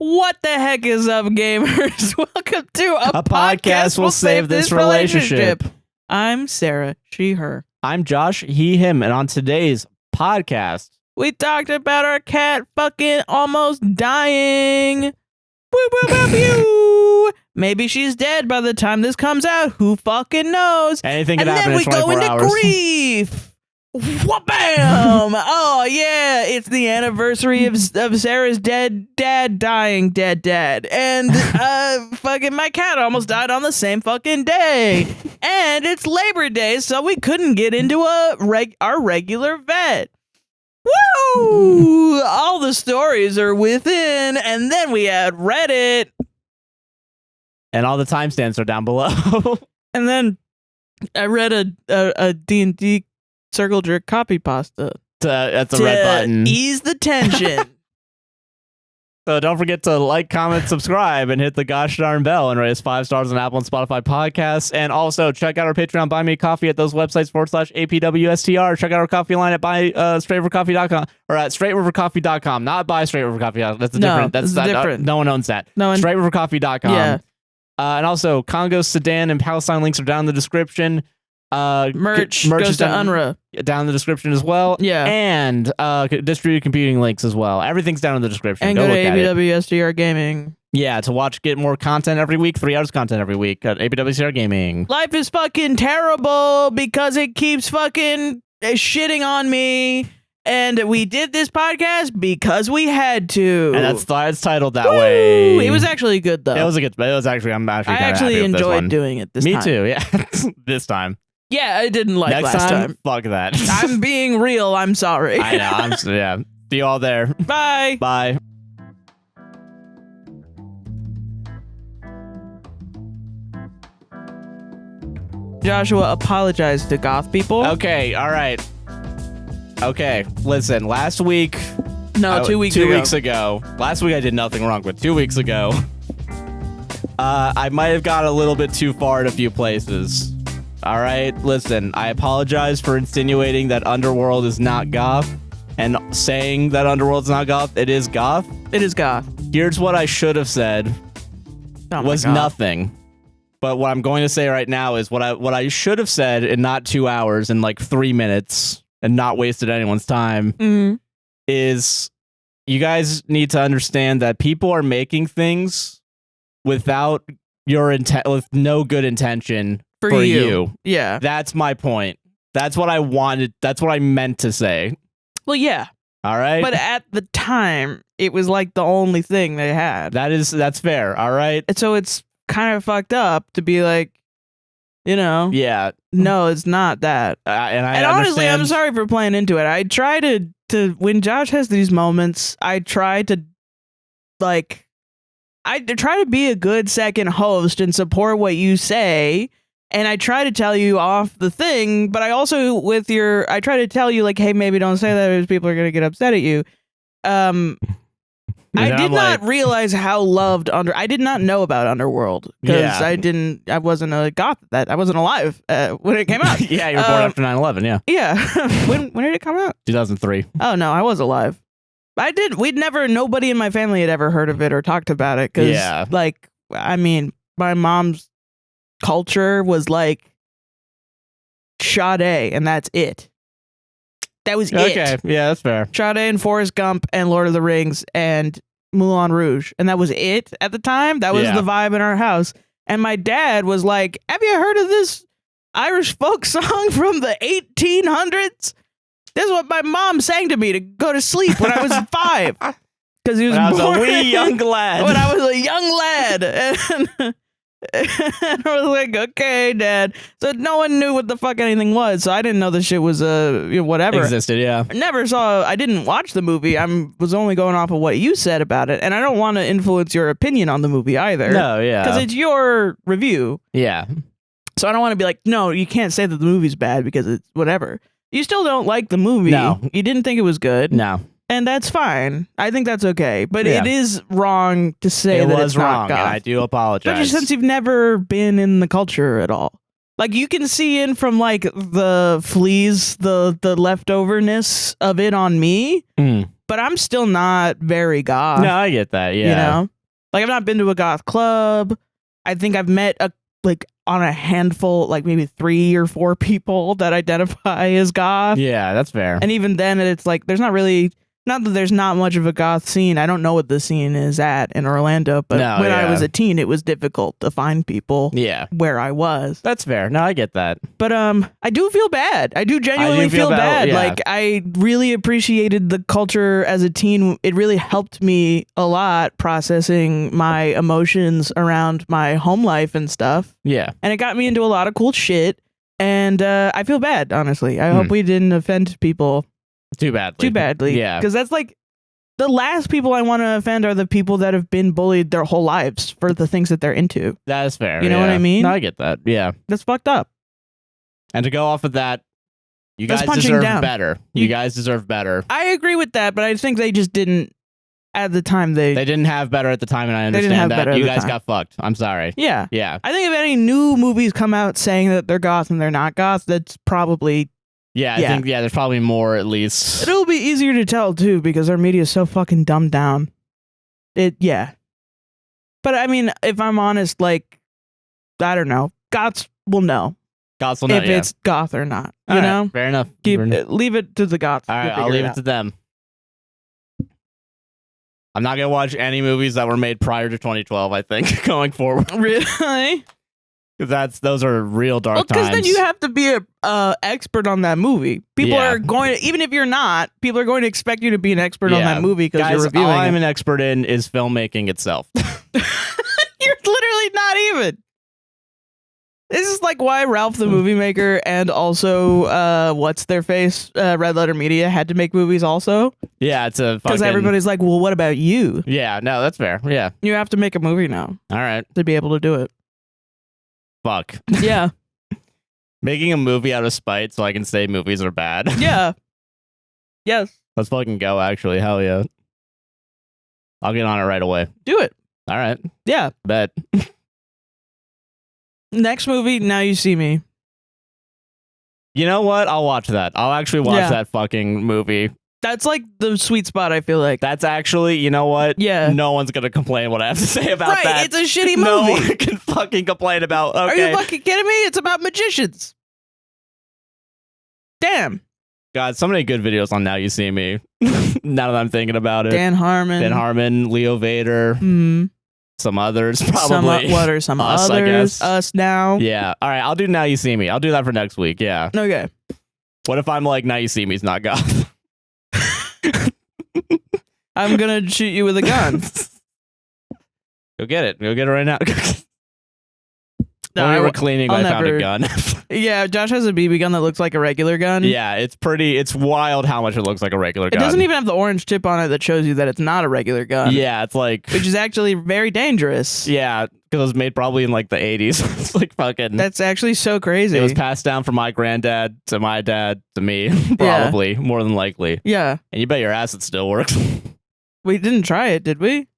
What the heck is up, gamers? Welcome to a podcast will save this relationship. I'm Sarah, she, her. I'm Josh, he, him, and on today's podcast, we talked about our cat fucking almost dying. Woo, woo, woo, woo. Maybe she's dead by the time this comes out. Who fucking knows? Anything can happen in 24 hours. And then we go into grief. Wha-bam! Oh, yeah, it's the anniversary of Sarah's dead dying dead dad. And fucking my cat almost died on the same fucking day. And it's Labor Day, so we couldn't get into our regular vet. Woo! All the stories are within, and then we had Reddit. And all the timestamps are down below. And then I read a D&D circle jerk copy pasta. That's a red button. Ease the tension. So don't forget to like, comment, subscribe, and hit the gosh darn bell and rate us 5 stars on Apple and Spotify podcasts. And also check out our Patreon, Buy Me a Coffee at those websites /APWSTR. Check out our coffee line at straightrivercoffee.com or at straightrivercoffee.com. Not buy straightrivercoffee. That's different. That's different. No one owns that. Straightrivercoffee.com. Yeah. And also Congo, Sudan, and Palestine links are down in the description. Merch goes to UNRWA. Down in the description as well. Yeah. And distributed computing links as well. Everything's down in the description. And go to APWSTR Gaming. Yeah, to get more content every week, 3 hours of content every week at APWSTR Gaming. Life is fucking terrible because it keeps fucking shitting on me. And we did this podcast because we had to. And that's why it's titled that way. It was actually good though. It was actually, I'm actually kind of happy with enjoyed doing it this time. Me too, yeah. This time. Yeah, I didn't like Next last time. Fuck that. I'm being real. I'm sorry. I know. Yeah. See you all there. Bye. Bye. Joshua, apologize to goth people. Okay. All right. Okay. Listen. Last week. No, 2 weeks ago. 2 weeks ago. Last week I did nothing wrong, but 2 weeks ago, I might have got a little bit too far in a few places. All right, listen, I apologize for insinuating that Underworld is not goth and saying that Underworld's not goth. It is goth. It is goth. Here's what I should have said was nothing. But what I'm going to say right now is what I should have said in not 2 hours, in like 3 minutes, and not wasted anyone's time, is you guys need to understand that people are making things without your intent, with no good intention. For you. Yeah. That's my point. That's what I wanted. That's what I meant to say. Well, yeah. All right. But at the time, it was like the only thing they had. That's fair. All right. And so it's kind of fucked up to be like, you know. Yeah. No, it's not that. And honestly, I'm sorry for playing into it. I try to when Josh has these moments, I try to be a good second host and support what you say. And I try to tell you off the thing, but I also I try to tell you like, hey, maybe don't say that because people are going to get upset at you. I did not realize how loved I did not know about Underworld because I wasn't a goth I wasn't alive when it came out. Yeah, you were born after 9/11. Yeah. Yeah. when did it come out? 2003. Oh no, I was alive. Nobody in my family had ever heard of it or talked about it because like, I mean, my mom's culture was like Sade, and that's it. That was it. Okay, yeah, that's fair. Sade and Forrest Gump and Lord of the Rings and Moulin Rouge, and that was it at the time. That was the vibe in our house. And my dad was like, "Have you heard of this Irish folk song from the 1800s? This is what my mom sang to me to go to sleep when I was 5." Because he was a wee young lad. When I was a young lad. And I was like, okay, Dad. So no one knew what the fuck anything was. So I didn't know the shit was whatever existed. Yeah, I didn't watch the movie. Was only going off of what you said about it, and I don't want to influence your opinion on the movie either. No, yeah, because it's your review. Yeah. So I don't want to be like, no, you can't say that the movie's bad because it's whatever. You still don't like the movie. No, you didn't think it was good. No. And that's fine. I think that's okay. But it is wrong to say that it's wrong, not goth. and I do apologize. Especially since you've never been in the culture at all. Like you can see in from like the fleas, the leftoverness of it on me, but I'm still not very goth. No, I get that. Yeah. You know, like I've not been to a goth club. I think I've met on a handful, like maybe 3 or 4 people that identify as goth. Yeah, that's fair. And even then, it's like there's not that there's not much of a goth scene. I don't know what the scene is at in Orlando, but when I was a teen, it was difficult to find people where I was. That's fair. No, I get that. But I do feel bad. I do genuinely feel bad. Yeah. Like I really appreciated the culture as a teen. It really helped me a lot processing my emotions around my home life and stuff. Yeah. And it got me into a lot of cool shit. And I feel bad, honestly. I hope we didn't offend people. Too badly. Yeah. Because that's like the last people I want to offend are the people that have been bullied their whole lives for the things that they're into. That is fair. You know what I mean? No, I get that. Yeah. That's fucked up. And to go off of that, you guys deserve better. You guys deserve better. I agree with that, but I think they just didn't at the time. They didn't have better at the time, and I understand that. You guys got fucked. I'm sorry. Yeah. Yeah. I think if any new movies come out saying that they're goth and they're not goth, that's probably... Yeah, I think there's probably more at least. It'll be easier to tell too because our media is so fucking dumbed down. But I mean, if I'm honest, like I don't know, goths will know. Goths will know if it's goth or not. You right, know, fair enough. Leave it to the goths. All right, I'll leave it to them. I'm not gonna watch any movies that were made prior to 2012. I think going forward. Really? Those are real dark times. Because then you have to be a expert on that movie. People are going to, even if you're not, people are going to expect you to be an expert on that movie because you're reviewing all I'm an expert in is filmmaking itself. You're literally not even. This is like why Ralph the Movie Maker and also what's their face Red Letter Media had to make movies also. Yeah, it's a because everybody's like, well, what about you? Yeah, no, that's fair. Yeah, you have to make a movie now. All right, to be able to do it. Fuck. Yeah. Making a movie out of spite so I can say movies are bad. Yeah. Yes. Let's fucking go, actually. Hell yeah. I'll get on it right away. Do it. All right. Yeah. Bet. Next movie, Now You See Me. You know what? I'll watch that. I'll actually watch that fucking movie. That's like the sweet spot, I feel like. That's actually, you know what? Yeah. No one's going to complain what I have to say about that. It's a shitty movie. No one can fucking complain about, okay. Are you fucking kidding me? It's about magicians. Damn. God, so many good videos on Now You See Me. Now that I'm thinking about it. Dan Harmon, Leo Vader. Some others, probably. What are some Us, others? I guess. Us now. Yeah. All right, I'll do Now You See Me. I'll do that for next week, yeah. Okay. What if I'm like, Now You See Me's not goth? I'm gonna shoot you with a gun. Go get it. Go get it right now. No, when we were cleaning, I found a gun. Yeah, Josh has a BB gun that looks like a regular gun. Yeah, it's wild how much it looks like a regular gun. It doesn't even have the orange tip on it that shows you that it's not a regular gun. Yeah, it's like... Which is actually very dangerous. Yeah, because it was made probably in like the 80s. It's like fucking... That's actually so crazy. It was passed down from my granddad to my dad to me, probably, more than likely. Yeah. And you bet your ass it still works. We didn't try it, did we?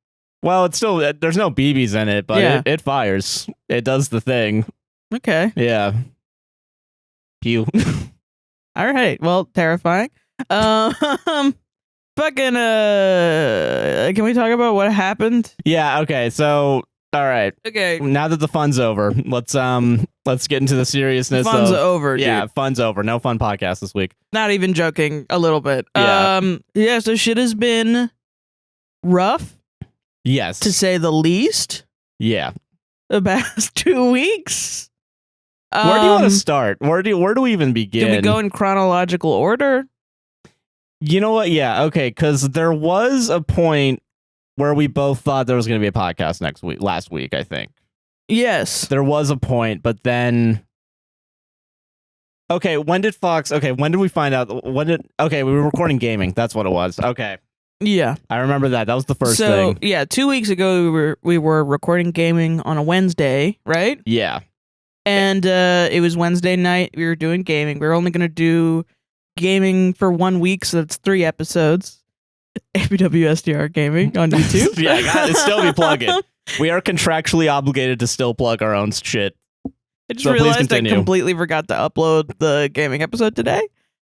Well, it's still... There's no BBs in it, but it fires. It does the thing. Okay. Yeah. Pew. All right. Well, terrifying. Fucking can we talk about what happened? Yeah, okay. So, all right. Okay. Now that the fun's over, let's get into the seriousness. Fun's over, dude. Yeah, fun's over. No fun podcast this week. Not even joking a little bit. Yeah. So shit has been rough. Yes. To say the least. Yeah. The past 2 weeks. Where do you want to start? Where do we even begin? Do we go in chronological order? You know what? Yeah, okay, because there was a point where we both thought there was going to be a podcast last week, I think. Yes. There was a point, but then... Okay, when did we find out? Okay, we were recording gaming. That's what it was. Okay. Yeah. I remember that. That was the first thing. Yeah, 2 weeks ago, we were recording gaming on a Wednesday, right? Yeah. And it was Wednesday night. We were doing gaming. We were only going to do gaming for 1 week, so that's 3 episodes. APWSTR gaming on YouTube. Yeah, gotta still be plugging. We are contractually obligated to still plug our own shit. I just realized I completely forgot to upload the gaming episode today.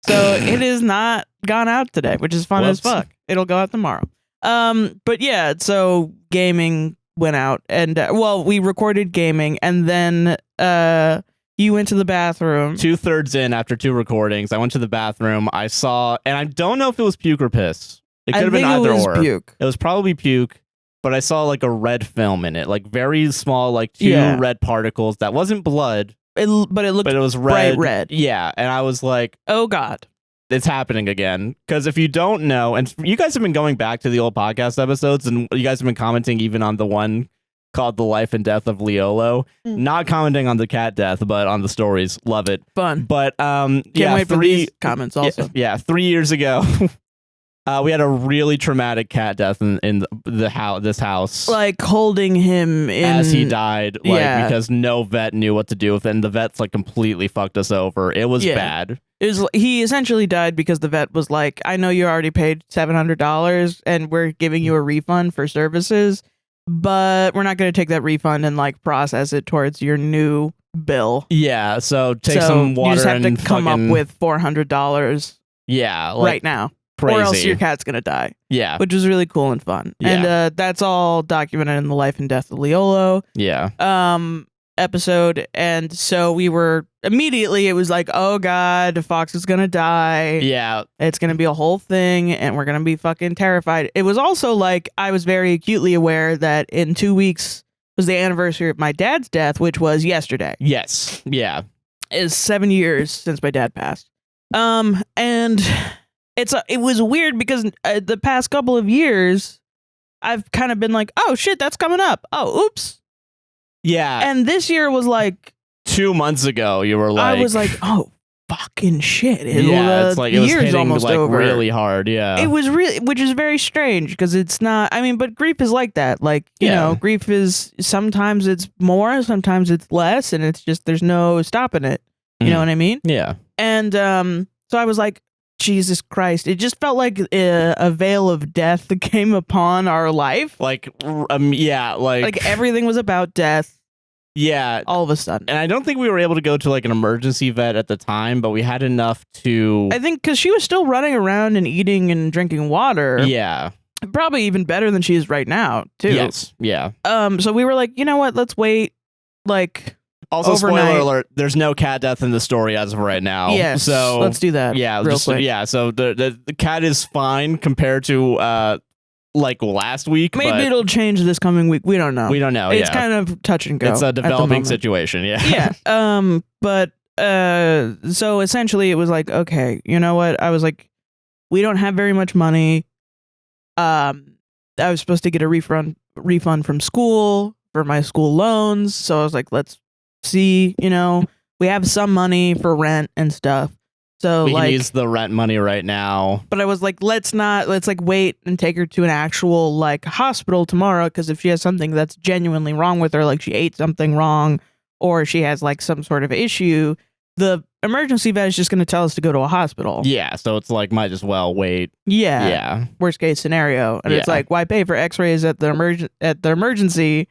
So it is not gone out today, which is fun as fuck. It'll go out tomorrow. But yeah, so gaming went out and we recorded gaming and then you went to the bathroom. 2/3 in after 2 recordings, I went to the bathroom. I saw, and I don't know if it was puke or piss. It could have been either or. Puke. It was probably puke, but I saw like a red film in it, like very small, like 2 red particles. That wasn't blood. But it was red. Bright red. Yeah, and I was like, oh God. It's happening again. Because if you don't know, and you guys have been going back to the old podcast episodes, and you guys have been commenting even on the one called The Life and Death of Leolo. Not commenting on the cat death, but on the stories. Love it. Fun. But Can't wait for these comments also. Yeah, 3 years ago, we had a really traumatic cat death in this house. Like holding him in as he died, because no vet knew what to do with it, and the vets like completely fucked us over. It was bad. He essentially died because the vet was like, I know you already paid $700 and we're giving you a refund for services, but we're not going to take that refund and like process it towards your new bill. Yeah, so take some water. You just have and to come up with $400. Yeah, right now. Crazy. Or else your cat's going to die. Yeah. Which was really cool and fun. Yeah. And that's all documented in The Life and Death of Leolo. Yeah. Episode. And so we were immediately, it was like, oh God, the fox is going to die. Yeah. It's going to be a whole thing and we're going to be fucking terrified. It was also like, I was very acutely aware that in 2 weeks was the anniversary of my dad's death, which was yesterday. Yes. Yeah. It's 7 years since my dad passed. And it was weird because the past couple of years, I've kind of been like, oh shit, that's coming up. Oh, oops. Yeah. And this year was like 2 months ago, you were like, I was like, oh fucking shit. It's like it was hitting almost like over. really hard. Yeah. It was really, which is very strange because it's not, I mean, but grief is like that. Like, you know, grief is sometimes it's more, sometimes it's less, and it's just, there's no stopping it. You know what I mean? Yeah. And so I was like, Jesus Christ. It just felt like a veil of death that came upon our life. Like everything was about death. Yeah. All of a sudden. And I don't think we were able to go to like an emergency vet at the time, but we had enough to... I think because she was still running around and eating and drinking water. Yeah. Probably even better than she is right now, too. Yes. Yeah. So we were like, you know what? Let's wait. Like... Also, overnight. Spoiler alert, there's no cat death in the story as of right now. Yeah, so let's do that. Yeah, real quick. Yeah, so the cat is fine compared to like last week. Maybe it'll change this coming week. We don't know. It's kind of touch and go. It's a developing situation. Yeah. Yeah. But so essentially it was like, okay, you know what? I was like, we don't have very much money. I was supposed to get a refund from school for my school loans. So I was like, let's see, you know, we have some money for rent and stuff. So we can use the rent money right now. But I was like, let's like wait and take her to an actual like hospital tomorrow. Because if she has something that's genuinely wrong with her, like she ate something wrong or she has like some sort of issue, the emergency vet is just going to tell us to go to a hospital. Yeah. So it's like, might as well wait. Yeah. Yeah. Worst case scenario. And it's like, why pay for x-rays at the emergency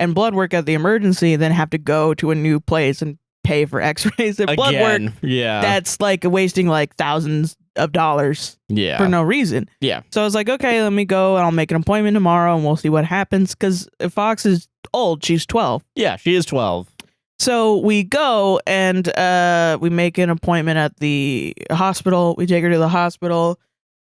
and blood work at the emergency, then have to go to a new place and pay for x-rays and blood work. Yeah. That's like wasting like thousands of dollars for no reason. Yeah. So I was like, okay, let me go and I'll make an appointment tomorrow and we'll see what happens. Because Fox is old. She's 12. Yeah, she is 12. So we go and we make an appointment at the hospital. We take her to the hospital.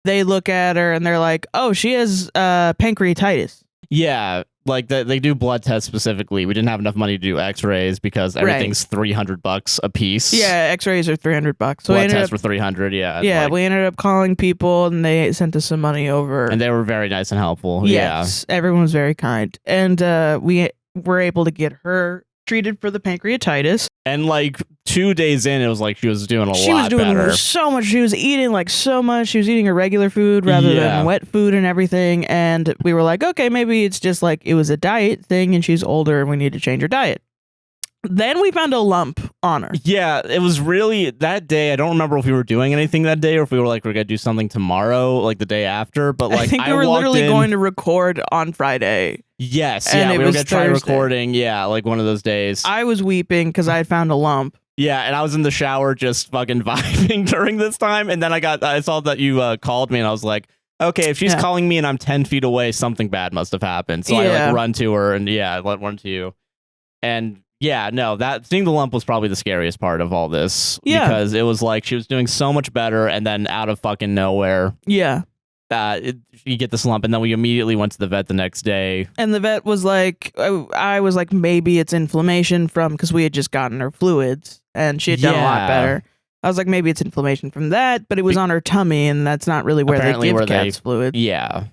They look at her and they're like, oh, she has pancreatitis. Yeah. Like they do blood tests specifically. We didn't have enough money to do x-rays because everything's $300 a piece. Yeah, x-rays are $300. So blood tests were $300. Yeah. Yeah, we ended up calling people and they sent us some money over. And they were very nice and helpful. Yes, everyone was very kind. And we were able to get her treated for the pancreatitis. And like 2 days in, it was like she was doing a lot better. She was doing so much. She was eating like so much. She was eating her regular food rather than wet food and everything. And we were like, okay, maybe it's just like it was a diet thing and she's older and we need to change her diet. Then we found a lump on her. Yeah, it was really that day. I don't remember if we were doing anything that day or if we were like, we're going to do something tomorrow, like the day after. But like, I think we were literally going to record on Friday. Yes, And yeah, it we were was gonna try Thursday. recording, yeah, like one of those days. I was weeping because I had found a lump. Yeah, and I was in the shower just fucking vibing during this time, and then I saw that you called me, and I was like, okay, if she's calling me and I'm 10 feet away, something bad must have happened. So I like run to her, and I run to you. And yeah, no, that seeing the lump was probably the scariest part of all this. Yeah. Because it was like she was doing so much better, and then out of fucking nowhere. Yeah. You get this lump, and then we immediately went to the vet the next day. And the vet was like, I was like, maybe it's inflammation from, because we had just gotten her fluids, and she had done a lot better. I was like, maybe it's inflammation from that, but it was on her tummy, and that's not really where they give cats fluid. Yeah.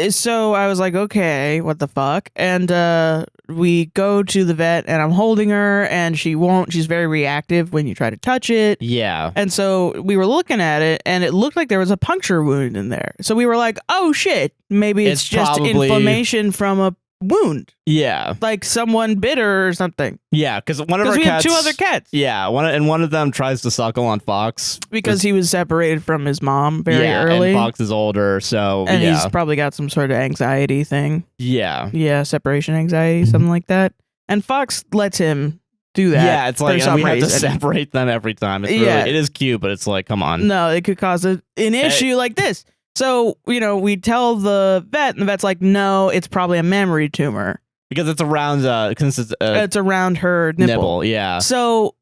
So I was like, okay, what the fuck? And we go to the vet, and I'm holding her, and she's very reactive when you try to touch it. Yeah. And so we were looking at it, and it looked like there was a puncture wound in there. So we were like, oh shit, maybe it's just inflammation from a wound. Yeah. Like someone bit her or something. Yeah, because one of our cats... we had 2 other cats. Yeah, one of them tries to suckle on Fox. Because he was separated from his mom very early. And Fox is older, so and he's probably got some sort of anxiety thing. Yeah. Yeah, separation anxiety, something like that. And Fox lets him do that. Yeah, it's like we have to separate them every time. It's really, it is cute, but it's like, come on. No, it could cause an issue like this. So, we tell the vet, and the vet's like, no, it's probably a mammary tumor. Because it's around, it's around her nipple. Yeah. So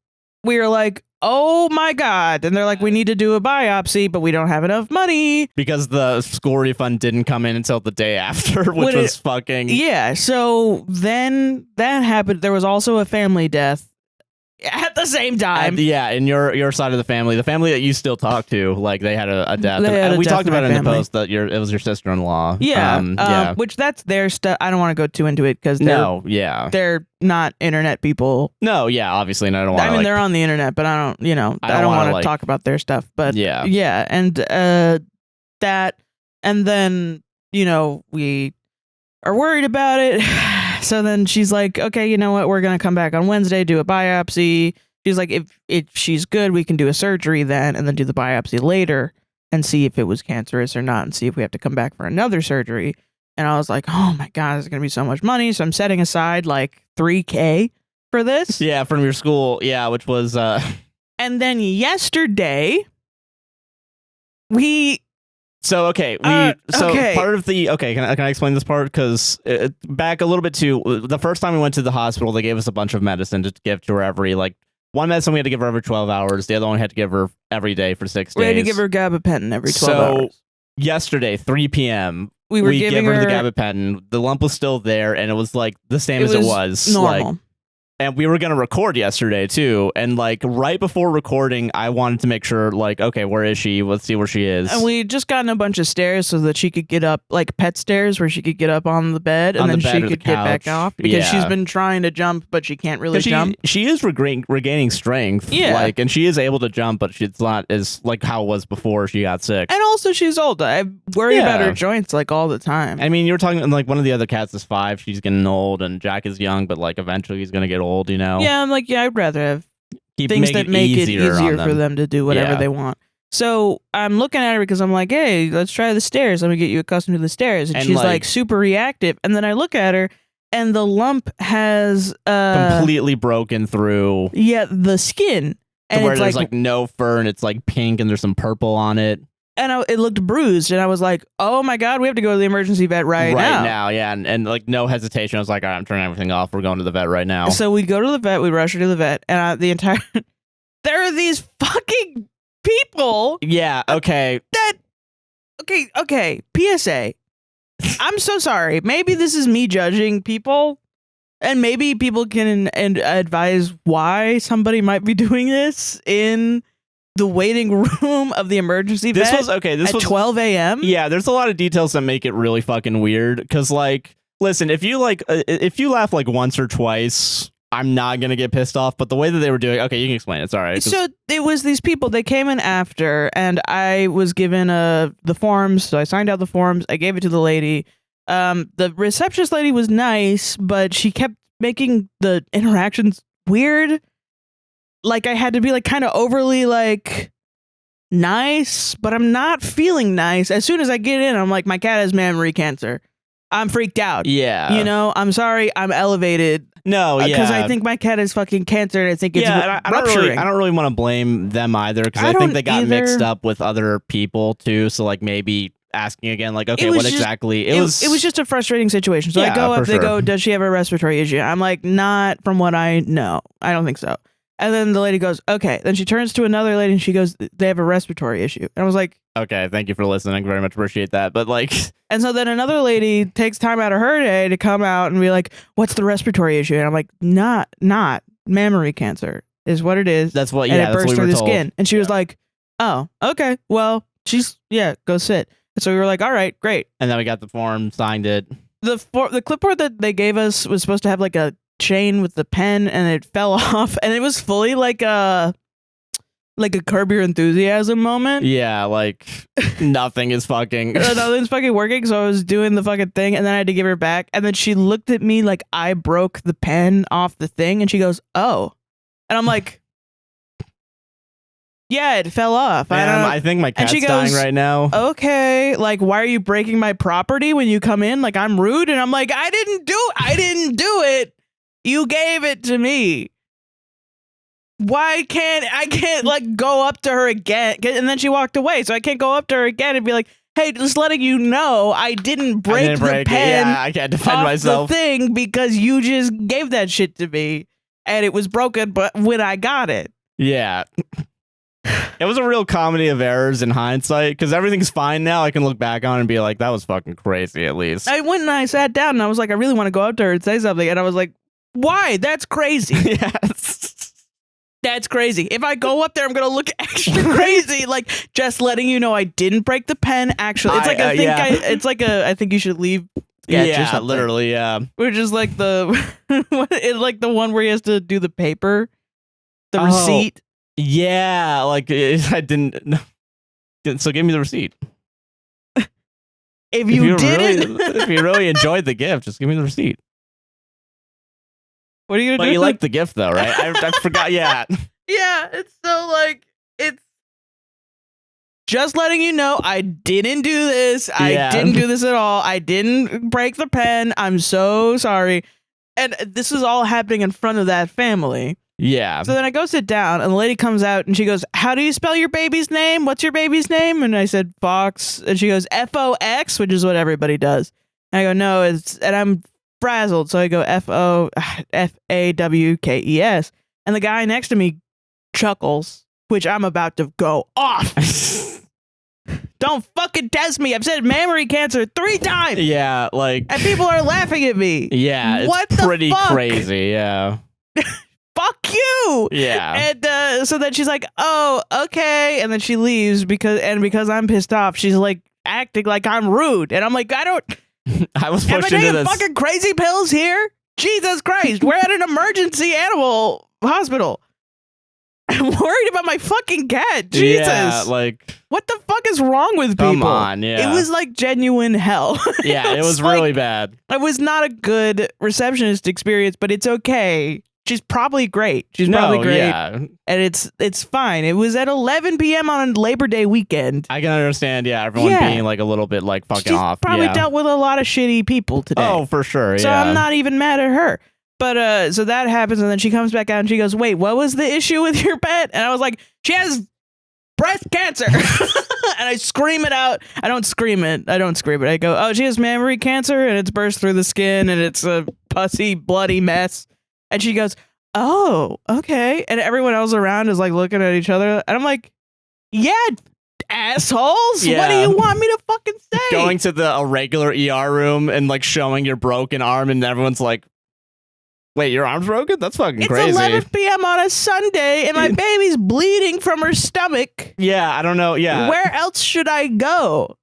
we were like, oh my God. And they're like, we need to do a biopsy, but we don't have enough money. Because the school refund didn't come in until the day after, which was fucking... Yeah, so then that happened. There was also a family death at the same time. In your side of the family that you still talk to, like they had a death. And we talked about it in the post that it was your sister-in-law. Yeah. Which that's their stuff. I don't want to go too into it because they're not internet people. No, yeah, obviously, and I don't want. I mean, they're on the internet, but I don't. I don't want to talk about their stuff. But yeah, and that, and then we are worried about it. So then she's like, okay, you know what? We're going to come back on Wednesday, do a biopsy. She's like, if she's good, we can do a surgery then and then do the biopsy later and see if it was cancerous or not and see if we have to come back for another surgery. And I was like, oh my God, it's going to be so much money. So I'm setting aside like $3,000 for this. Yeah, from your school. Yeah, which was... And then yesterday, we... So, okay, part of the, can I explain this part? Because back a little bit to the first time we went to the hospital, they gave us a bunch of medicine to give to her every, one medicine we had to give her every 12 hours. The other one we had to give her every day for 6 days. We had to give her gabapentin every 12 hours. Yesterday, 3 p.m., we gave her the gabapentin. The lump was still there, and it was the same as it was. Normal. And we were going to record yesterday, too. And, right before recording, I wanted to make sure, okay, where is she? Let's see where she is. And we just gotten a bunch of stairs so that she could get up, pet stairs, where she could get up on the bed, and then she could get back off. Because she's been trying to jump, but she can't really jump. She is regaining strength. Yeah. And she is able to jump, but it's not as, how it was before she got sick. And also, she's old. I worry about her joints, all the time. I mean, you were talking, one of the other cats is 5. She's getting old, and Jack is young, but, eventually he's going to get old. Yeah, I'm like, I'd rather have things that make it easier for them to do whatever they want. So I'm looking at her because I'm like, hey, let's try the stairs. Let me get you accustomed to the stairs. And she's super reactive. And then I look at her and the lump has completely broken through. Yeah, the skin. And where there's no fur and it's pink and there's some purple on it. And it looked bruised, and I was like, "Oh my God, we have to go to the emergency vet right now!" Right now, yeah, and no hesitation. I was like, "All right, I'm turning everything off. We're going to the vet right now." So we go to the vet. We rush her to the vet, and there are these fucking people. Yeah. Okay. Okay. PSA. I'm so sorry. Maybe this is me judging people, and maybe people can advise why somebody might be doing this in the waiting room of the emergency vet. This was 12 a.m. Yeah, there's a lot of details that make it really fucking weird. Because, listen, if you laugh once or twice, I'm not gonna get pissed off. But the way that they were doing, okay, you can explain. It's all right. So it was these people. They came in after, and I was given the forms. So I signed out the forms. I gave it to the lady. The receptionist lady was nice, but she kept making the interactions weird. I had to be kind of overly nice, but I'm not feeling nice. As soon as I get in, I'm like, my cat has mammary cancer. I'm freaked out. Yeah. You know, I'm sorry. I'm elevated. No, yeah. Because I think my cat has fucking cancer and I think it's rupturing. I don't really want to blame them either because I think they got mixed up with other people too. So like maybe asking again, like, okay, what exactly? It was just a frustrating situation. So I go up, they go, does she have a respiratory issue? I'm like, not from what I know. I don't think so. And then the lady goes, okay. Then she turns to another lady and she goes, they have a respiratory issue. And I was like, okay, thank you for listening. Very much appreciate that. But like, and so then another lady takes time out of her day to come out and be like, what's the respiratory issue? And I'm like, not mammary cancer is what it is. That's what, and yeah, it burst through the told. skin. And she was like, oh, okay. Well, go sit. And so we were like, all right, great. And then we got the form, signed it. The clipboard that they gave us was supposed to have like a chain with the pen and it fell off and it was fully like a Curb Your Enthusiasm moment. Yeah, like nothing is fucking nothing's fucking working. So I was doing the fucking thing and then I had to give her back and then she looked at me like I broke the pen off the thing and she goes, oh. And I'm like, yeah, it fell off. I think my cat's dying right now. Okay, like why are you breaking my property when you come in? Like I'm rude. And I'm like, I didn't do it. You gave it to me. Why can't I like go up to her again? And then she walked away, so I can't go up to her again and be like, "Hey, just letting you know, I didn't break the pen. Yeah, I can't defend myself. The thing because you just gave that shit to me, and it was broken. But when I got it, yeah." It was a real comedy of errors in hindsight because everything's fine now. I can look back on it and be like, that was fucking crazy at least. I went and I sat down and I was like, I really want to go up to her and say something. And I was like, why? That's crazy. Yes. That's crazy. If I go up there, I'm going to look extra crazy. Like, just letting you know I didn't break the pen. Actually, it's like I think you should leave. Yeah, literally, yeah. Which is like it's like the one where he has to do the paper, the receipt. Yeah, like I didn't. So give me the receipt. If you didn't, if you really enjoyed the gift, just give me the receipt. What are you gonna do? But you like the gift though, right? I forgot. Yeah. Yeah, it's so like it's just letting you know I didn't do this. I didn't do this at all. I didn't break the pen. I'm so sorry. And this is all happening in front of that family. Yeah. So then I go sit down and the lady comes out and she goes, how do you spell your baby's name? What's your baby's name? And I said, Fox. And she goes, F-O-X, which is what everybody does. And I go, no, and I'm frazzled. So I go, F-O-F-A-W-K-E-S. And the guy next to me chuckles, which I'm about to go off. Don't fucking test me. I've said mammary cancer 3 times. Yeah, like. And people are laughing at me. Yeah, it's pretty crazy. Yeah. Fuck you. Yeah. And so then she's like, oh, okay. And then she leaves because I'm pissed off. She's like acting like I'm rude. And I'm like, I was pushed into this. Fucking crazy pills here? Jesus Christ. We're at an emergency animal hospital. I'm worried about my fucking cat. Jesus. Yeah, like. What the fuck is wrong with people? Come on, yeah. It was like genuine hell. Yeah, it was really bad. It was not a good receptionist experience, but it's okay. She's probably great. She's probably great. Yeah. And it's fine. It was at 11 p.m. on Labor Day weekend. I can understand, everyone being like a little bit like fucking off. Probably dealt with a lot of shitty people today. Oh, for sure, So I'm not even mad at her. But so that happens and then she comes back out and she goes, wait, what was the issue with your pet? And I was like, she has breast cancer. And I scream it out. I don't scream it. I go, oh, she has mammary cancer and it's burst through the skin and it's a pussy, bloody mess. And she goes, oh, okay. And everyone else around is like looking at each other. And I'm like, yeah, assholes. Yeah. What do you want me to fucking say? Going to a regular ER room and like showing your broken arm and everyone's like, wait, your arm's broken? That's fucking crazy. It's 11 p.m. on a Sunday and my baby's bleeding from her stomach. Yeah, I don't know. Yeah. Where else should I go?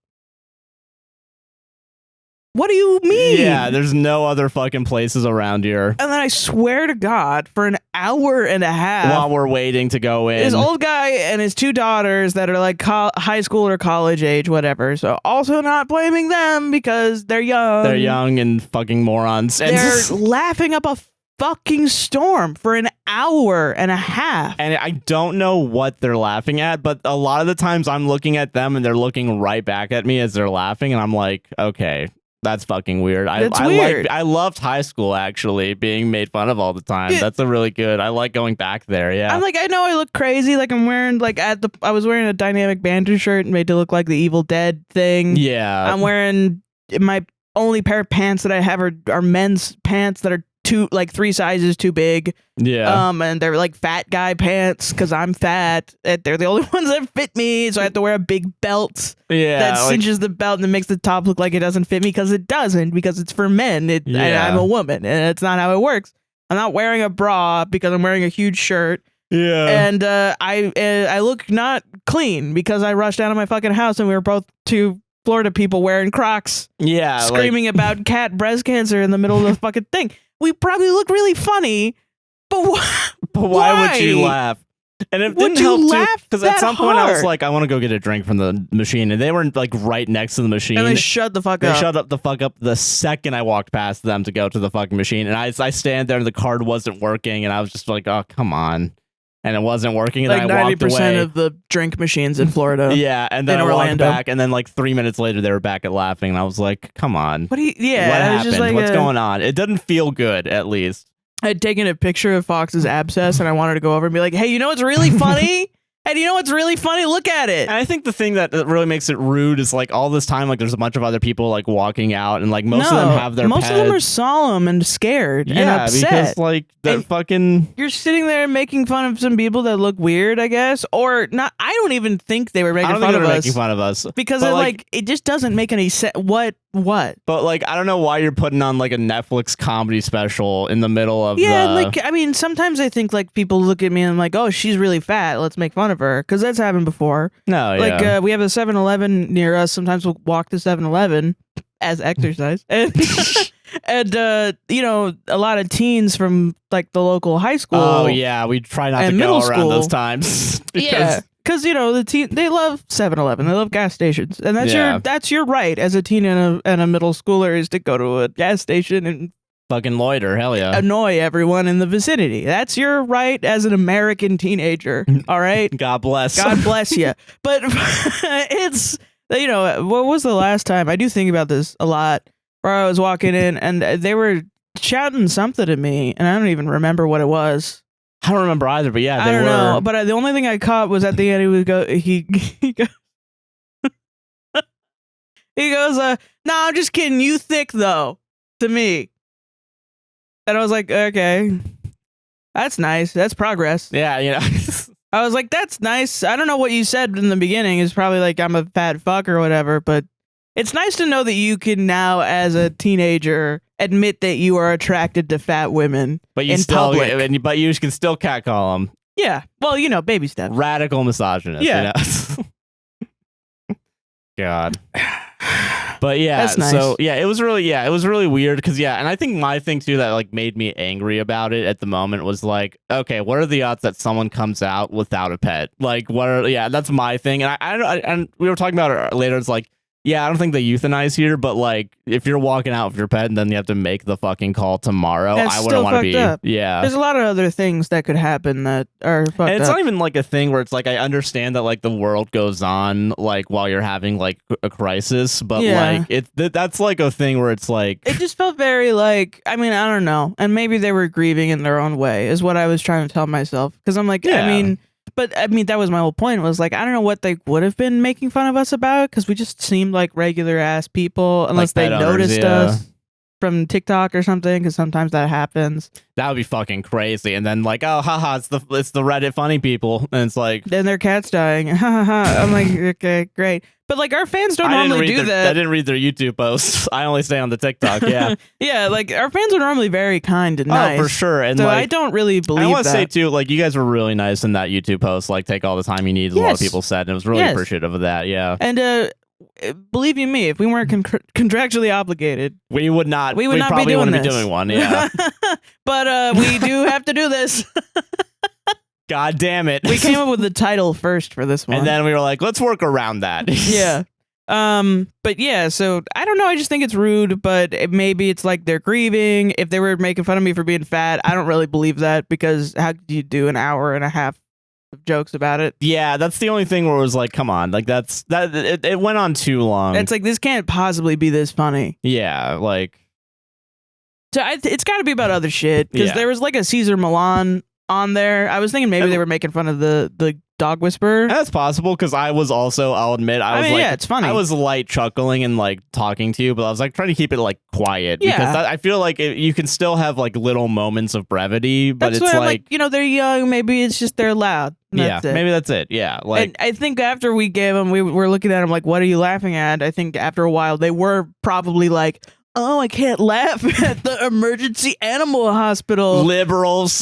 What do you mean? Yeah, there's no other fucking places around here. And then I swear to God, for an hour and a half, while we're waiting to go in, this old guy and his 2 daughters that are like high school or college age, whatever. So also not blaming them because they're young. They're young and fucking morons. And they're laughing up a fucking storm for an hour and a half. And I don't know what they're laughing at, but a lot of the times I'm looking at them and they're looking right back at me as they're laughing. And I'm like, okay. That's fucking weird. It's weird. I loved high school, actually, being made fun of all the time. Yeah. That's a really good. I like going back there. Yeah. I'm like, I know I look crazy. Like I'm wearing I was wearing a dynamic banter shirt made to look like the Evil Dead thing. Yeah. I'm wearing my only pair of pants that I have are men's pants that are 3 sizes too big. Yeah. And they're like fat guy pants because I'm fat. They're the only ones that fit me, so I have to wear a big belt. Yeah. That cinches the belt and it makes the top look like it doesn't fit me because it doesn't, because it's for men. And I'm a woman, and it's not how it works. I'm not wearing a bra because I'm wearing a huge shirt. Yeah. And I look not clean because I rushed out of my fucking house and we were both two Florida people wearing Crocs. Yeah. Screaming about cat breast cancer in the middle of the fucking thing. We probably look really funny, but why would you laugh? And it didn't help too, because at some point I was like, I want to go get a drink from the machine, and they were like right next to the machine. And they shut the fuck up. They shut up the fuck up the second I walked past them to go to the fucking machine, and I stand there and the card wasn't working, and I was just like, oh come on, and it wasn't working, and like then I walked away. 90% of the drink machines in Florida. Yeah, and then I walked back, and then like 3 minutes later they were back at laughing, and I was like, come on, what happened? Just like, what's going on? It doesn't feel good, at least. I had taken a picture of Fox's abscess and I wanted to go over and be like, hey, you know what's really funny? And you know what's really funny? Look at it. And I think the thing that really makes it rude is like all this time, like there's a bunch of other people like walking out, and like most of them have their most of them are solemn and scared and upset. Because like they're fucking. You're sitting there making fun of some people that look weird, I guess, or not. I don't even think they were making fun of us because like it just doesn't make any sense. What? But like I don't know why you're putting on like a Netflix comedy special in the middle of like I mean sometimes I think like people look at me and I'm like, oh, she's really fat, let's make fun of her, because that's happened before. No, like we have a 7-Eleven near us. Sometimes we'll walk to 7-Eleven as exercise, and and you know, a lot of teens from like the local high school. Oh yeah, we try not to go around those times. Because you know they love 7-Eleven, they love gas stations, and that's your right as a teen and a middle schooler is to go to a gas station and fucking loiter. Hell yeah, annoy everyone in the vicinity. That's your right as an American teenager. All right, God bless you. But it's, you know, what was the last time? I do think about this a lot. Where I was walking in and they were shouting something at me, and I don't even remember what it was. I don't remember either, but yeah, I don't know. But the only thing I caught was at the end, he goes, nah, I'm just kidding. You thick though, to me. And I was like, okay, that's nice. That's progress. Yeah, you know. I was like, that's nice. I don't know what you said in the beginning. It's probably like I'm a fat fuck or whatever, but it's nice to know that you can now, as a teenager, admit that you are attracted to fat women, but you but you can still catcall them. Yeah, well, you know, baby steps. Radical misogynist. Yeah. You know? God. But yeah, that's nice. So yeah, it was really weird because and I think my thing too that like made me angry about it at the moment was like, okay, what are the odds that someone comes out without a pet? Like, that's my thing, and and we were talking about it later. It's like, yeah, I don't think they euthanize here, but like if you're walking out with your pet and then you have to make the fucking call tomorrow, I wouldn't want to be. Up. Yeah, there's a lot of other things that could happen that are fucked up. And it's not even like a thing where it's like I understand that like the world goes on like while you're having like a crisis, but like that's like a thing where it's like it just felt very like, I mean, I don't know, and maybe they were grieving in their own way is what I was trying to tell myself, because I'm like, I mean. But I mean, that was my whole point, was like, I don't know what they would have been making fun of us about, because we just seemed like regular ass people, unless like they noticed us from TikTok or something, because sometimes that happens. That would be fucking crazy. And then like, oh, haha, it's the Reddit funny people, and it's like, then their cat's dying. Ha ha ha. I'm like, okay, great. But like our fans don't normally do that. I didn't read their YouTube posts. I only stay on the TikTok. Yeah, yeah. Like our fans are normally very kind and nice. Oh, for sure. And so like, I don't really believe. I want to say too, like you guys were really nice in that YouTube post. Like, take all the time you need. Yes. A lot of people said, and it was really appreciative of that. Yeah. And believe you me, if we weren't contractually obligated, we would not. We probably be wouldn't be doing one. Yeah. But we do have to do this. God damn it. We came up with the title first for this one. And then we were like, let's work around that. Yeah. But yeah, so I don't know. I just think it's rude, but maybe it's like they're grieving. If they were making fun of me for being fat, I don't really believe that, because how could you do an hour and a half of jokes about it. Yeah, that's the only thing where it was like, come on, like it went on too long. It's like, this can't possibly be this funny. Yeah, like. So it's got to be about other shit, because there was like a Caesar Milan on there. I was thinking maybe they were making fun of the dog whisperer. That's possible, because I was also, I'll admit, I was yeah, it's funny. I was light chuckling and like talking to you, but I was like trying to keep it like quiet, because I feel like you can still have like little moments of brevity, but that's it's like, you know, they're young, maybe it's just they're loud. Yeah, maybe that's it. Yeah, like, and I think after we gave them, we were looking at them like, what are you laughing at? I think after a while they were probably like, oh, I can't laugh at the emergency animal hospital. Liberals.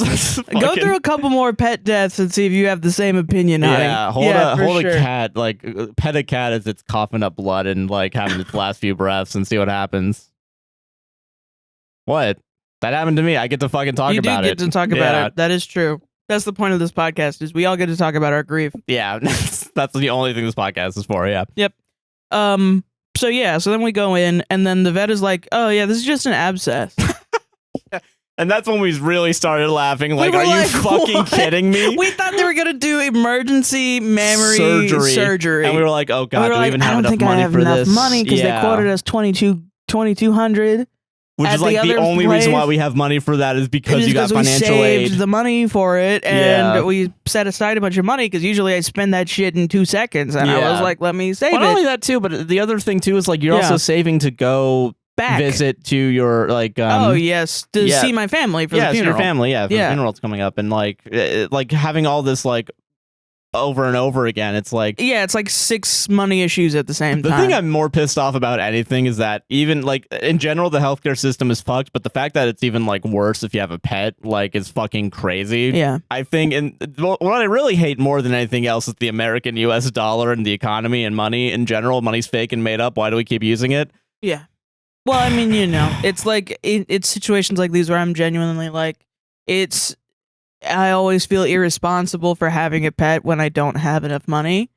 Go through a couple more pet deaths and see if you have the same opinion. Yeah, hold a cat, like pet a cat as it's coughing up blood and like having its last few breaths and see what happens. What? That happened to me. I get to fucking talk about it. You do get to talk about it. That is true. That's the point of this podcast, is we all get to talk about our grief. Yeah, that's the only thing this podcast is for. Yeah. Yep. So yeah, so then we go in, and then the vet is like, "Oh yeah, this is just an abscess." And that's when we really started laughing. Like, are you fucking kidding me? We thought they were gonna do emergency mammary surgery, and we were like, "Oh god, do we even have enough money for this?" I don't think I have enough money, because they quoted us $2,200. Which is like the only reason why we have money for that is because you got financial aid. We saved the money for it, and we set aside a bunch of money, because usually I spend that shit in 2 seconds, and I was like, let me save it. Not only that too, but the other thing too is like, you're also saving to go back visit to your like see my family for the funeral. Your family, the funeral's coming up, and like having all this like over and over again, it's like it's like 6 money issues at the same time. The thing I'm more pissed off about anything is that even like in general the healthcare system is fucked, but the fact that it's even like worse if you have a pet like is fucking crazy. Yeah, I think, and what I really hate more than anything else is the American US dollar and the economy and money in general. Money's fake and made up. Why do we keep using it? Yeah. Well, I mean, you know, it's like it's situations like these where I'm genuinely like, I always feel irresponsible for having a pet when I don't have enough money.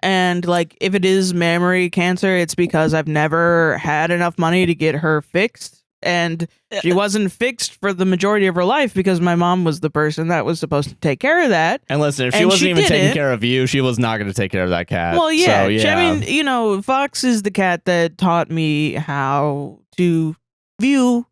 And like, if it is mammary cancer, it's because I've never had enough money to get her fixed. And she wasn't fixed for the majority of her life because my mom was the person that was supposed to take care of that. And listen, if she wasn't even taking care of you, she was not going to take care of that cat. Well, yeah. So, yeah. I mean, you know, Fox is the cat that taught me how to view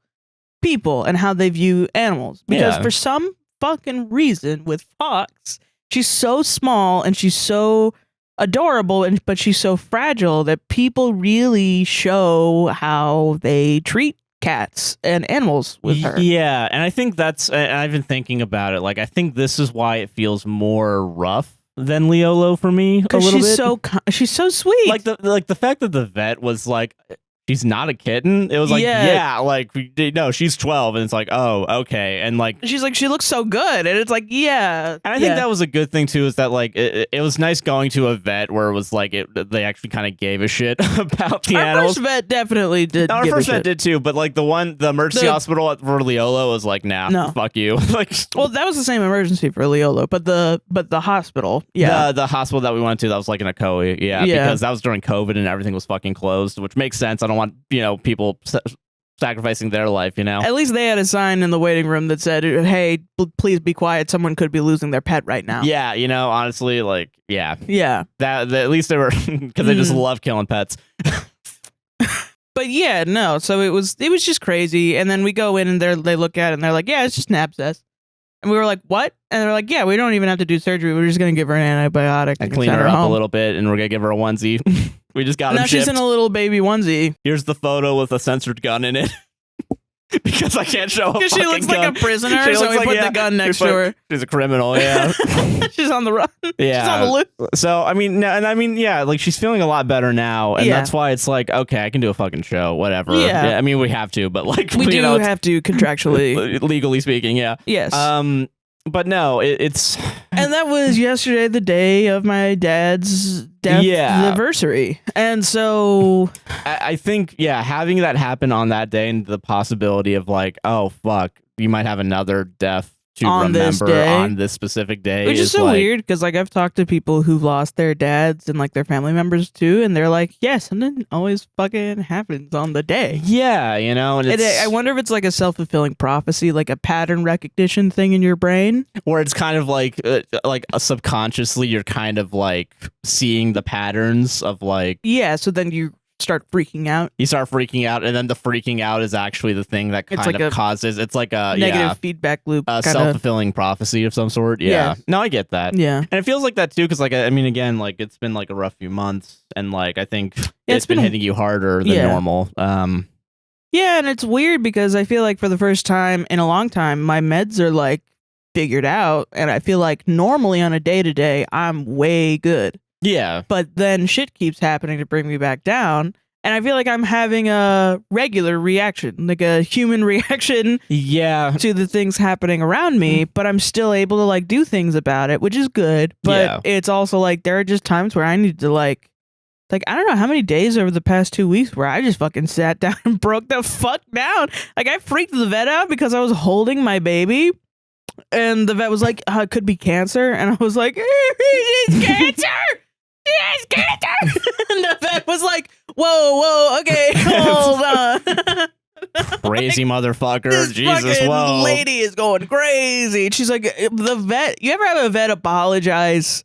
people and how they view animals. Because for some fucking reason with Fox, she's so small and she's so adorable, but she's so fragile that people really show how they treat cats and animals with her. Yeah, and I think that's, and I've been thinking about it, like I think this is why it feels more rough than Leolo for me a little bit. She's so sweet. Like the fact that the vet was like, she's not a kitten. It was like, no, she's 12, and it's like, oh, okay, and like she's like, she looks so good, and it's like, yeah. And I think that was a good thing too, is that like it was nice going to a vet where it was like they actually kind of gave a shit about the animals. Our first vet definitely did. Our first vet did too, but like the emergency hospital for Leolo was like, nah, fuck you. Like, well, that was the same emergency for Leolo, but the hospital, the hospital that we went to, that was like in Ocoee, because that was during COVID and everything was fucking closed, which makes sense. I don't want people sacrificing their life. At least they had a sign in the waiting room that said, hey, please be quiet, someone could be losing their pet right now. Honestly, like that at least they were, because they just love killing pets. But so it was just crazy. And then we go in and they look at it and they're like, it's just an abscess. And we were like, what? And they're like, we don't even have to do surgery, we're just gonna give her an antibiotic and clean her up a little bit, and we're gonna give her a onesie. We just got him shipped. Now she's in a little baby onesie. Here's the photo with a censored gun in it. Because I can't show a fucking gun. She looks like a prisoner, so we put the gun next to her. She's a criminal, She's on the run. Yeah. She's on the loose. So, like she's feeling a a better now, and that's why it's like, okay, I can do a fucking show, whatever. Yeah. I mean, we have to, but like... We do have to, contractually. Legally speaking, yeah. Yes. But no, it's... And that was yesterday, the day of my dad's death anniversary. And so... I think, having that happen on that day and the possibility of like, oh, fuck, you might have another death to remember on this specific day. Which is so weird because like I've talked to people who've lost their dads and like their family members too, and they're like, yeah, something always fucking happens on the day. Yeah, you know, and I wonder if it's like a self-fulfilling prophecy, like a pattern recognition thing in your brain, where it's kind of like subconsciously you're kind of like seeing the patterns of like so then you start freaking out. You start freaking out, and then the freaking out is actually the thing that kind of causes. It's like a negative feedback loop, a self-fulfilling prophecy of some sort. Yeah. No, I get that. Yeah, and it feels like that too, because like I mean, again, like it's been like a rough few months, and like I think it's been hitting you harder than normal. Yeah, and it's weird because I feel like for the first time in a long time, my meds are like figured out, and I feel like normally on a day-to-day, I'm way good. Yeah. But then shit keeps happening to bring me back down. And I feel like I'm having a regular reaction, like a human reaction to the things happening around me. But I'm still able to like do things about it, which is good. But it's also like there are just times where I need to like I don't know how many days over the past 2 weeks where I just fucking sat down and broke the fuck down. Like I freaked the vet out because I was holding my baby. And the vet was like, it could be cancer. And I was like, it's cancer. Yes, cancer. And the vet was like, whoa, okay, hold on. Crazy motherfucker. This Jesus, whoa. Lady is going crazy. She's like, the vet, you ever have a vet apologize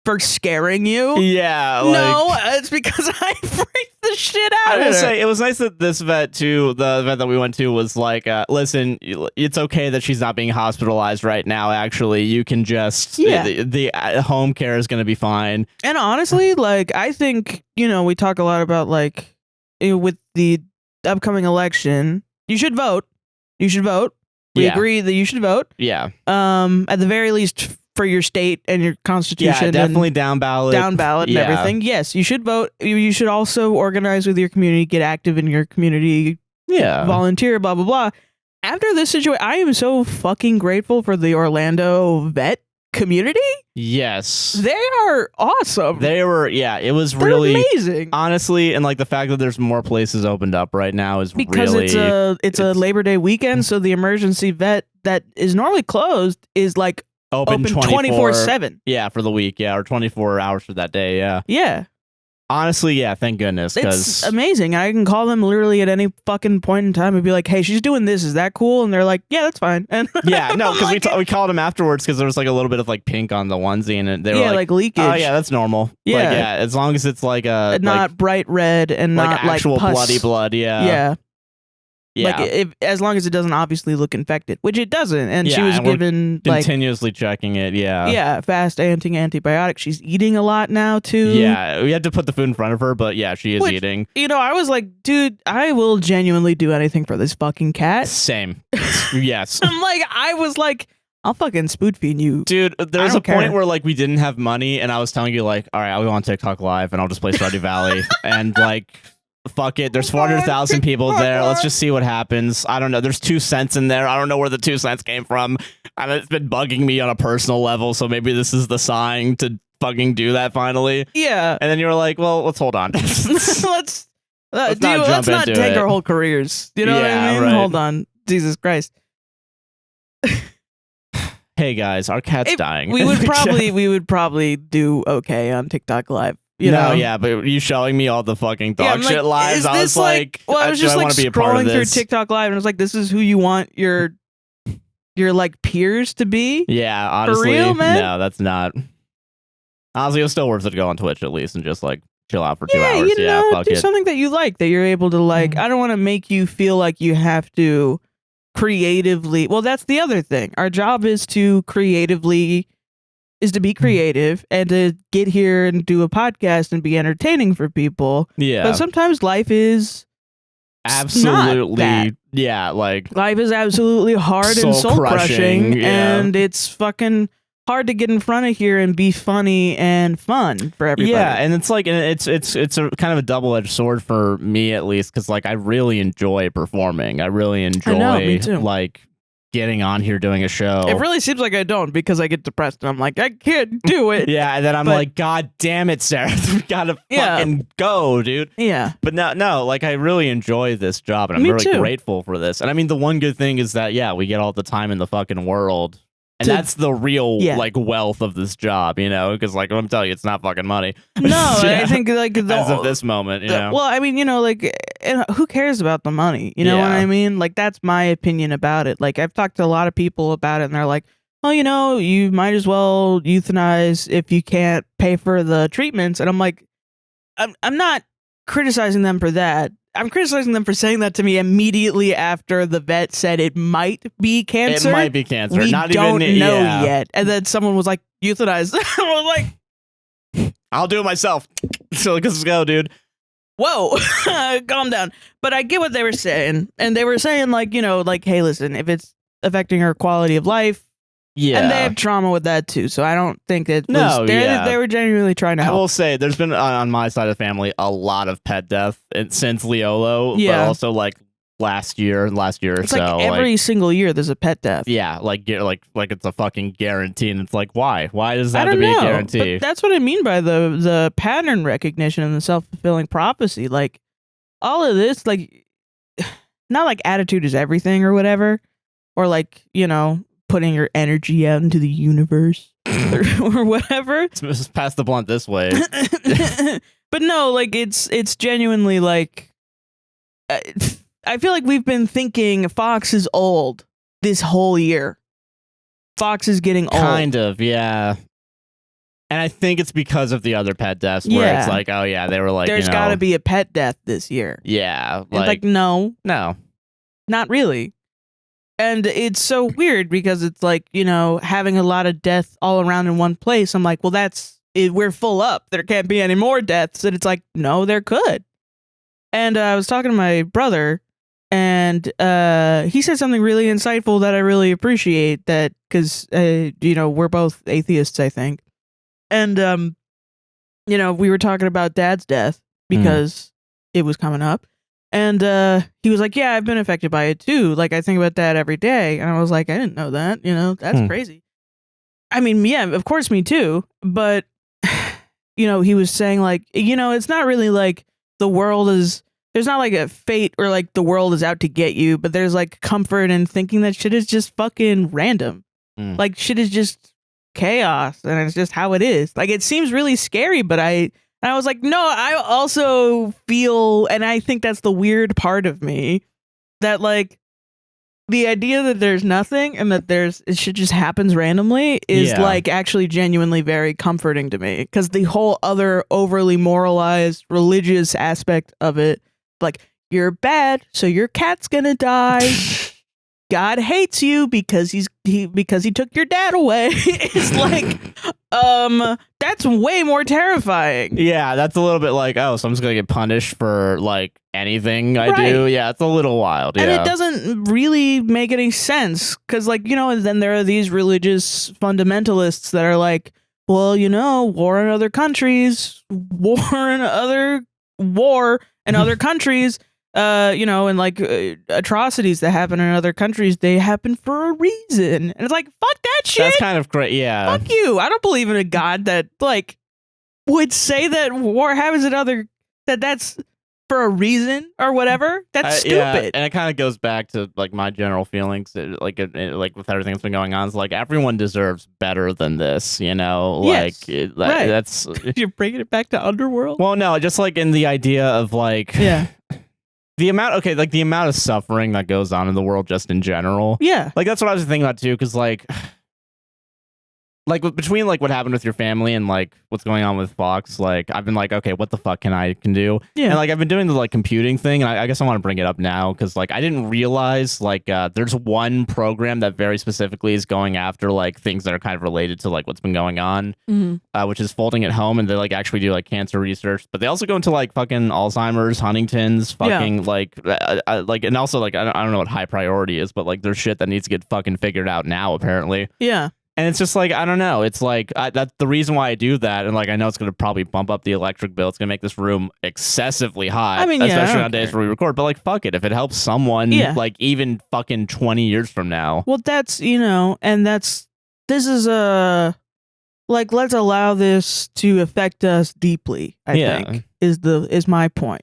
for scaring you? Yeah. No, it's because I freaked the shit out of her. I will say, it was nice that this vet, too, the vet that we went to was like, listen, it's okay that she's not being hospitalized right now, actually. You can just, the home care is going to be fine. And honestly, like, I think, you know, we talk a lot about, like, with the upcoming election, you should vote. You should vote. We agree that you should vote. Yeah. At the very least, for your state and your constitution. Yeah, definitely down ballot. Down ballot and everything. Yes, you should vote. You should also organize with your community, get active in your community. Yeah. Volunteer, blah, blah, blah. After this situation, I am so fucking grateful for the Orlando vet community. Yes. They are awesome. They were, it was They're really amazing. Honestly, and like the fact that there's more places opened up right now is because really... it's a Labor Day weekend, so the emergency vet that is normally closed is like open 24/7. Yeah, for the week, or 24 hours for that day, Yeah. Honestly, thank goodness. It's amazing. I can call them literally at any fucking point in time and be like, hey, she's doing this. Is that cool? And they're like, yeah, that's fine. And because we called them afterwards because there was like a little bit of like pink on the onesie and they were like leakage. Oh, yeah, that's normal. Yeah. Like, as long as it's like a... not bright red and like not actual like pus. bloody blood, Yeah. Like as long as it doesn't obviously look infected, which it doesn't, and she was given like continuously checking it. Fast antibiotics. She's eating a lot now too. Yeah, we had to put the food in front of her, but she is eating. You know, I was like, dude, I will genuinely do anything for this fucking cat. Same. Yes. I was like, I'll fucking spoon feed you, dude. There's a point where like we didn't have money, and I was telling you like, all right, I'll go on TikTok Live and I'll just play Stardew Valley, and like. Fuck it. There's 400,000 people there. Let's just see what happens. I don't know. There's 2 cents in there. I don't know where the 2 cents came from. And it's been bugging me on a personal level. So maybe this is the sign to fucking do that finally. Yeah. And then you're like, well, let's hold on. let's not take our whole careers. You know what I mean? Right. Hold on. Jesus Christ. Hey guys, our cat's dying. We would probably do okay on TikTok Live. You know? But you showing me all the fucking dog shit lives, I was like, I was just like scrolling through TikTok Live and I was like, this is who you want your like peers to be? Yeah, honestly. For real, man? No, that's not. Honestly, it's still worth it to go on Twitch at least and just like chill out for 2 hours. You know, do something that you like, that you're able to like. I don't want to make you feel like you have to creatively. Well, that's the other thing. Our job is to be creative and to get here and do a podcast and be entertaining for people. Yeah. But sometimes life is absolutely life is absolutely hard and soul crushing and it's fucking hard to get in front of here and be funny and fun for everybody. Yeah, and it's like it's a kind of a double-edged sword for me at least, because like I really enjoy performing. I really enjoy me too. Like getting on here doing a show. It really seems like I don't, because I get depressed and I'm like, I can't do it. And then I'm like, God damn it, Sarah, we gotta fucking go, dude. Yeah. But no, like I really enjoy this job and I'm really grateful for this. And I mean, the one good thing is that we get all the time in the fucking world And that's the real like wealth of this job, you know, because like I'm telling you, it's not fucking money. No, I think like as of this moment, you know. Well, I mean, you know, like who cares about the money? You know what I mean? Like that's my opinion about it. Like I've talked to a lot of people about it, and they're like, "Oh, you know, you might as well euthanize if you can't pay for the treatments." And I'm like, I'm not criticizing them for that. I'm criticizing them for saying that to me immediately after the vet said it might be cancer. It might be cancer. We Not don't even know yet. And then someone was like, euthanize. I was like, I'll do it myself. So let's go, dude. Whoa, calm down. But I get what they were saying. And they were saying like, you know, like, hey, listen, if it's affecting her quality of life, and they have trauma with that too, so I don't think it was. They were genuinely trying to help. I will say, there's been on my side of the family a lot of pet death since Leolo, but also like last year or it's so. Like every single year, there's a pet death. Yeah, like it's a fucking guarantee, and it's like why? Why does that have to be a guarantee? But that's what I mean by the pattern recognition and the self-fulfilling prophecy. Like all of this, like not like attitude is everything or whatever, or like you know. Putting your energy out into the universe or whatever. Let's pass the blunt this way. But no, like it's genuinely like I feel like we've been thinking Fox is old this whole year. Fox is getting old. Kind of, yeah. And I think it's because of the other pet deaths where it's like, oh yeah, they were like, there's got to be a pet death this year. Yeah. Like no, not really. And it's so weird because it's like, you know, having a lot of death all around in one place. I'm like, well, we're full up. There can't be any more deaths. And it's like, no, there could. And I was talking to my brother and he said something really insightful that I really appreciate that because, you know, we're both atheists, I think. And, you know, we were talking about Dad's death because it was coming up. And he was like, yeah, I've been affected by it too. Like, I think about that every day. And I was like, I didn't know that. You know, that's crazy. I mean, yeah, of course, me too. But, you know, he was saying like, you know, it's not really like the world is, there's not like a fate or like the world is out to get you. But there's like comfort in thinking that shit is just fucking random. Like shit is just chaos. And it's just how it is. Like, it seems really scary, but I was like, no, I also feel, and I think that's the weird part of me, that like the idea that there's nothing and that it shit just happens randomly is like actually genuinely very comforting to me. Because the whole other overly moralized religious aspect of it, like you're bad, so your cat's gonna die. God hates you because he took your dad away. It's like, that's way more terrifying. Yeah, that's a little bit like, oh, so I'm just gonna get punished for like anything I do. Yeah, it's a little wild. And it doesn't really make any sense because, like, you know, and then there are these religious fundamentalists that are like, well, you know, war in other countries, you know, and like atrocities that happen in other countries, they happen for a reason. And it's like, fuck that shit. That's kind of great. Yeah. Fuck you. I don't believe in a God that like would say that war happens in that's for a reason or whatever. That's stupid. Yeah, and it kind of goes back to like my general feelings, like with everything that's been going on. It's like everyone deserves better than this, you know. Yes, like right. That's you're bringing it back to Underworld. Well, no, just like in the idea of like the amount of suffering that goes on in the world just in general. Yeah, like that's what I was thinking about too, because like between like what happened with your family and like what's going on with Fox, like I've been like, okay, what the fuck can do? Yeah. And like I've been doing the like computing thing, and I guess I want to bring it up now because like I didn't realize like there's one program that very specifically is going after like things that are kind of related to like what's been going on, which is Folding at Home, and they like actually do like cancer research, but they also go into like fucking Alzheimer's, Huntington's, fucking like and also like I don't know what high priority is, but like there's shit that needs to get fucking figured out now apparently. Yeah. And it's just like, I don't know. It's like, that's the reason why I do that. And like, I know it's going to probably bump up the electric bill. It's going to make this room excessively hot. I mean, especially on days where we record. But like, fuck it. If it helps someone, like even fucking 20 years from now. Well, that's, you know, and this is like, let's allow this to affect us deeply, I think, is my point.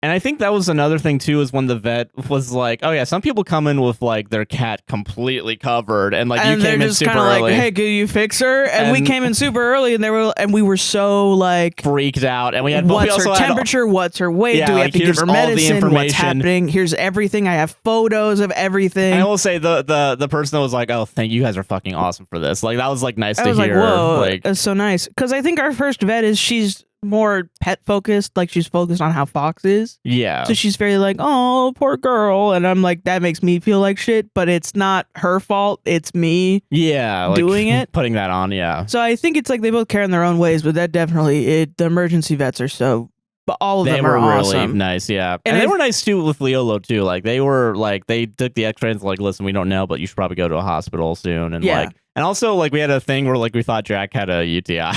And I think that was another thing too, is when the vet was like, "Oh yeah, some people come in with like their cat completely covered, and like you came in super early. Like, hey, can you fix her?" And we came in super early, and we were so like freaked out, and we had what's her temperature, what's her weight, do we have to give her medicine, what's happening? Here's everything. I have photos of everything. I will say the person that was like, "Oh, thank you guys are fucking awesome for this." Like that was like nice to hear. Like, whoa, that's so nice. Because I think our first vet she's more pet focused, like she's focused on how Fox is. Yeah. So she's very like, oh, poor girl. And I'm like, that makes me feel like shit, but it's not her fault. It's me doing it. Putting that on, yeah. So I think it's like they both care in their own ways, but that definitely, the emergency vets are so, but all of them are awesome. They were really nice, yeah. And they were nice too with Leolo too. Like they were like, they took the x-rays like, listen, we don't know, but you should probably go to a hospital soon. And like, and also like we had a thing where like we thought Jack had a UTI.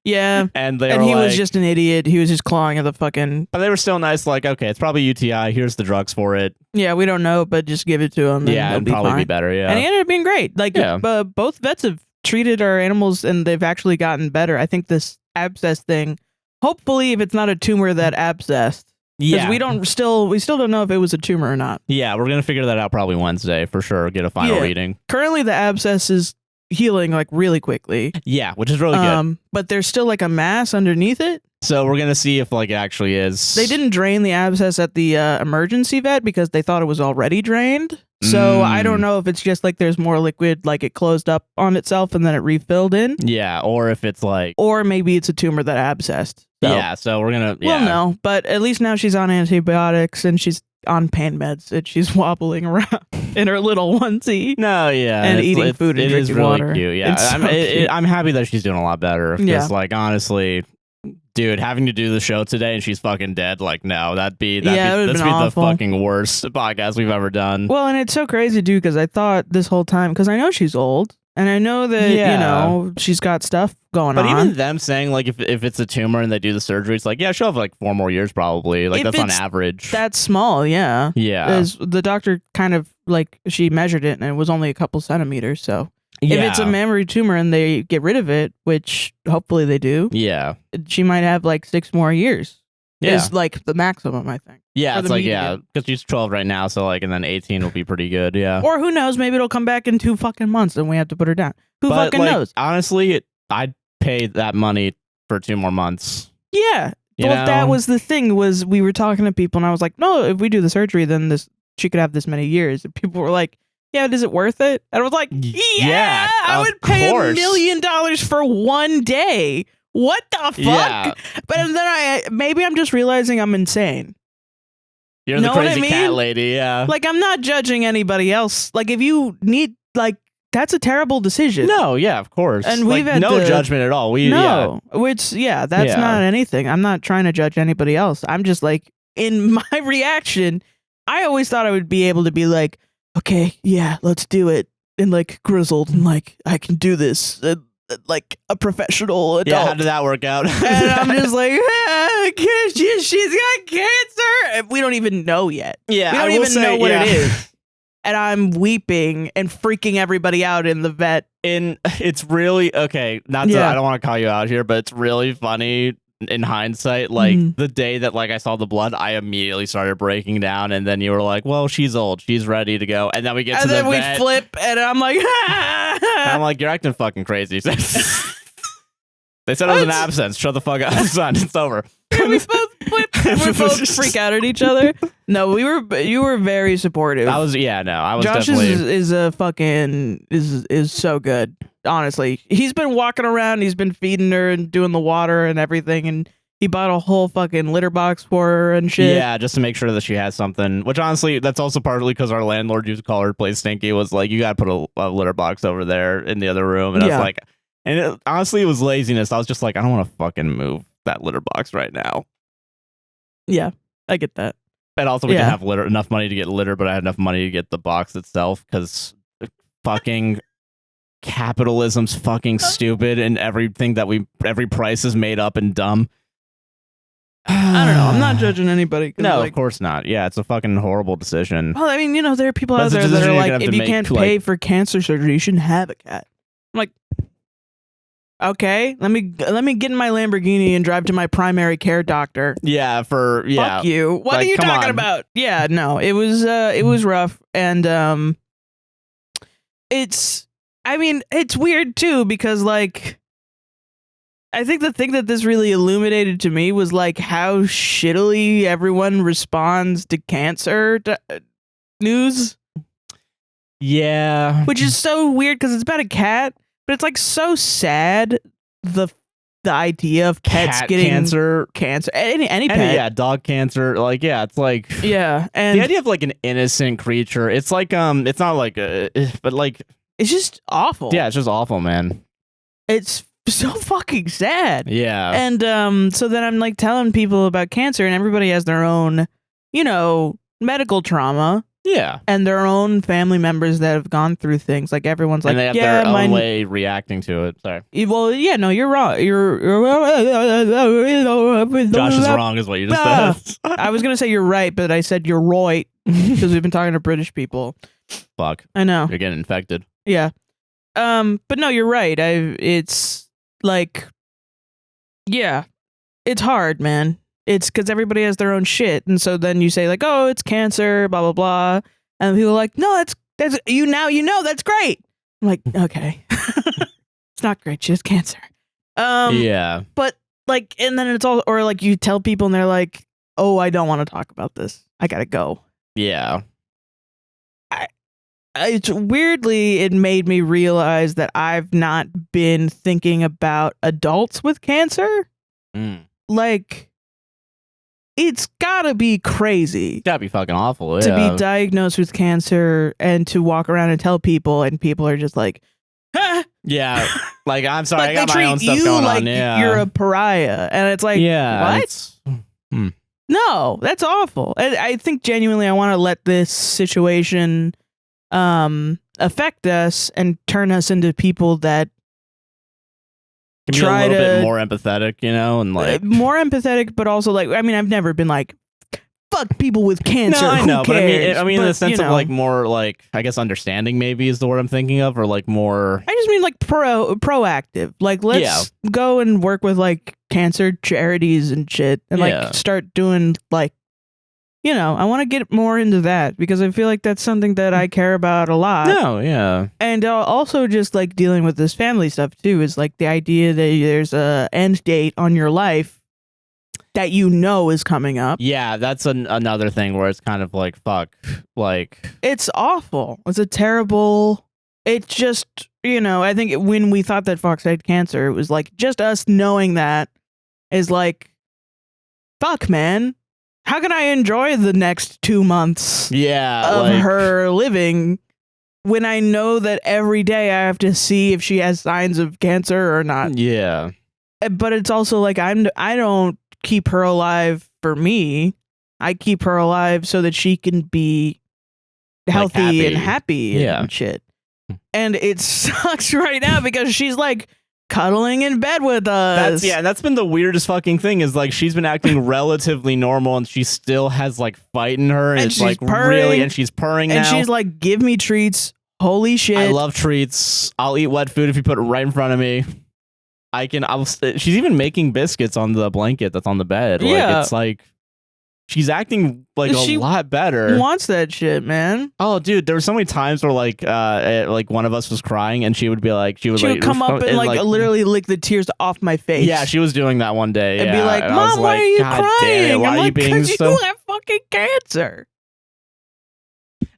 Yeah. And he was just an idiot. He was just clawing at the fucking... But they were still nice, like, okay, it's probably UTI. Here's the drugs for it. Yeah, we don't know, but just give it to him. Yeah, it'd probably be better, yeah. And he ended up being great. Like, both vets have treated our animals, and they've actually gotten better. I think this abscess thing, hopefully, if it's not a tumor that abscessed, because we still don't know if it was a tumor or not. Yeah, we're going to figure that out probably Wednesday, for sure. Get a final reading. Currently, the abscess is healing like really quickly. Yeah, which is really good. But there's still like a mass underneath it. So we're gonna see if like it actually is. They didn't drain the abscess at the emergency vet because they thought it was already drained. So I don't know if it's just like there's more liquid, like it closed up on itself and then it refilled in. Yeah, or if it's like, or maybe it's a tumor that abscessed. So, yeah, so we're gonna. Well, no, but at least now she's on antibiotics and she's on pain meds and she's wobbling around in her little onesie. No, yeah, and eating food and drinking water. It is really cute. Yeah, I'm happy that she's doing a lot better. Because like honestly, dude, having to do the show today and she's fucking dead. Like, no, that'd be the fucking worst podcast we've ever done. Well, and it's so crazy, dude, because I thought this whole time, because I know she's old. And I know that, you know, she's got stuff going on. But even them saying, like, if it's a tumor and they do the surgery, it's like, yeah, she'll have, like, 4 more years probably. Like, that's on average. That's small, yeah. Yeah. As the doctor kind of, like, she measured it, and it was only a couple centimeters, so. If it's a mammary tumor and they get rid of it, which hopefully they do. Yeah. She might have, like, 6 more years. Yeah. Is, like, the maximum, I think. Yeah, it's like, because she's 12 right now, so, like, and then 18 will be pretty good, yeah. Or who knows, maybe it'll come back in 2 fucking months and we have to put her down. Who fucking knows? Honestly, I'd pay that money for 2 more months. Yeah. Well, that was the thing, was we were talking to people, and I was like, no, if we do the surgery, then she could have this many years. And people were like, yeah, is it worth it? And I was like, yeah I would pay $1 million for 1 day. What the fuck? Yeah. But then maybe I'm just realizing I'm insane. You're the crazy cat lady, yeah. Like, I'm not judging anybody else. Like, if you need, like, that's a terrible decision. No, yeah, of course. And we've had no judgment at all. That's not anything. I'm not trying to judge anybody else. I'm just like, in my reaction, I always thought I would be able to be like, okay, yeah, let's do it. And like grizzled and like, I can do this. Like a professional adult. Yeah, how did that work out? And I'm just like, she's got cancer. And we don't even know yet. Yeah, we don't even know what it is. And I'm weeping and freaking everybody out in the vet. It's really, okay, I don't want to call you out here, but it's really funny in hindsight. Like, the day that like I saw the blood, I immediately started breaking down, and then you were like, well, she's old, she's ready to go, and then we get to the vet. And then we flip, and I'm like, I'm like, you're acting fucking crazy. They said it was an absence. Shut the fuck up, son. It's over. And we both flip. And we both freak out at each other. No, you were very supportive. I was Josh definitely... is so good. Honestly, he's been walking around. He's been feeding her and doing the water and everything. And he bought a whole fucking litter box for her and shit. Yeah, just to make sure that she has something. Which honestly, that's also partly because our landlord used to call her place stinky. Was like, you got to put a litter box over there in the other room. And I was like, honestly, it was laziness. I was just like, I don't want to fucking move that litter box right now. Yeah, I get that. And also, we didn't have enough money to get litter, but I had enough money to get the box itself because fucking capitalism's fucking stupid, and every price is made up and dumb. I don't know. I'm not judging anybody. No, of course not. Yeah, it's a fucking horrible decision. Well, I mean, there are people out there that are like, if you can't pay for cancer surgery, you shouldn't have a cat. I'm like, Okay, let me get in my Lamborghini and drive to my primary care doctor. Yeah, Fuck you. What like, are you talking about? Yeah, no, it was rough, and it's weird too because like I think the thing that this really illuminated to me was like how shittily everyone responds to cancer news. Yeah, which is so weird because it's about a cat. But it's like so sad the idea of pets getting cancer, any pet. Yeah, dog cancer. Like, yeah, it's like and the idea of like an innocent creature. It's like it's not like but like it's just awful. Yeah, it's just awful, man. It's so fucking sad. Yeah, and so then I'm like telling people about cancer, and everybody has their own, medical trauma. Yeah, and their own family members that have gone through things. Like everyone's like, and they have their own way reacting to it. Sorry. Well, yeah, no, you're wrong. Josh is wrong, is what you just said. I was gonna say you're right, but I said you're right because we've been talking to British people. Fuck. I know. You're getting infected. Yeah. But no, you're right. It's like, yeah, it's hard, man. It's because everybody has their own shit, and so then you say like, "Oh, it's cancer," blah blah blah, and people are like, "No, that's that's great." I'm like, okay, it's not great, just cancer. Yeah, but like, and then it's all, or like you tell people and they're like, "Oh, I don't want to talk about this. I gotta go." Yeah, it's weirdly, it made me realize that I've not been thinking about adults with cancer, like. It's gotta be crazy. Gotta be fucking awful, to be diagnosed with cancer and to walk around and tell people, and people are just like, huh? Yeah, like I'm sorry, like I got my own stuff going on. Yeah, you're a pariah, and it's like, yeah, what? No, that's awful. I think genuinely, I want to let this situation affect us and turn us into people that. Can be a little bit more empathetic, and like more empathetic, but also like I've never been like fuck people with cancer. No, I know, but I mean, in the sense of like more like I guess understanding maybe is the word I'm thinking of, or like more. I just mean like proactive. Like let's go and work with like cancer charities and shit, and like start doing like. I want to get more into that because I feel like that's something that I care about a lot. No, yeah. And also just like dealing with this family stuff too is like the idea that there's a end date on your life that is coming up. Yeah, that's another thing where it's kind of like, fuck. Like. It's awful. It's a terrible. It's just, I think when we thought that Fox had cancer, it was like just us knowing that is like, fuck, man. How can I enjoy the next 2 months of her living when I know that every day I have to see if she has signs of cancer or not? Yeah. But it's also like I don't keep her alive for me. I keep her alive so that she can be healthy and happy and shit. And it sucks right now because she's like cuddling in bed with us. That's been the weirdest fucking thing is like she's been acting relatively normal and she still has like fight in her and it's like purring, really and she's purring and now. She's like, give me treats. Holy shit. I love treats. I'll eat wet food if you put it right in front of me. She's even making biscuits on the blanket that's on the bed. Like it's like she's acting like a lot better. Wants that shit, man. Oh, dude, there were so many times where like one of us was crying and she would be like, she would come up and like literally lick the tears off my face. Yeah, she was doing that one day. And be like, Mom, why are you crying? I'm like, because you have fucking cancer.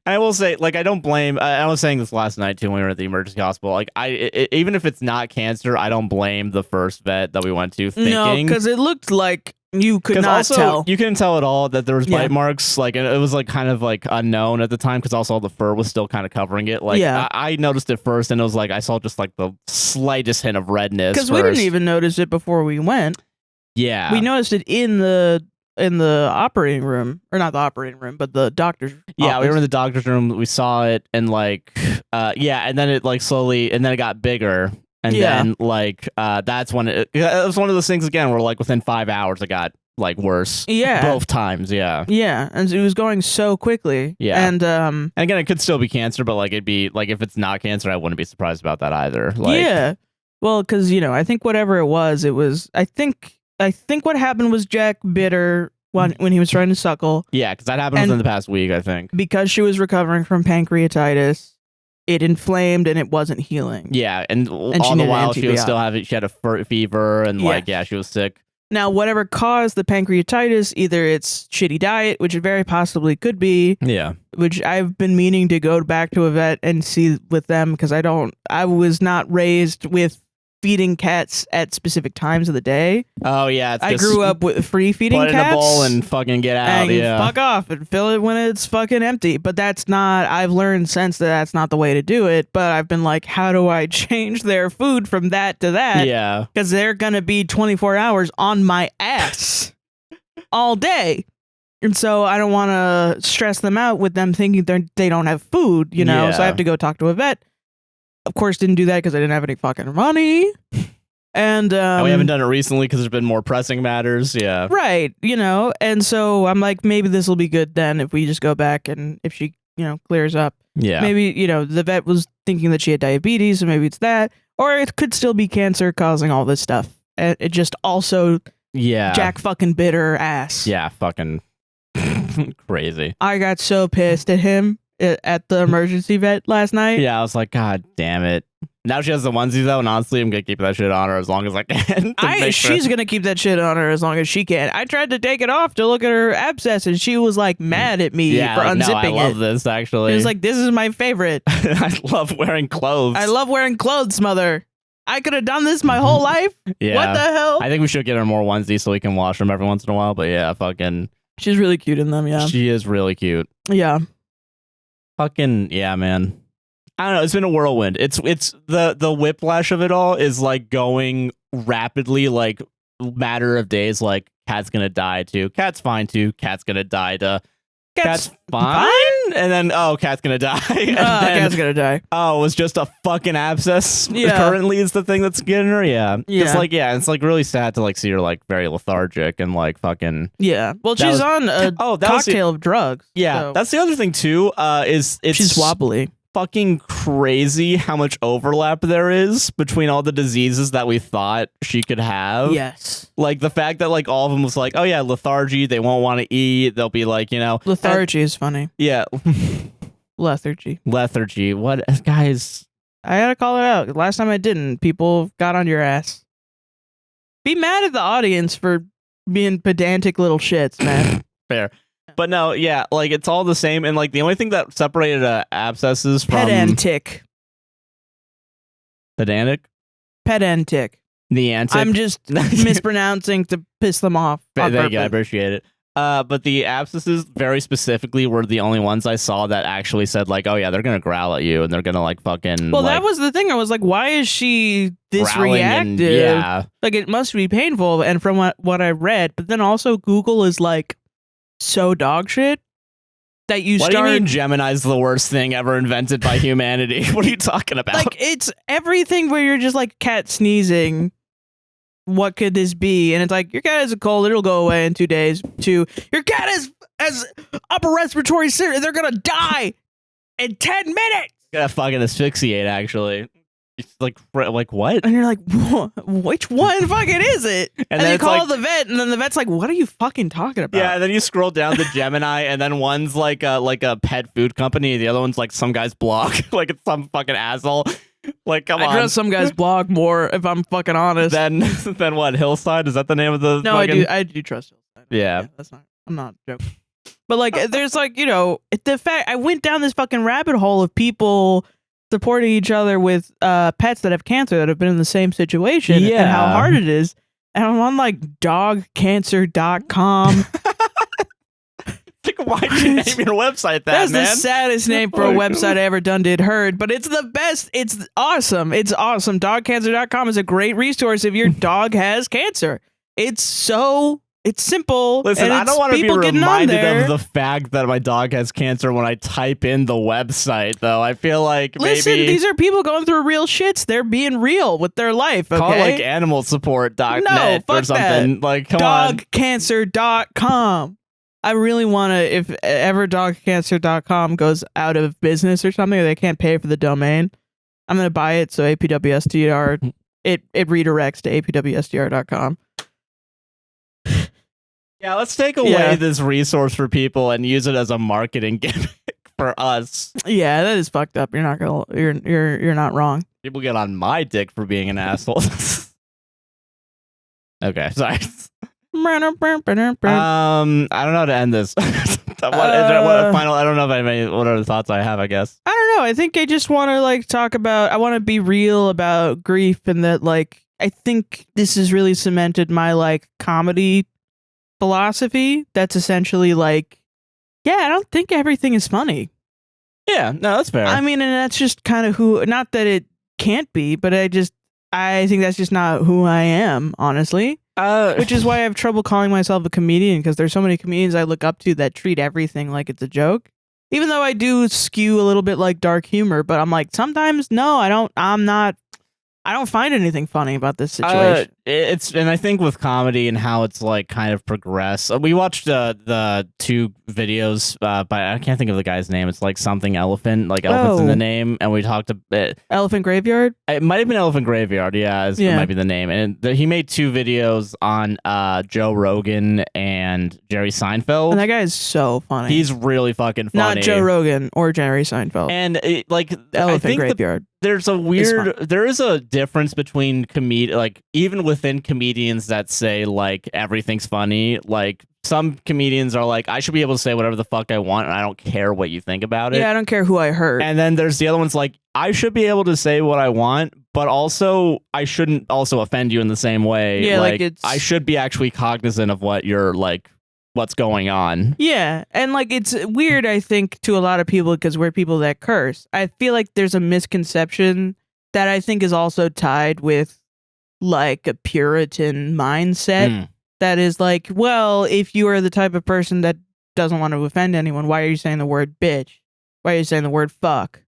I will say, like, I don't blame. I was saying this last night too when we were at the emergency hospital. Like, even if it's not cancer, I don't blame the first vet that we went to. Thinking, no, because it looked like you could not tell. You couldn't tell at all that there was bite marks. Like, and it was like kind of like unknown at the time because also all the fur was still kind of covering it. Like, I noticed it first, and it was like I saw just like the slightest hint of redness. Because we didn't even notice it before we went. Yeah, we noticed it in the operating room, or not the operating room, but the doctor's office. We were in the doctor's room, we saw it, and like and then it like slowly, and then it got bigger, and then like that's when it was one of those things again where like within 5 hours it got like worse both times. And it was going so quickly. And again, it could still be cancer, but like it'd be like if it's not cancer, I wouldn't be surprised about that either. Like, Well, because I think whatever it was. I think what happened was Jack bit her when he was trying to suckle. Yeah, because that happened within the past week, I think. Because she was recovering from pancreatitis, it inflamed and it wasn't healing. Yeah, and all the while she was still having. She had a fever and she was sick. Now, whatever caused the pancreatitis, either it's shitty diet, which it very possibly could be. Yeah. Which I've been meaning to go back to a vet and see with them because I was not raised with feeding cats at specific times of the day. Oh, yeah. I grew up with free feeding cats. Put it in a bowl and fucking get out. And fuck off and fill it when it's fucking empty. But I've learned since that's not the way to do it. But I've been like, how do I change their food from that to that? Yeah. Because they're going to be 24 hours on my ass all day. And so I don't want to stress them out with them thinking they don't have food, So I have to go talk to a vet. Of course, didn't do that because I didn't have any fucking money. And we haven't done it recently because there's been more pressing matters. Yeah. Right. And so I'm like, maybe this will be good then if we just go back and if she, clears up. Yeah. Maybe, the vet was thinking that she had diabetes, so maybe it's that. Or it could still be cancer causing all this stuff. It just also Jack fucking bit her ass. Yeah, fucking crazy. I got so pissed at him at the emergency vet last night. Yeah, I was like, God damn it. Now she has the onesie though, and honestly, I'm gonna keep that shit on her as long as I can. She's gonna keep that shit on her as long as she can. I tried to take it off to look at her abscess, and she was like mad at me for unzipping it. I love this actually. It was like, this is my favorite. I love wearing clothes. I love wearing clothes, mother. I could have done this my whole life. Yeah. What the hell? I think we should get her more onesies so we can wash them every once in a while. But yeah, fucking. She's really cute in them. Yeah, she is really cute. Yeah. Fucking yeah, man. I don't know. It's been a whirlwind. It's the whiplash of it all is like going rapidly, like matter of days. Like cat's gonna die too. Cat's fine too. Cat's gonna die to. Cat's fine? And then cat's gonna die. Cat's gonna die. Oh, it was just a fucking abscess. Yeah. Currently is the thing that's getting her. Yeah. Yeah. It's like really sad to like see her like very lethargic and like fucking. Yeah. Well, she's on a cocktail of drugs. Yeah. So. That's the other thing too. She's wobbly. Fucking crazy how much overlap there is between all the diseases that we thought she could have. Yes. Like the fact that like all of them was like, oh yeah, lethargy, they won't want to eat, they'll be like, lethargy is funny. Yeah. Lethargy. What guys, I gotta call it out. Last time I didn't, people got on your ass. Be mad at the audience for being pedantic little shits, man. Fair. But no, yeah, like it's all the same, and like the only thing that separated abscesses from pedantic. The antic. I'm just mispronouncing to piss them off. Thank you, I appreciate it. But the abscesses very specifically were the only ones I saw that actually said like, oh yeah, they're gonna growl at you and they're gonna like fucking. Well, that was the thing. I was like, why is she this reactive? Yeah, like it must be painful. And from what I read, but then also Google is like. So dog shit that you start. What do you mean Gemini's the worst thing ever invented by humanity? What are you talking about? Like it's everything where you're just like cat sneezing. What could this be? And it's like your cat has a cold, it'll go away in 2 days. Your cat has upper respiratory syndrome. They're gonna die in 10 minutes. Gonna fucking asphyxiate actually. It's like what? And you're like, which one fucking is it? And then you call the vet, and then the vet's like, what are you fucking talking about? Yeah, and then you scroll down to Gemini, and then one's like a pet food company, the other one's like some guy's blog, like it's some fucking asshole. Like, come on. I trust some guy's blog more, if I'm fucking honest. Then what? Hillside? Is that the name of the? No, fucking... I do trust Hillside. Yeah, I'm not joking. But like, there's like the fact I went down this fucking rabbit hole of people supporting each other with pets that have cancer that have been in the same situation and how hard it is. And I'm on like dogcancer.com. Like, why'd you name your website that, That's man? the saddest name for a website I ever done did heard, but it's the best. It's awesome. It's awesome. Dogcancer.com is a great resource if your dog has cancer. It's simple. Listen, I don't want to be reminded of the fact that my dog has cancer when I type in the website, though. I feel like Listen, these are people going through real shits. They're being real with their life, okay? Call like animalsupport.net or something. That. Like, come on. Dogcancer.com. I really want to, if ever dogcancer.com goes out of business or something, or they can't pay for the domain, I'm going to buy it so APWSTR it redirects to apwstr.com. Yeah, let's take away this resource for people and use it as a marketing gimmick for us. Yeah, that is fucked up. You're not wrong. People get on my dick for being an asshole. Okay, sorry. I don't know how to end this. What I don't know if I have any what other thoughts I have, I guess. I don't know. I think I just want to like talk about, I want to be real about grief, and that like I think this has really cemented my like comedy philosophy. That's essentially like, yeah, I don't think everything is funny. Yeah, no, that's fair. I mean, and that's just kind of who, not that it can't be, but I think that's just not who I am, honestly. Which is why I have trouble calling myself a comedian, because there's so many comedians I look up to that treat everything like it's a joke. Even though I do skew a little bit like dark humor, but I'm like, sometimes, no, I don't find anything funny about this situation. And I think with comedy and how it's like kind of progressed. We watched the 2 videos by, I can't think of the guy's name. It's like something elephant, like elephants in the name, and we talked a bit. Elephant Graveyard. It might have been Elephant Graveyard. Yeah, it might be the name. And he made 2 videos on Joe Rogan and Jerry Seinfeld. And that guy is so funny. He's really fucking funny. Not Joe Rogan or Jerry Seinfeld. And Elephant Graveyard. There is a difference between even within comedians that say like everything's funny. Like some comedians are like, I should be able to say whatever the fuck I want and I don't care what you think about it. Yeah, I don't care who I hurt. And then there's the other ones like, I should be able to say what I want, but also I shouldn't also offend you in the same way. Yeah, like I should be actually cognizant of what you're like, what's going on. Yeah, and like it's weird, I think, to a lot of people, because we're people that curse. I feel like there's a misconception that I think is also tied with like a Puritan mindset that is like, well, if you are the type of person that doesn't want to offend anyone, why are you saying the word bitch? Why are you saying the word fuck?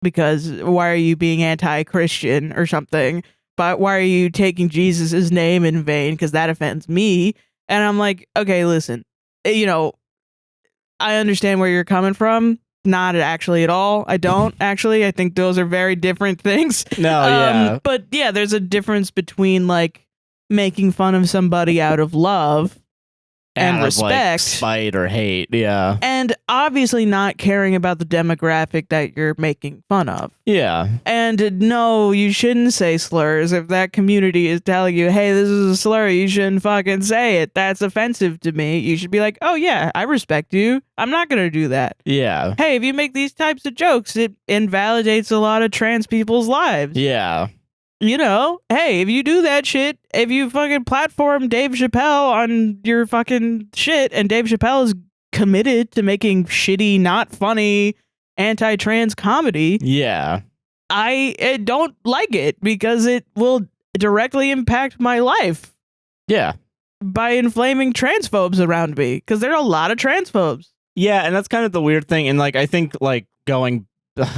Because why are you being anti-Christian or something? But why are you taking Jesus' name in vain? Because that offends me. And I'm like, okay, listen, I understand where you're coming from. Not actually at all. I don't actually. I think those are very different things. No, yeah. But yeah, there's a difference between like making fun of somebody out of love and respect, like, spite or hate, yeah, and obviously not caring about the demographic that you're making fun of. Yeah. And no, you shouldn't say slurs. If that community is telling you, hey, this is a slur, you shouldn't fucking say it. That's offensive to me. You should be like, oh yeah, I respect you. I'm not gonna do that. Yeah. Hey, if you make these types of jokes, it invalidates a lot of trans people's lives. Yeah. Hey, if you do that shit, if you fucking platform Dave Chappelle on your fucking shit, and Dave Chappelle is committed to making shitty, not funny, anti-trans comedy, yeah, I don't like it because it will directly impact my life. Yeah. By inflaming transphobes around me, because there are a lot of transphobes. Yeah, and that's kind of the weird thing. And like, I think like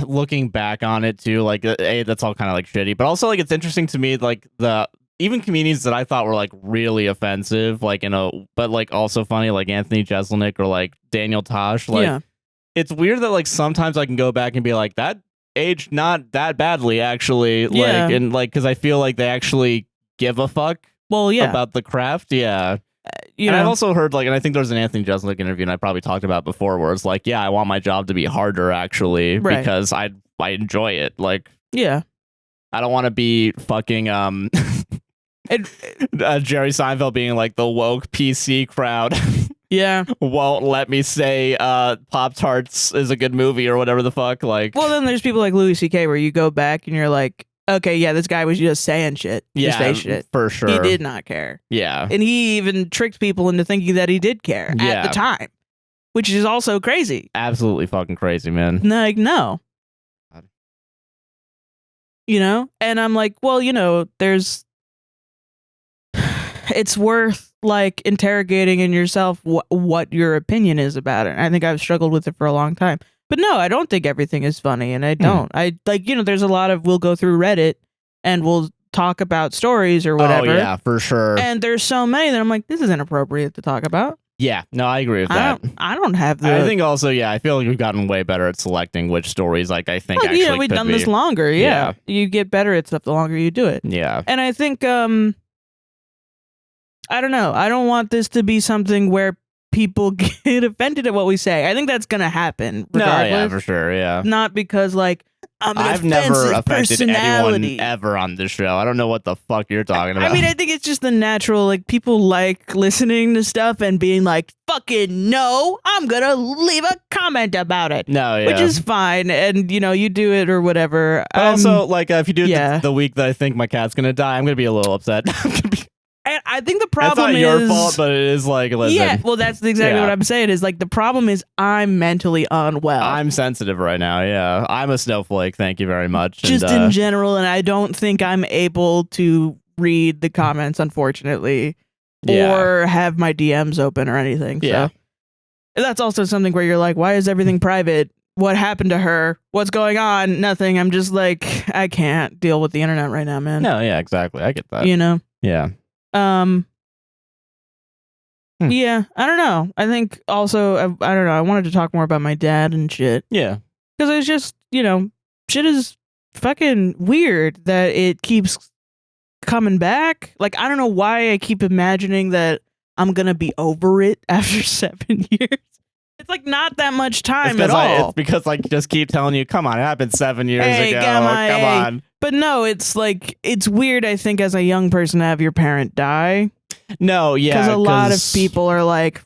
looking back on it too, like that's all kind of like shitty, but also like it's interesting to me, like even comedians that I thought were like really offensive, like but like also funny, like Anthony Jeselnik or like Daniel Tosh. Like, it's weird that like sometimes I can go back and be like, that aged not that badly actually. Like, and like, because I feel like they actually give a fuck. Well, yeah, about the craft. Yeah. I've also heard like, and I think there was an Anthony Jeselnik interview, and I probably talked about it before, where it's like, yeah, I want my job to be harder actually, because I enjoy it. Like, yeah, I don't want to be fucking Jerry Seinfeld being like the woke PC crowd. Yeah, won't let me say Pop-Tarts is a good movie or whatever the fuck. Like, well, then there's people like Louis C.K. where you go back and you're like, okay, yeah, this guy was just saying shit. Yeah, shit. For sure. He did not care. Yeah. And he even tricked people into thinking that he did care at the time, which is also crazy. Absolutely fucking crazy, man. Like, no. And I'm like, well, it's worth like interrogating in yourself what your opinion is about it. I think I've struggled with it for a long time. But no, I don't think everything is funny, and I don't. I like, there's a lot of, we'll go through Reddit and we'll talk about stories or whatever. Oh, yeah, for sure. And there's so many that I'm like, this is inappropriate to talk about. Yeah, no, I agree with that. I don't have the. I think also, yeah, I feel like we've gotten way better at selecting which stories, like, I think actually we've done this longer. Yeah. You get better at stuff the longer you do it. Yeah. And I think, I don't know. I don't want this to be something where people get offended at what we say. I think that's going to happen regardless. No, yeah, for sure, yeah. Not because, like, I've never offended anyone ever on this show. I don't know what the fuck you're talking about. I mean, I think it's just the natural, like, people like listening to stuff and being like, fucking no, I'm gonna leave a comment about it. No, yeah. Which is fine, and, you know, you do it or whatever. But also, like, if you do it the week that I think my cat's gonna die, I'm gonna be a little upset. And I think the problem is... That's not your fault, but it is, like, listen. Yeah, well, that's exactly what I'm saying, is, like, the problem is I'm mentally unwell. I'm sensitive right now, yeah. I'm a snowflake, thank you very much. Just in general, and I don't think I'm able to read the comments, unfortunately, or have my DMs open or anything. Yeah. So that's also something where you're like, why is everything private? What happened to her? What's going on? Nothing. I'm just like, I can't deal with the internet right now, man. No, yeah, exactly. I get that. You know? Yeah. Yeah, I don't know. I think also, I don't know, I wanted to talk more about my dad and shit. Yeah. Because it's just, you know, shit is fucking weird that it keeps coming back. Like, I don't know why I keep imagining that I'm going to be over it after 7 years. It's like not that much time at all. It's because, like, just keep telling you, come on, it happened 7 years ago. Come on. But no, it's like, it's weird, I think, as a young person to have your parent die. No, yeah. Because a lot of people are like,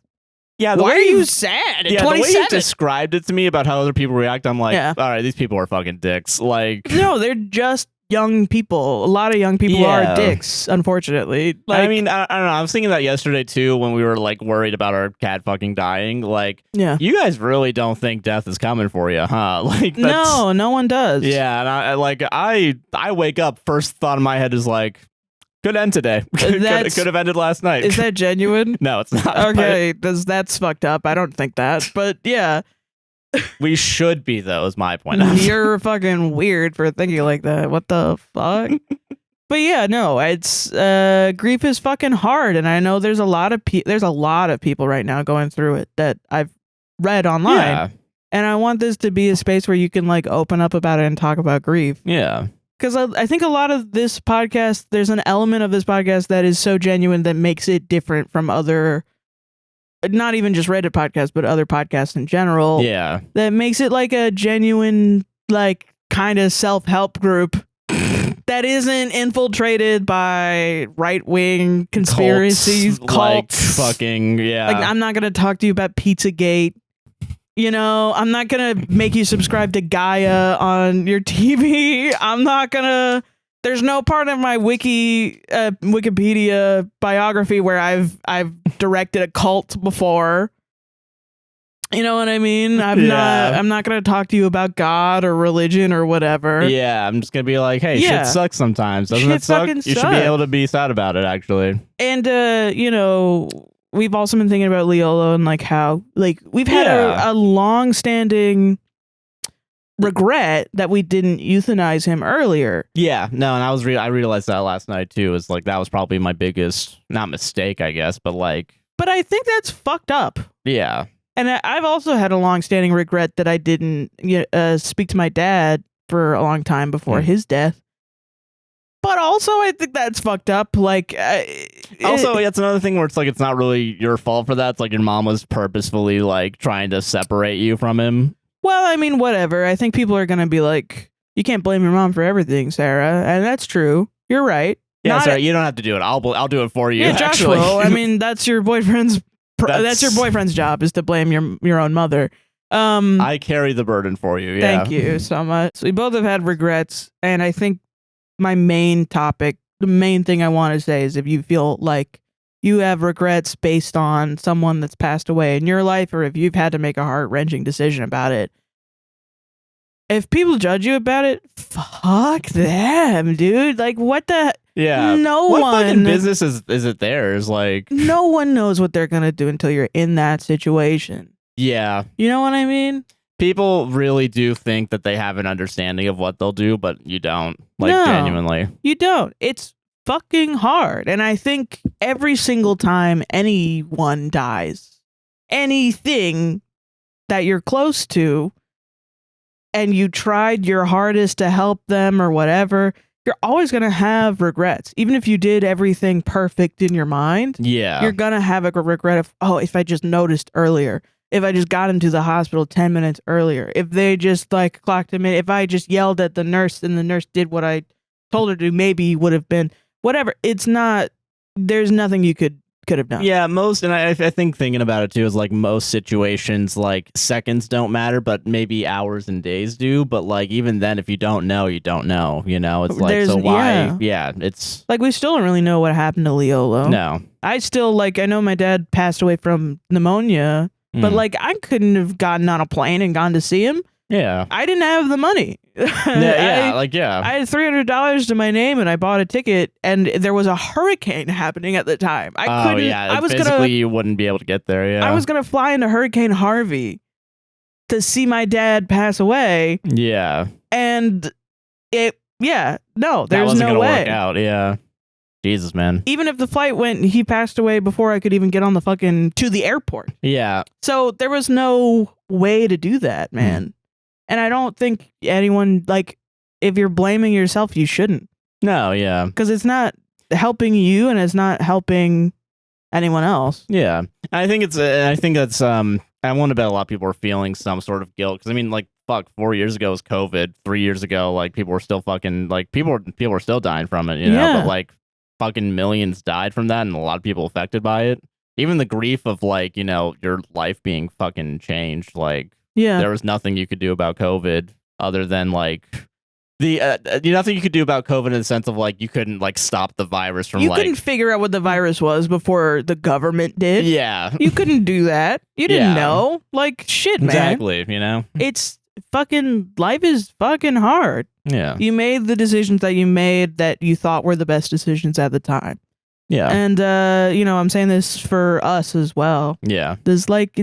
why are you sad at 27? The way you described it to me about how other people react, I'm like, all right, these people are fucking dicks. Like, no, they're just young people. A lot of young people are dicks, unfortunately. Like, I mean, I don't know. I was thinking that yesterday, too, when we were, like, worried about our cat fucking dying. Like, you guys really don't think death is coming for you, huh? Like, no one does. Yeah, and I wake up, first thought in my head is like, could end today. Could have ended last night. Is that genuine? No, it's not. Okay, that's fucked up. I don't think that. But yeah. We should be, though, is my point. You're fucking weird for thinking like that. What the fuck? But yeah, no, it's grief is fucking hard, and I know there's a lot of people right now going through it that I've read online. Yeah. And I want this to be a space where you can, like, open up about it and talk about grief. Yeah. Because I think a lot of this podcast, there's an element of this podcast that is so genuine that makes it different from other, not even just Reddit podcasts, but other podcasts in general. Yeah. That makes it like a genuine, like, kind of self-help group that isn't infiltrated by right-wing conspiracies, cults. Like, fucking, yeah. Like, I'm not going to talk to you about Pizzagate. You know, I'm not going to make you subscribe to Gaia on your TV. I'm not going to... There's no part of my Wikipedia biography where I've directed a cult before. You know what I mean? I'm not going to talk to you about God or religion or whatever. Yeah, I'm just going to be like, hey, shit sucks sometimes. Doesn't it suck? You should be able to be sad about it, actually. And, you know... We've also been thinking about Leolo and, like, how, like, we've had a long-standing regret that we didn't euthanize him earlier. Yeah, no, and I realized that last night, too. Is like, that was probably my biggest, not mistake, I guess, but, like... But I think that's fucked up. Yeah. And I've also had a long-standing regret that I didn't speak to my dad for a long time before his death. But also, I think that's fucked up. Like, also, it's another thing where it's like, it's not really your fault for that. It's like your mom was purposefully, like, trying to separate you from him. Well, I mean, whatever. I think people are going to be like, you can't blame your mom for everything, Sarah. And that's true. You're right. Yeah, Sarah, you don't have to do it. I'll do it for you. Yeah, Joshua. I mean, that's your boyfriend's that's your boyfriend's job, is to blame your own mother. I carry the burden for you. Yeah. Thank you so much. So we both have had regrets, and I think my main topic, the main thing I want to say is, if you feel like you have regrets based on someone that's passed away in your life, or if you've had to make a heart-wrenching decision about it, if people judge you about it, fuck them, dude. Like, what the... Yeah. What fucking business is it theirs? Like... No one knows what they're gonna do until you're in that situation. Yeah. You know what I mean? People really do think that they have an understanding of what they'll do, but you don't. Like, no, genuinely. You don't. It's fucking hard. And I think every single time anyone dies, anything that you're close to and you tried your hardest to help them or whatever, you're always going to have regrets. Even if you did everything perfect in your mind, you're going to have a regret of, oh, if I just noticed earlier, if I just got him to the hospital 10 minutes earlier, if they just like clocked him in, if I just yelled at the nurse and the nurse did what I told her to, maybe he would have been whatever. It's not, there's nothing you could have done. Yeah, and I think thinking about it too is like most situations, like seconds don't matter, but maybe hours and days do. But like even then, if you don't know, you don't know. You know, it's like, so why? Yeah, it's like we still don't really know what happened to Leolo. No, I still like. I know my dad passed away from pneumonia, but like I couldn't have gotten on a plane and gone to see him. Yeah, I didn't have the money. I had $300 to my name and I bought a ticket, and there was a hurricane happening at the time. I was physically you wouldn't be able to get there. Yeah, I was gonna fly into Hurricane Harvey to see my dad pass away. Yeah, and there's that wasn't no gonna way. Work out. Yeah, Jesus, man. Even if the flight went, he passed away before I could even get on the to the airport. Yeah. So there was no way to do that, man. And I don't think anyone, like, if you're blaming yourself, you shouldn't. No, yeah. Because it's not helping you and it's not helping anyone else. Yeah. I think that's, I want to bet a lot of people are feeling some sort of guilt. Because, I mean, like, fuck, 4 years ago was COVID. 3 years ago, like, people were still fucking, like, people were still dying from it, you know? But, like, fucking millions died from that and a lot of people affected by it. Even the grief of, like, you know, your life being fucking changed, like, there was nothing you could do about COVID other than like nothing you could do about COVID in the sense of like you couldn't like stop the virus from you couldn't figure out what the virus was before the government did. Yeah, you couldn't do that. You didn't know. Like shit, man. Exactly. You know, it's fucking life is fucking hard. Yeah, you made the decisions that you made that you thought were the best decisions at the time. Yeah, and you know, I'm saying this for us as well. Yeah, there's like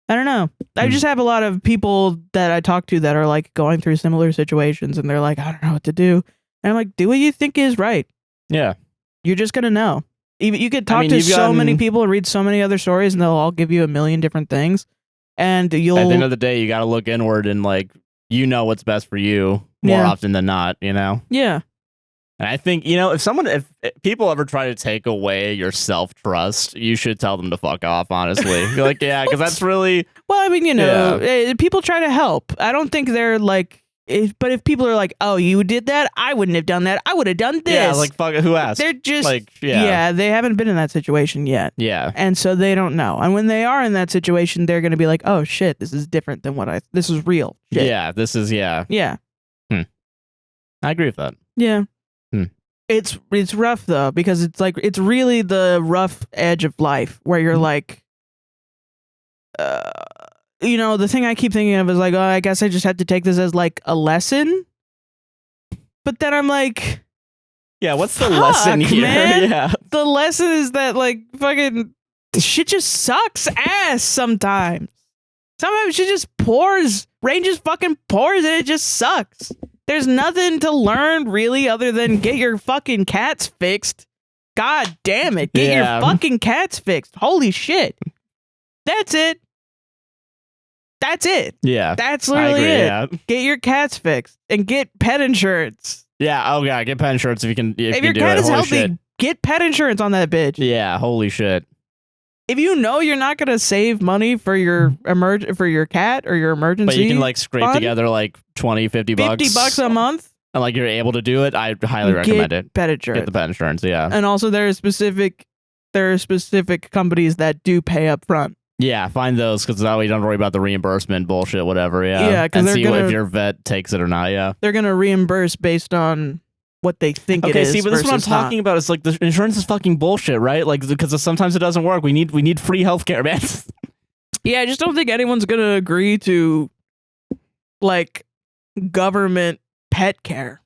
I don't know. I just have a lot of people that I talk to that are like going through similar situations and they're like, I don't know what to do. And I'm like, do what you think is right. Yeah. You're just going to know. You could talk to so many people and read so many other stories and they'll all give you a million different things. And you'll... At the end of the day, you got to look inward and like, you know what's best for you more often than not, you know? Yeah. And I think, you know, if people ever try to take away your self-trust, you should tell them to fuck off, honestly. You're like, yeah, because that's really... Well, I mean, you know, people try to help. I don't think they're like... But if people are like, oh, you did that? I wouldn't have done that. I would have done this. Yeah, like, fuck, who asked? They're just... Like, they haven't been in that situation yet. Yeah. And so they don't know. And when they are in that situation, they're going to be like, oh, shit, this is different than this is real shit. Yeah, this is, Yeah. I agree with that. Yeah. It's rough though, because it's like it's really the rough edge of life where you're like, you know, the thing I keep thinking of is like, oh, I guess I just had to take this as like a lesson. But then I'm like, yeah, what's the lesson here? Man. Yeah, the lesson is that like fucking shit just sucks ass sometimes. Sometimes shit just pours, rain just fucking pours, and it just sucks. There's nothing to learn really other than get your fucking cats fixed. God damn it. Get your fucking cats fixed. Holy shit. That's it. That's it. Yeah. That's literally it. Yeah. Get your cats fixed and get pet insurance. Yeah. Oh, yeah. Get pet insurance if you can. If your cat is healthy, get pet insurance on that bitch. Yeah. Holy shit. If you know you're not gonna save money for your for your cat or your emergency, but you can like scrape together like 20, 50 bucks. $50 a month, and like you're able to do it, I highly recommend it. Pet insurance. Get the pet insurance, yeah. And also there are specific companies that do pay up front. Yeah, find those because that way you don't worry about the reimbursement bullshit, whatever. Yeah, yeah, and see if your vet takes it or not. Yeah, they're gonna reimburse based on what they think it is. Okay, see, but this is what I'm talking about. It's like the insurance is fucking bullshit, right? Like, because sometimes it doesn't work. We need free healthcare, man. Yeah, I just don't think anyone's gonna agree to like government pet care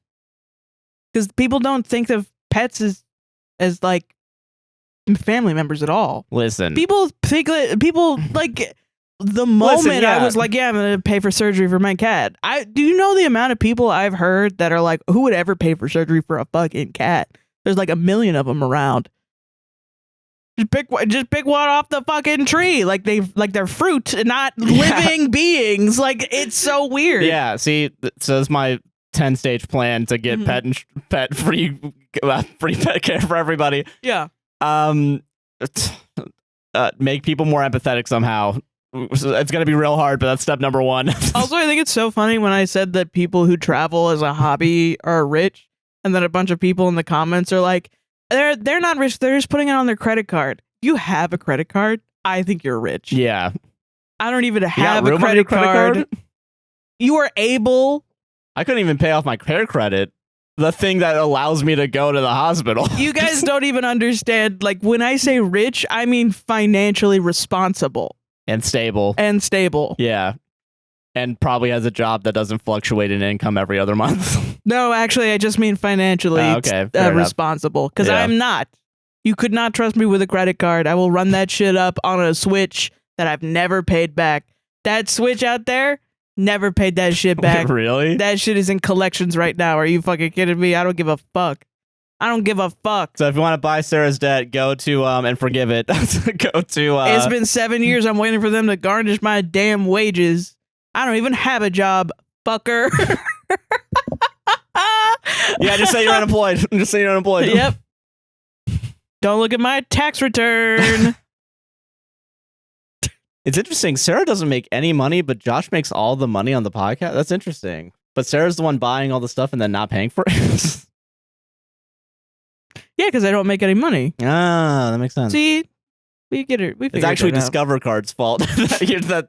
because people don't think of pets as like family members at all. Listen, people think like. The moment I was like, yeah, I'm going to pay for surgery for my cat. Do you know the amount of people I've heard that are like, who would ever pay for surgery for a fucking cat? There's like 1 million of them around. Just pick one off the fucking tree. Like they're fruit, not living beings. Like, it's so weird. Yeah. See, so it's my 10-stage plan to get pet free pet care for everybody. Yeah. Make people more empathetic somehow. It's gonna be real hard, but that's step number one. Also, I think it's so funny when I said that people who travel as a hobby are rich, and then a bunch of people in the comments are like, they're not rich, they're just putting it on their credit card. You have a credit card? I think you're rich. Yeah. I don't even have a credit card. You are able. I couldn't even pay off my care credit. The thing that allows me to go to the hospital. You guys don't even understand. Like, when I say rich, I mean financially responsible. And stable. Yeah. And probably has a job that doesn't fluctuate in income every other month. No, actually, I just mean financially responsible. Because I'm not. You could not trust me with a credit card. I will run that shit up on a Switch that I've never paid back. That Switch out there, never paid that shit back. Really? That shit is in collections right now. Are you fucking kidding me? I don't give a fuck. So if you want to buy Sarah's debt, go to and forgive it. Go to It's been 7 years. I'm waiting for them to garnish my damn wages. I don't even have a job, fucker. Yeah, just say you're unemployed. Yep. Don't look at my tax return. It's interesting. Sarah doesn't make any money, but Josh makes all the money on the podcast. That's interesting. But Sarah's the one buying all the stuff and then not paying for it. Yeah, because I don't make any money. Ah, that makes sense. See, we get it. It's actually Discover Card's fault.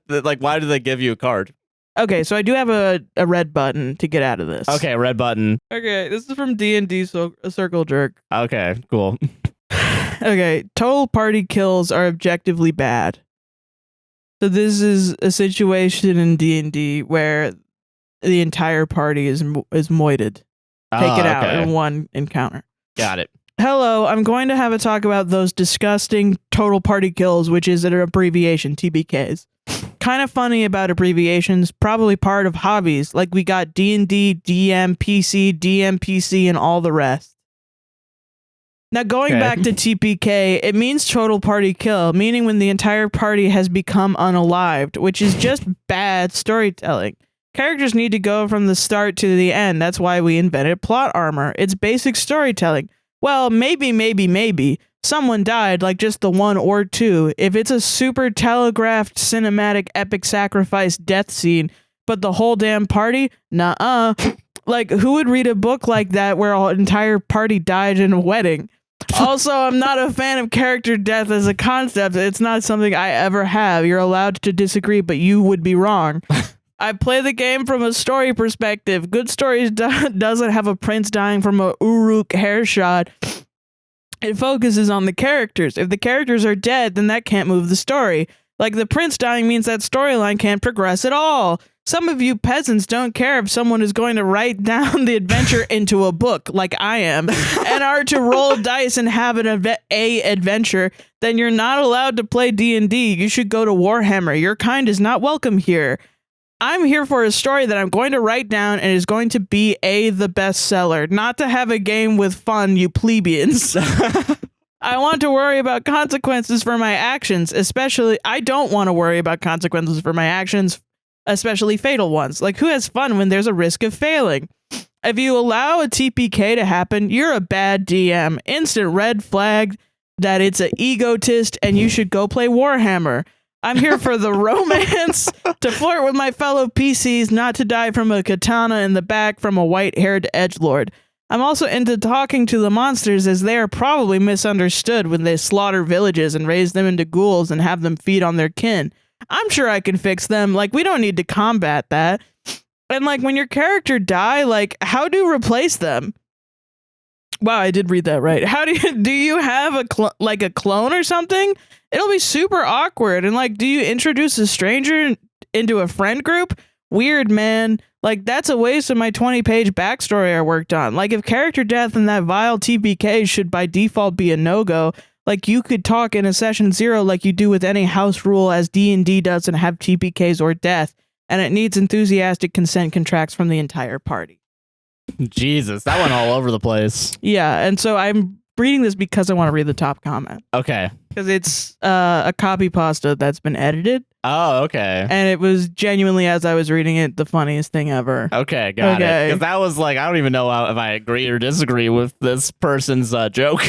Like, why do they give you a card? Okay, so I do have a red button to get out of this. Okay, red button. Okay, this is from D&D Circle Jerk. Okay, cool. Okay, total party kills are objectively bad. So this is a situation in D&D where the entire party is moited. Take it out in one encounter. Got it. Hello, I'm going to have a talk about those disgusting total party kills, which is an abbreviation, TBKs. Kind of funny about abbreviations, probably part of hobbies, like we got D&D, DM, PC, DMPC, and all the rest. Now, going back to TPK, it means total party kill, meaning when the entire party has become unalived, which is just bad storytelling. Characters need to go from the start to the end. That's why we invented plot armor. It's basic storytelling. Well, maybe. Someone died, like just the one or two. If it's a super telegraphed, cinematic, epic sacrifice death scene, but the whole damn party? Nuh-uh. Like, who would read a book like that where an entire party died in a wedding? Also, I'm not a fan of character death as a concept. It's not something I ever have. You're allowed to disagree, but you would be wrong. I play the game from a story perspective. Good Stories doesn't have a prince dying from a Uruk hair shot. It focuses on the characters. If the characters are dead, then that can't move the story. Like, the prince dying means that storyline can't progress at all. Some of you peasants don't care if someone is going to write down the adventure into a book, like I am, and are to roll dice and have an adventure, then you're not allowed to play D&D. You should go to Warhammer. Your kind is not welcome here. I'm here for a story that I'm going to write down and is going to be the bestseller, not to have a game with fun, you plebeians. I want to worry about consequences for my actions, I don't want to worry about consequences for my actions, especially fatal ones. Like, who has fun when there's a risk of failing? If you allow a TPK to happen, you're a bad DM. Instant red flag that it's an egotist and you should go play Warhammer. I'm here for the romance, to flirt with my fellow PCs, not to die from a katana in the back from a white-haired edgelord. I'm also into talking to the monsters, as they are probably misunderstood when they slaughter villages and raise them into ghouls and have them feed on their kin. I'm sure I can fix them. Like, we don't need to combat that. And like, when your character die, like, how do you replace them? Wow, I did read that right. How do you have a clone or something? It'll be super awkward. And like, do you introduce a stranger into a friend group? Weird, man. Like, that's a waste of my 20-page backstory I worked on. Like, if character death and that vile TPK should by default be a no-go, like, you could talk in a session 0 like you do with any house rule, as D&D doesn't have TPKs or death, and it needs enthusiastic consent contracts from the entire party. Jesus, that went all over the place. Yeah, and so I'm reading this because I want to read the top comment. Okay. because it's a copy pasta that's been edited. Oh, okay. And it was genuinely, as I was reading it, the funniest thing ever. Okay, got it. Because that was like, I don't even know if I agree or disagree with this person's joke.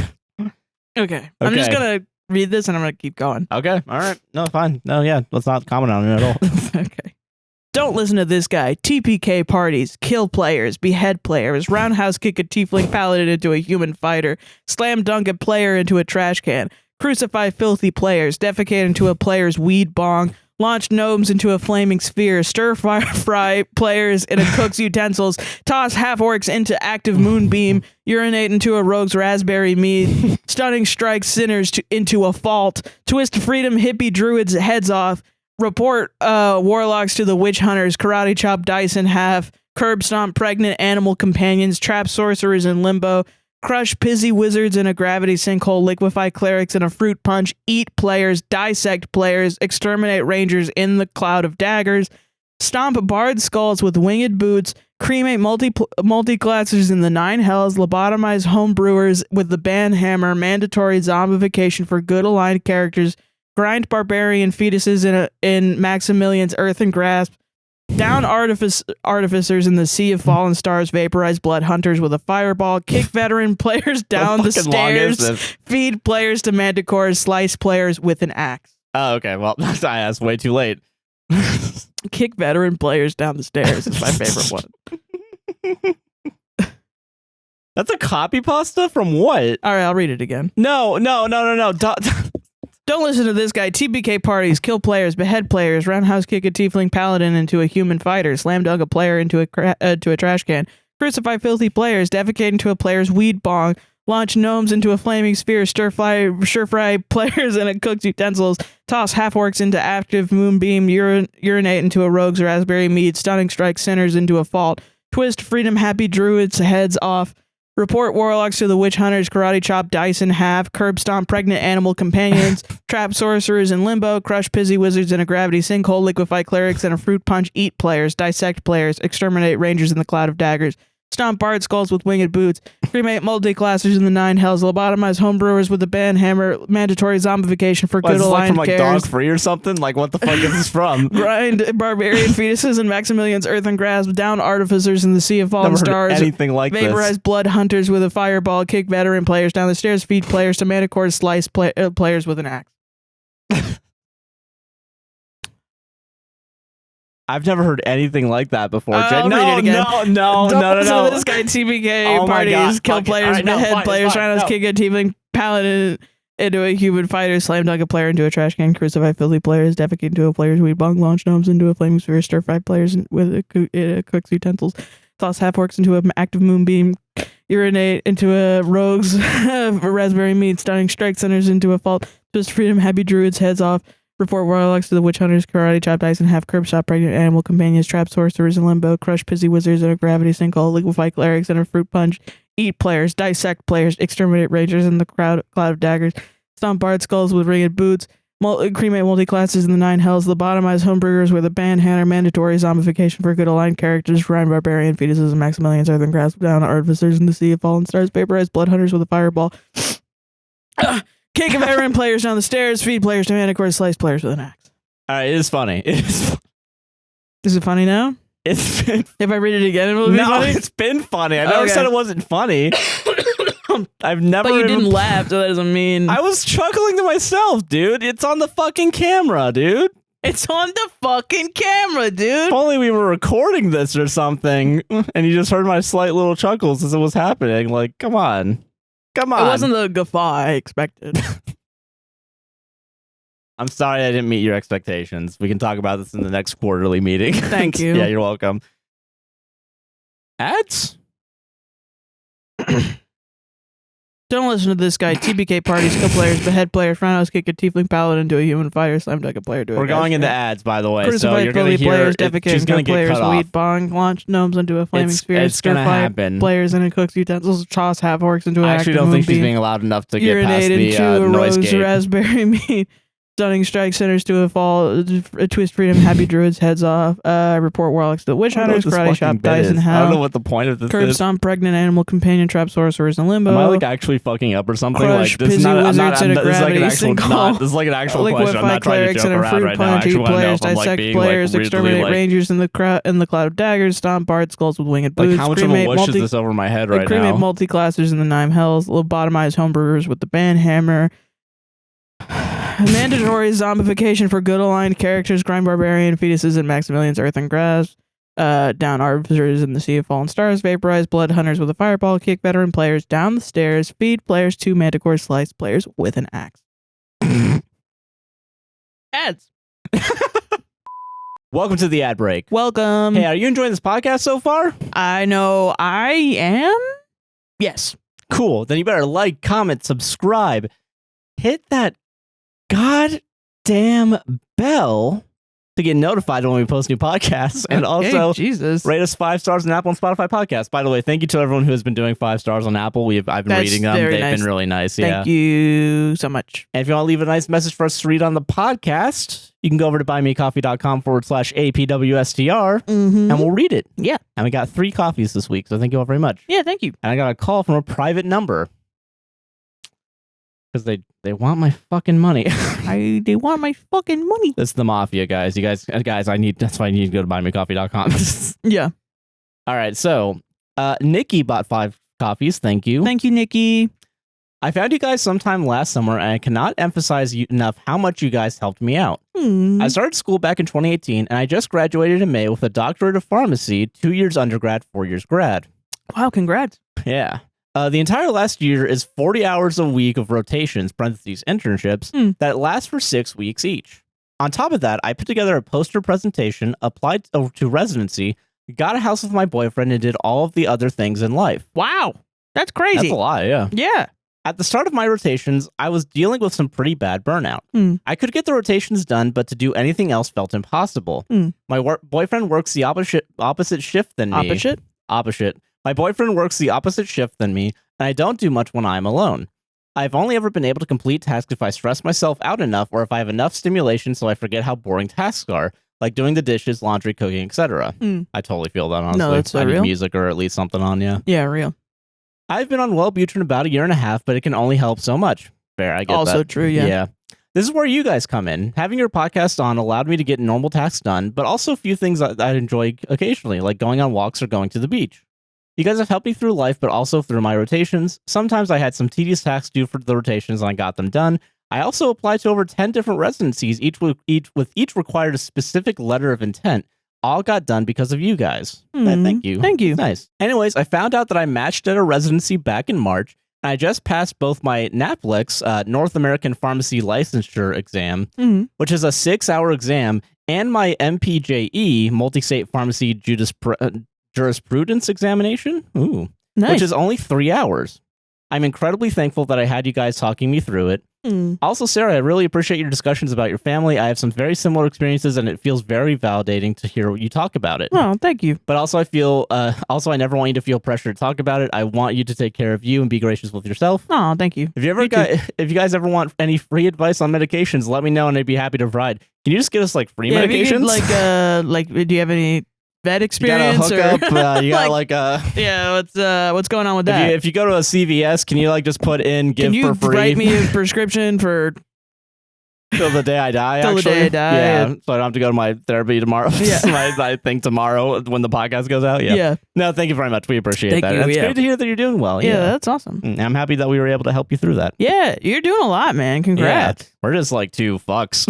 Okay. I'm just going to read this and I'm going to keep going. Okay. All right. No, fine. No, yeah. Let's not comment on it at all. Okay. Don't listen to this guy. TPK parties, kill players, behead players, roundhouse kick a tiefling paladin into a human fighter, slam dunk a player into a trash can, crucify filthy players, defecate into a player's weed bong, launch gnomes into a flaming sphere, fry players in a cook's utensils, toss half-orcs into active moonbeam, urinate into a rogue's raspberry mead, stunning strike sinners into a fault, twist freedom hippie druids' heads off, report warlocks to the witch hunters, karate chop dice in half, curb stomp pregnant animal companions, trap sorcerers in limbo, crush pizzy wizards in a gravity sinkhole, liquefy clerics in a fruit punch, eat players, dissect players, exterminate rangers in the cloud of daggers, stomp bard skulls with winged boots, cremate multi-classers in the nine hells, lobotomize homebrewers with the banhammer, mandatory zombification for good aligned characters, grind barbarian fetuses in Maximilian's earthen grasp, down artificers in the sea of fallen stars, vaporize blood hunters with a fireball, kick veteran players down the stairs, feed players to manticores, slice players with an axe. Oh, okay. Well, I asked way too late. Kick veteran players down the stairs is my favorite one. That's a copy pasta from what? All right, I'll read it again. No. Don't listen to this guy. TBK parties, kill players, behead players, roundhouse kick a tiefling paladin into a human fighter, slam dunk a player into a trash can, crucify filthy players, defecate into a player's weed bong, launch gnomes into a flaming sphere, stir-fry players in a cook's utensils, toss half-orcs into active moonbeam, urinate into a rogue's raspberry mead, stunning strike sinners into a fault, twist freedom happy druids' heads off, report warlocks to the witch hunters, karate chop dice in half, curb stomp pregnant animal companions, trap sorcerers in limbo, crush pizzy wizards in a gravity sinkhole, liquefy clerics in a fruit punch, eat players, dissect players, exterminate rangers in the cloud of daggers, stomp bard skulls with winged boots, cremate multi-classers in the nine hells, lobotomize homebrewers with a banhammer, mandatory zombification for good aligned like cares. Dog Free or something? Like, what the fuck is this from? Grind barbarian fetuses in Maximilian's earthen grasp, down artificers in the sea of fallen stars, anything like vaporize blood hunters with a fireball, kick veteran players down the stairs, feed players to manticores, slice players with an axe. I've never heard anything like that before. No. This guy TBK parties, kill players, behead players, roundhouse kick a tiefling paladin into a human fighter, slam dunk a player into a trash can, crucify filthy players, defecate into a player's weed bong, launch gnomes into a flaming sphere, stir fry players with a cook's utensils, toss half-orcs into an active moonbeam, urinate into a rogue's raspberry mead, stunning strike centers into a fault, twist freedom happy druids' heads off, report warlocks to the witch hunters, karate chop dice and half, curb stop pregnant animal companions, trap sorcerers in limbo, crush pizzy wizards in a gravity sinkhole, liquefy clerics in a fruit punch, eat players, dissect players, exterminate rangers in the cloud of daggers, stomp bard skulls with ringed boots, cremate multi-classes in the nine hells, lobotomize homebrewers with a banhammer, mandatory zombification for good aligned characters, grind barbarian fetuses and Maximilian's earthen grasp, down artificers in the sea of fallen stars, vaporize blood hunters with a fireball. Kick of veteran players down the stairs, feed players to manticores, slice players with an axe. All right, it is funny. Is it funny now? It's been... If I read it again, it will be funny? No, it's been funny. I never said it wasn't funny. I've never... But you didn't laugh, so that doesn't mean... I was chuckling to myself, dude. It's on the fucking camera, dude. It's on the fucking camera, dude. If only we were recording this or something, and you just heard my slight little chuckles as it was happening. Like, come on. Come on. It wasn't the guffaw I expected. I'm sorry I didn't meet your expectations. We can talk about this in the next quarterly meeting. Thank you. Yeah, you're welcome. Ads? Don't listen to this guy. TBK parties, kill players, behead players, roundhouse kick a tiefling paladin into a human fighter, slam dunk a player to a We're going into ads, by the way. Crucify so you're going to hear players, defecate going to players, weed bong, launch gnomes into a flaming sphere, it's going to happen. Players in a cook's utensils, toss half-orcs into an I actually don't think she's being allowed enough to get past the noise gate. raspberry meat. Stunning strike centers to a fall. Twist freedom. Happy druids heads off. Report warlocks to the witch hunters. Karate chop dice in hell. I don't know what the point of this Curb is. stomp pregnant animal companion trap sorcerers in limbo. Am I like actually fucking up or something? Crush, Like this is not. wizards This is like an actual question. I'm not trying to joke around right now. I actually want to know if I'm like being players, like exterminate weirdly, rangers in the cloud of daggers. Stomp bard skulls with winged boots. like how much of a whoosh is this over my head right now? Cremate multi-classers in the Nine Hells. Lobotomize homebrewers with the band hammer. Mandatory zombification for good aligned characters, grind barbarian fetuses and Maximilian's earth and grass. Down arbiters in the sea of fallen stars, vaporize blood hunters with a fireball, kick veteran players down the stairs, feed players 2 manticore, slice players with an axe. Ads. Welcome to the ad break. Welcome. Hey, are you enjoying this podcast so far? I know I am. Yes. Cool. Then you better like, comment, subscribe. Hit that goddamn bell to get notified when we post new podcasts, and also rate us 5 stars on Apple and Spotify podcasts. By the way, thank you to everyone who has been doing 5 stars on Apple. I've been reading them. They've been really nice. Thank you so much. And if you want to leave a nice message for us to read on the podcast, you can go over to buymeacoffee.com/APWSTR and we'll read it. Yeah. And we got 3 coffees this week, so thank you all very much. Yeah, thank you. And I got a call from a private number because they want my fucking money. They want my fucking money. That's the mafia, guys. You guys, that's why I need to go to buymeacoffee.com. Yeah. All right. So, Nikki bought 5 coffees. Thank you. Thank you, Nikki. I found you guys sometime last summer, and I cannot emphasize enough how much you guys helped me out. I started school back in 2018, and I just graduated in May with a doctorate of pharmacy, 2 years undergrad, 4 years grad. Wow, congrats. Yeah. The entire last year is 40 hours a week of rotations, parentheses, internships, that last for 6 weeks each. On top of that, I put together a poster presentation, applied to residency, got a house with my boyfriend, and did all of the other things in life. Wow. That's crazy. That's a lot, yeah. Yeah. At the start of my rotations, I was dealing with some pretty bad burnout. I could get the rotations done, but to do anything else felt impossible. My boyfriend works the opposite shift than me. Opposite. My boyfriend works the opposite shift than me, and I don't do much when I'm alone. I've only ever been able to complete tasks if I stress myself out enough or if I have enough stimulation so I forget how boring tasks are, like doing the dishes, laundry, cooking, etc. I totally feel that, honestly. No, that's so I need real. music or at least something on, yeah. Yeah, real. I've been on Wellbutrin about 1.5 years, but it can only help so much. Fair, I get that. Also true, yeah. Yeah. This is where you guys come in. Having your podcast on allowed me to get normal tasks done, but also a few things that I enjoy occasionally, like going on walks or going to the beach. You guys have helped me through life, but also through my rotations. Sometimes I had some tedious tasks due for the rotations and I got them done. I also applied to over 10 different residencies, each required a specific letter of intent. All got done because of you guys. Thank you. Thank you. Nice. Anyways, I found out that I matched at a residency back in March, and I just passed both my NAPLEX, North American Pharmacy Licensure exam, which is a 6-hour exam, and my MPJE, Multi-State Pharmacy Jurisprudence examination, Nice. which is only 3 hours. I'm incredibly thankful that I had you guys talking me through it. Also, Sarah, I really appreciate your discussions about your family. I have some very similar experiences, and it feels very validating to hear you talk about it. Oh, thank you. But also, I never want you to feel pressure to talk about it. I want you to take care of you and be gracious with yourself. Oh, thank you. If you guys ever want any free advice on medications, let me know, and I'd be happy to provide. Can you just get us like free medications? Do you have any vet experience? You got a hookup. You got yeah. What's going on with that? If you go to a CVS, can you like just put in give for free? Can you write me a prescription for till the day I die? Till the day I die. Yeah, so I don't have to go to my therapy tomorrow. Yeah, I think tomorrow when the podcast goes out. Yeah. No, thank you very much. We appreciate that. It's great to hear that you're doing well. Yeah, that's awesome. I'm happy that we were able to help you through that. Yeah, you're doing a lot, man. Congrats. Yeah, we're just like 2 fucks.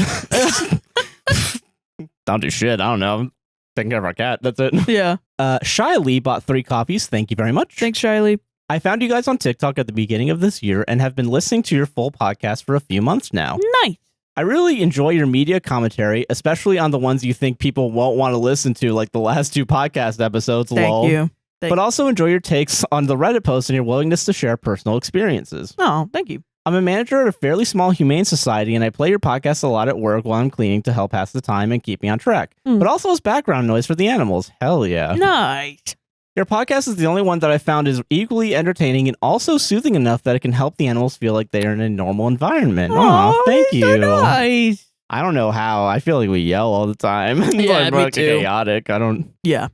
Don't do shit. I don't know. Taking care of our cat. That's it. Yeah. Shyly bought 3 copies. Thank you very much. Thanks, Shyly. I found you guys on TikTok at the beginning of this year and have been listening to your full podcast for a few months now. Nice. I really enjoy your media commentary, especially on the ones you think people won't want to listen to, like the last 2 podcast episodes. Thank you. But also enjoy your takes on the Reddit posts and your willingness to share personal experiences. Oh, thank you. I'm a manager at a fairly small humane society, and I play your podcast a lot at work while I'm cleaning to help pass the time and keep me on track. But also as background noise for the animals. Hell yeah. Nice. Your podcast is the only one that I found is equally entertaining and also soothing enough that it can help the animals feel like they are in a normal environment. Oh, thank you. So nice. I don't know how. I feel like we yell all the time. Yeah, me too. Chaotic. I don't. Yeah.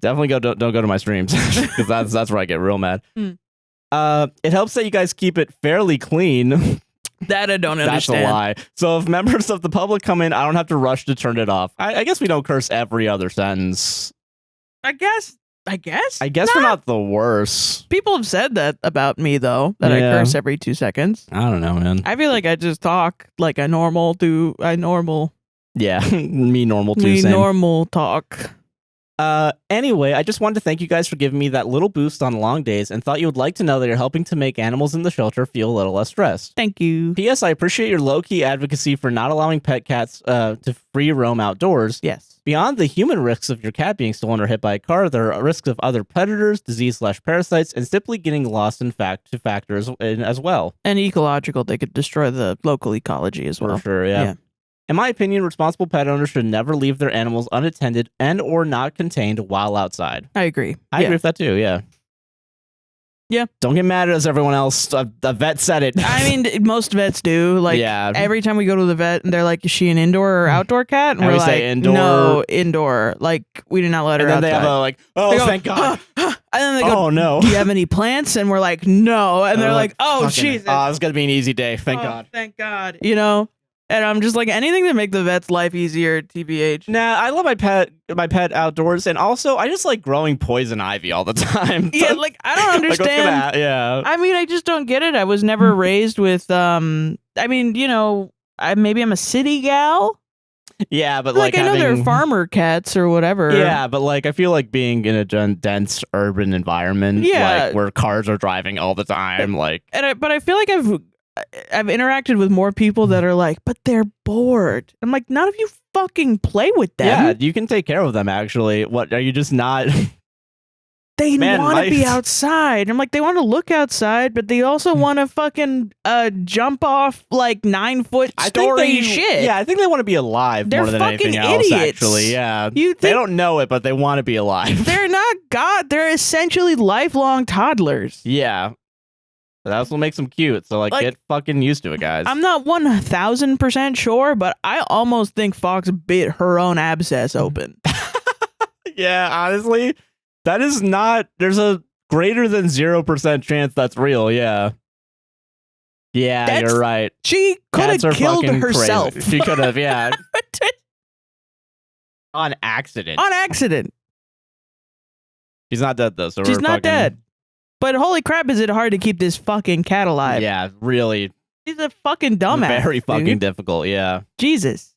Definitely don't go to my streams because that's where I get real mad. Mm. It helps that you guys keep it fairly clean. That I don't understand. That's a lie. So if members of the public come in, I don't have to rush to turn it off. I guess we don't curse every other sentence. I guess we're not the worst. People have said that about me though, that I curse every 2 seconds. I don't know, man. I feel like I just talk like a normal. Yeah, me normal too. Me normal talk. Anyway, I just wanted to thank you guys for giving me that little boost on long days and thought you would like to know that you're helping to make animals in the shelter feel a little less stressed. Thank you. P.S. I appreciate your low-key advocacy for not allowing pet cats to free roam outdoors. Yes. Beyond the human risks of your cat being stolen or hit by a car, there are risks of other predators, disease/parasites, and simply getting lost in factors as well. And ecological, they could destroy the local ecology as well. For sure, yeah. In my opinion, responsible pet owners should never leave their animals unattended and or not contained while outside. I agree. I agree with that too, yeah. Yeah. Don't get mad as everyone else. The vet said it. I mean, most vets do. Like, every time we go to the vet and they're like, is she an indoor or outdoor cat? And we're like, say indoor. No, indoor. Like, we do not let her outside. And then they have a like, oh, thank God. And then they go, oh, no. Do you have any plants? And we're like, no. And they're like, oh, Jesus. Oh, it's going to be an easy day. Thank God. Thank God. You know? And I'm just like, anything to make the vet's life easier, TBH. Nah, I love my pet outdoors, and also I just like growing poison ivy all the time. Yeah, like I don't understand. I mean, I just don't get it. I was never raised with I mean, you know, maybe I'm a city gal. Yeah, but like I know they're farmer cats or whatever. Yeah, but like I feel like being in a dense urban environment, like where cars are driving all the time, like. But I feel like I've interacted with more people that are like, but they're bored. I'm like, none of you fucking play with them. Yeah, you can take care of them, actually. What, are you just not... They want to be outside. I'm like, they want to look outside, but they also want to fucking jump off like 9-foot story shit. Yeah, I think they want to be alive more than anything else, actually. Yeah. They don't know it, but they want to be alive. They're not God. They're essentially lifelong toddlers. Yeah. That's what makes them cute. So, like, get fucking used to it, guys. I'm not 1,000% sure, but I almost think Fox bit her own abscess open. Yeah, honestly, that is not... There's a greater than 0% chance that's real, yeah. Yeah, you're right. She could have killed herself. Crazy. She could have, yeah. On accident. On accident. She's not dead, though. So she's not dead. But holy crap, is it hard to keep this fucking cat alive? Yeah, really. She's a fucking dumbass. Very fucking difficult, yeah. Jesus.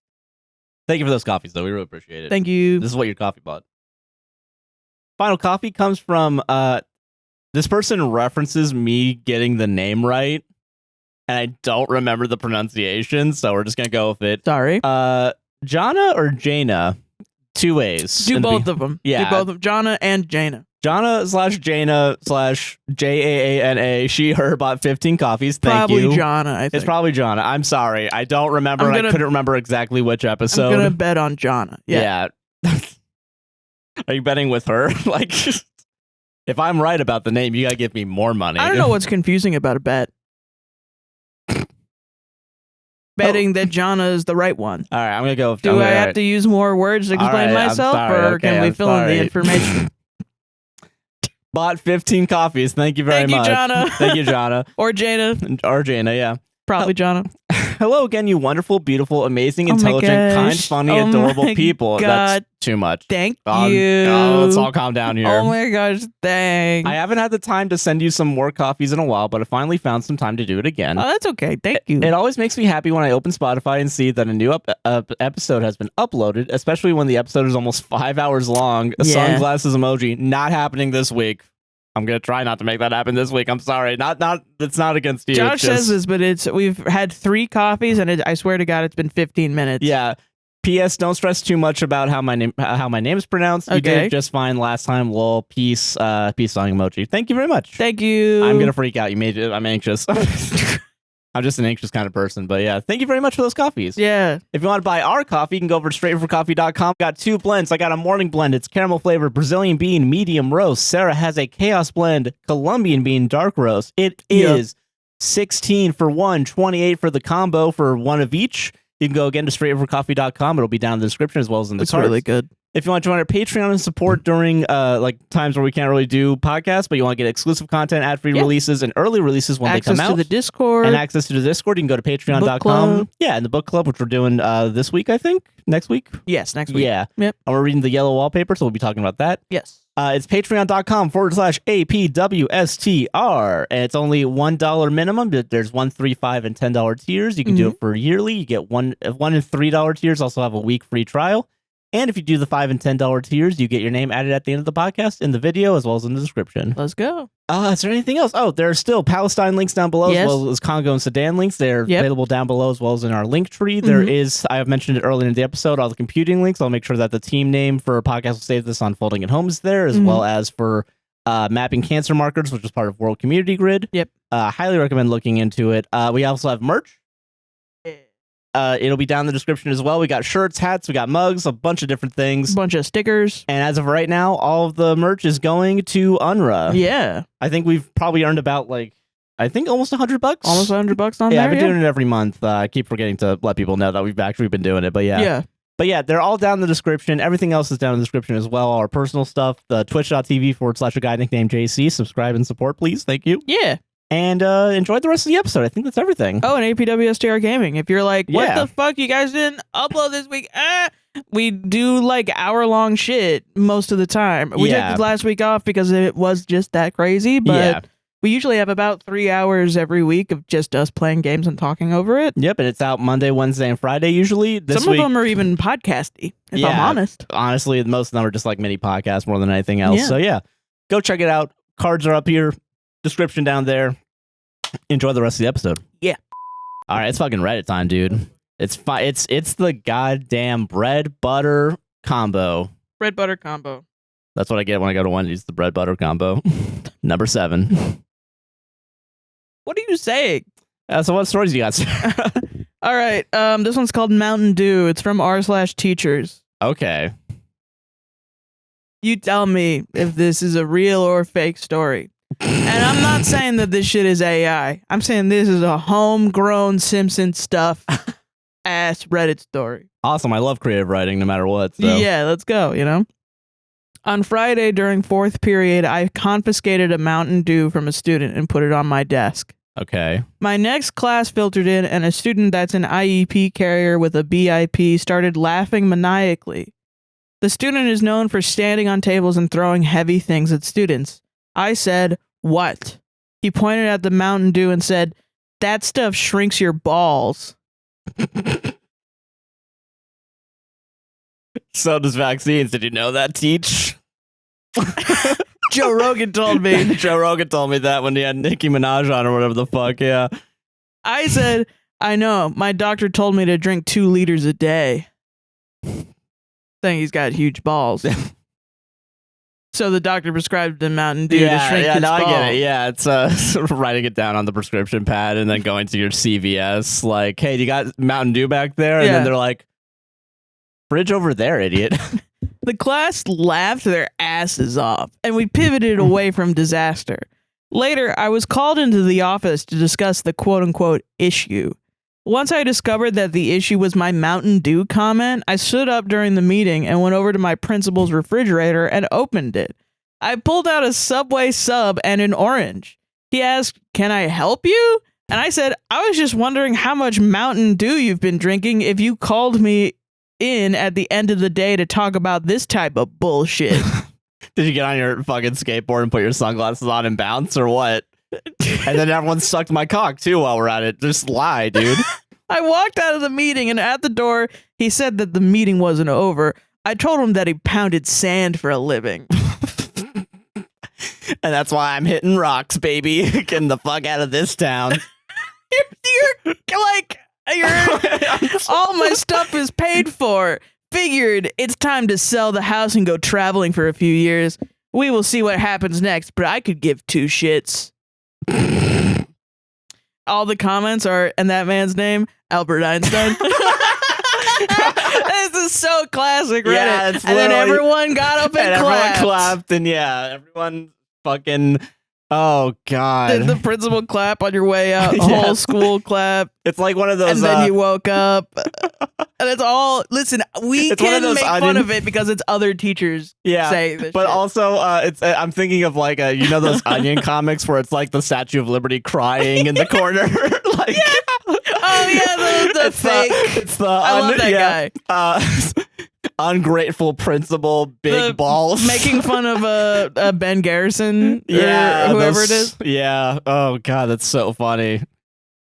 Thank you for those coffees, though. We really appreciate it. Thank you. This is what your coffee bought. Final coffee comes from, this person references me getting the name right, and I don't remember the pronunciation, so we're just going to go with it. Sorry. Jana or Jaina? 2 A's. Do both of them. Yeah. Do both of them. Jana and Jaina. Jana/Jaina/JAANA. She, her bought 15 coffees. Thank you. Probably Jana, I think. It's probably Jana. I'm sorry. I don't remember. I couldn't remember exactly which episode. I'm going to bet on Jana. Yeah. Are you betting with her? Like, if I'm right about the name, you got to give me more money. I don't know what's confusing about a bet. Betting that Jana is the right one. All right, I'm going to go with Do I have to use more words to explain myself, or can we fill in the information? Bought 15 coffees. Thank you very much. Jana. Thank you, Jana. Or Jaina. Or Jaina, yeah. Probably Jana. Hello again, you wonderful, beautiful, amazing, intelligent, kind, funny, adorable people. God. That's too much. Thank you. Let's all calm down here. Oh my gosh, thanks. I haven't had the time to send you some more coffees in a while, but I finally found some time to do it again. Oh, that's okay. Thank you. It always makes me happy when I open Spotify and see that a new episode has been uploaded, especially when the episode is almost 5 hours long. A sunglasses emoji, not happening this week. I'm gonna try not to make that happen this week. I'm sorry. It's not against you. Josh says this, but we've had 3 coffees, and I swear to God, it's been 15 minutes. Yeah. P.S. Don't stress too much about how my name is pronounced. You did just fine last time. Lol. Peace. Peace song emoji. Thank you very much. Thank you. I'm gonna freak out. You made it. I'm anxious. I'm just an anxious kind of person, but yeah, thank you very much for those coffees. Yeah. If you want to buy our coffee, you can go over to straightovercoffee.com. Got 2 blends. I got a morning blend. It's caramel flavored Brazilian bean medium roast. Sarah has a chaos blend Colombian bean dark roast. It is 16 for one, 28 for the combo for one of each. You can go again to straightovercoffee.com. It'll be down in the description as well as in the cards. It's really good. If you want to join our Patreon and support during like times where we can't really do podcasts, but you want to get exclusive content, ad-free releases, and early releases when they come out. Access to the Discord. And access to the Discord. You can go to patreon.com. Yeah, and the book club, which we're doing this week, I think. Next week? Yes, next week. Yeah. Yep. And we're reading the yellow wallpaper, so we'll be talking about that. Yes. It's patreon.com/APWSTR. And it's only $1 minimum. There's $1, $3, $5, and $10 tiers. You can do it for yearly. You get $1 and $3 tiers, also have a week free trial. And if you do the $5 and $10 tiers, you get your name added at the end of the podcast, in the video, as well as in the description. Let's go. Is there anything else? Oh, there's still Palestine links down below, as well as Congo and Sudan links. They're available down below, as well as in our link tree. There is, I have mentioned it earlier in the episode, all the computing links. I'll make sure that the team name for a podcast will save this on Folding at Home is there, as well as for mapping cancer markers, which is part of World Community Grid. Yep. Highly recommend looking into it. We also have merch. It'll be down in the description as well. We got shirts, hats, we got mugs, a bunch of different things. A bunch of stickers. And as of right now, all of the merch is going to UNRWA. Yeah. I think we've probably earned about almost $100. Almost $100 on there. Yeah, I've been doing it every month. I keep forgetting to let people know that we've actually been doing it, but yeah. Yeah. But yeah, they're all down in the description. Everything else is down in the description as well. Our personal stuff, the twitch.tv/a guy nicknamed JC. Subscribe and support, please. Thank you. Yeah. And enjoy the rest of the episode. I think that's everything. Oh, and APWSTR Gaming. If you're like, what the fuck, you guys didn't upload this week? We do like hour-long shit most of the time. We took last week off because it was just that crazy, but we usually have about 3 hours every week of just us playing games and talking over it. Yep, and it's out Monday, Wednesday, and Friday usually. Some of them are even podcasty, if I'm honest. Honestly, most of them are just like mini podcasts more than anything else. Yeah. So yeah, go check it out. Cards are up here. Description down there. Enjoy the rest of the episode. Yeah. All right, it's fucking Reddit time, dude. It's the goddamn bread butter combo. Bread butter combo. That's what I get when I go to Wendy's. The bread butter combo. Number 7. What are you saying? So what stories you got, Sarah? All right. This one's called Mountain Dew. It's from r/teachers. Okay. You tell me if this is a real or fake story. And I'm not saying that this shit is AI. I'm saying this is a homegrown Simpson stuff ass Reddit story. Awesome. I love creative writing no matter what. So. Yeah, let's go, On Friday during 4th period, I confiscated a Mountain Dew from a student and put it on my desk. Okay. My next class filtered in and a student that's an IEP carrier with a BIP started laughing maniacally. The student is known for standing on tables and throwing heavy things at students. I said, "What?" He pointed at the Mountain Dew and said, "That stuff shrinks your balls." So does vaccines. Did you know that, Teach? Joe Rogan told me. Joe Rogan told me that when he had Nicki Minaj on or whatever the fuck, yeah. I said, "I know. My doctor told me to drink 2 liters a day." Saying he's got huge balls. So the doctor prescribed the Mountain Dew to shrink his balls. I get it. Yeah, it's sort of writing it down on the prescription pad and then going to your CVS like, "Hey, do you got Mountain Dew back there?" And then they're like, "Fridge over there, idiot." The class laughed their asses off, and we pivoted away from disaster. Later, I was called into the office to discuss the quote-unquote issue. Once I discovered that the issue was my Mountain Dew comment, I stood up during the meeting and went over to my principal's refrigerator and opened it. I pulled out a Subway sub and an orange. He asked, "Can I help you?" And I said, "I was just wondering how much Mountain Dew you've been drinking if you called me in at the end of the day to talk about this type of bullshit." Did you get on your fucking skateboard and put your sunglasses on and bounce or what? And then everyone sucked my cock too while we're at it. Just lie, dude. I walked out of the meeting and at the door, he said that the meeting wasn't over. I told him that he pounded sand for a living. And that's why I'm hitting rocks, baby. Getting the fuck out of this town. All my stuff is paid for. Figured it's time to sell the house and go traveling for a few years. We will see what happens next, but I could give 2 shits. all the comments are, and that man's name, Albert Einstein. This is so classic Reddit. Yeah, it's and then everyone got up and clapped. Everyone clapped, and yeah, everyone fucking. Oh God! Did the principal clap on your way out? The whole school clap. It's like one of those. And then you woke up, and it's all. Listen, we can make fun of it because it's other teachers. Saying this but shit. Also, it's. I'm thinking of like those Onion comics where it's like the Statue of Liberty crying in the corner. Like, oh yeah, the fake. It's the. I love that guy. Ungrateful principal, big balls, making fun of Ben Garrison, or whoever it is. Yeah. Oh God, that's so funny.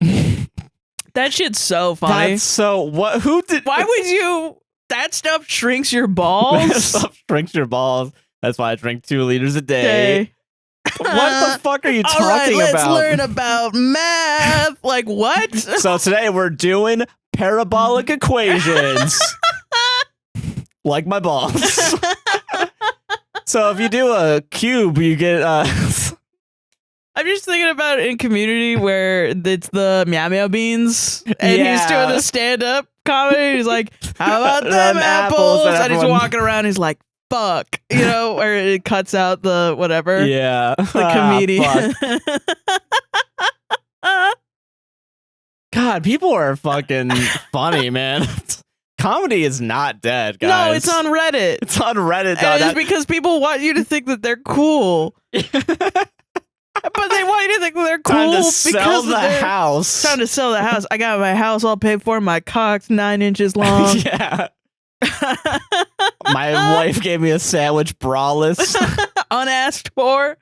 That shit's so funny. That's so what? Who did? Why would you? That stuff shrinks your balls. That stuff shrinks your balls. That's why I drink 2 liters a day. What the fuck are you talking about? Let's learn about math. Like what? So today we're doing parabolic equations. Like my balls. So if you do a cube, you get I'm just thinking about it in Community where it's the Meow Meow Beans and he's doing the stand-up comedy. He's like, how about them apples? And he's walking around, he's like, fuck. Where it cuts out the whatever. Yeah. The comedian. God, people are fucking funny, man. Comedy is not dead, guys. No, it's on Reddit. It's on Reddit, and it's because people want you to think that they're cool. But they want you to think that they're cool Time to sell the house. Time to sell the house. I got my house all paid for. My cock's 9 inches long. Yeah. My wife gave me a sandwich braless. Unasked for.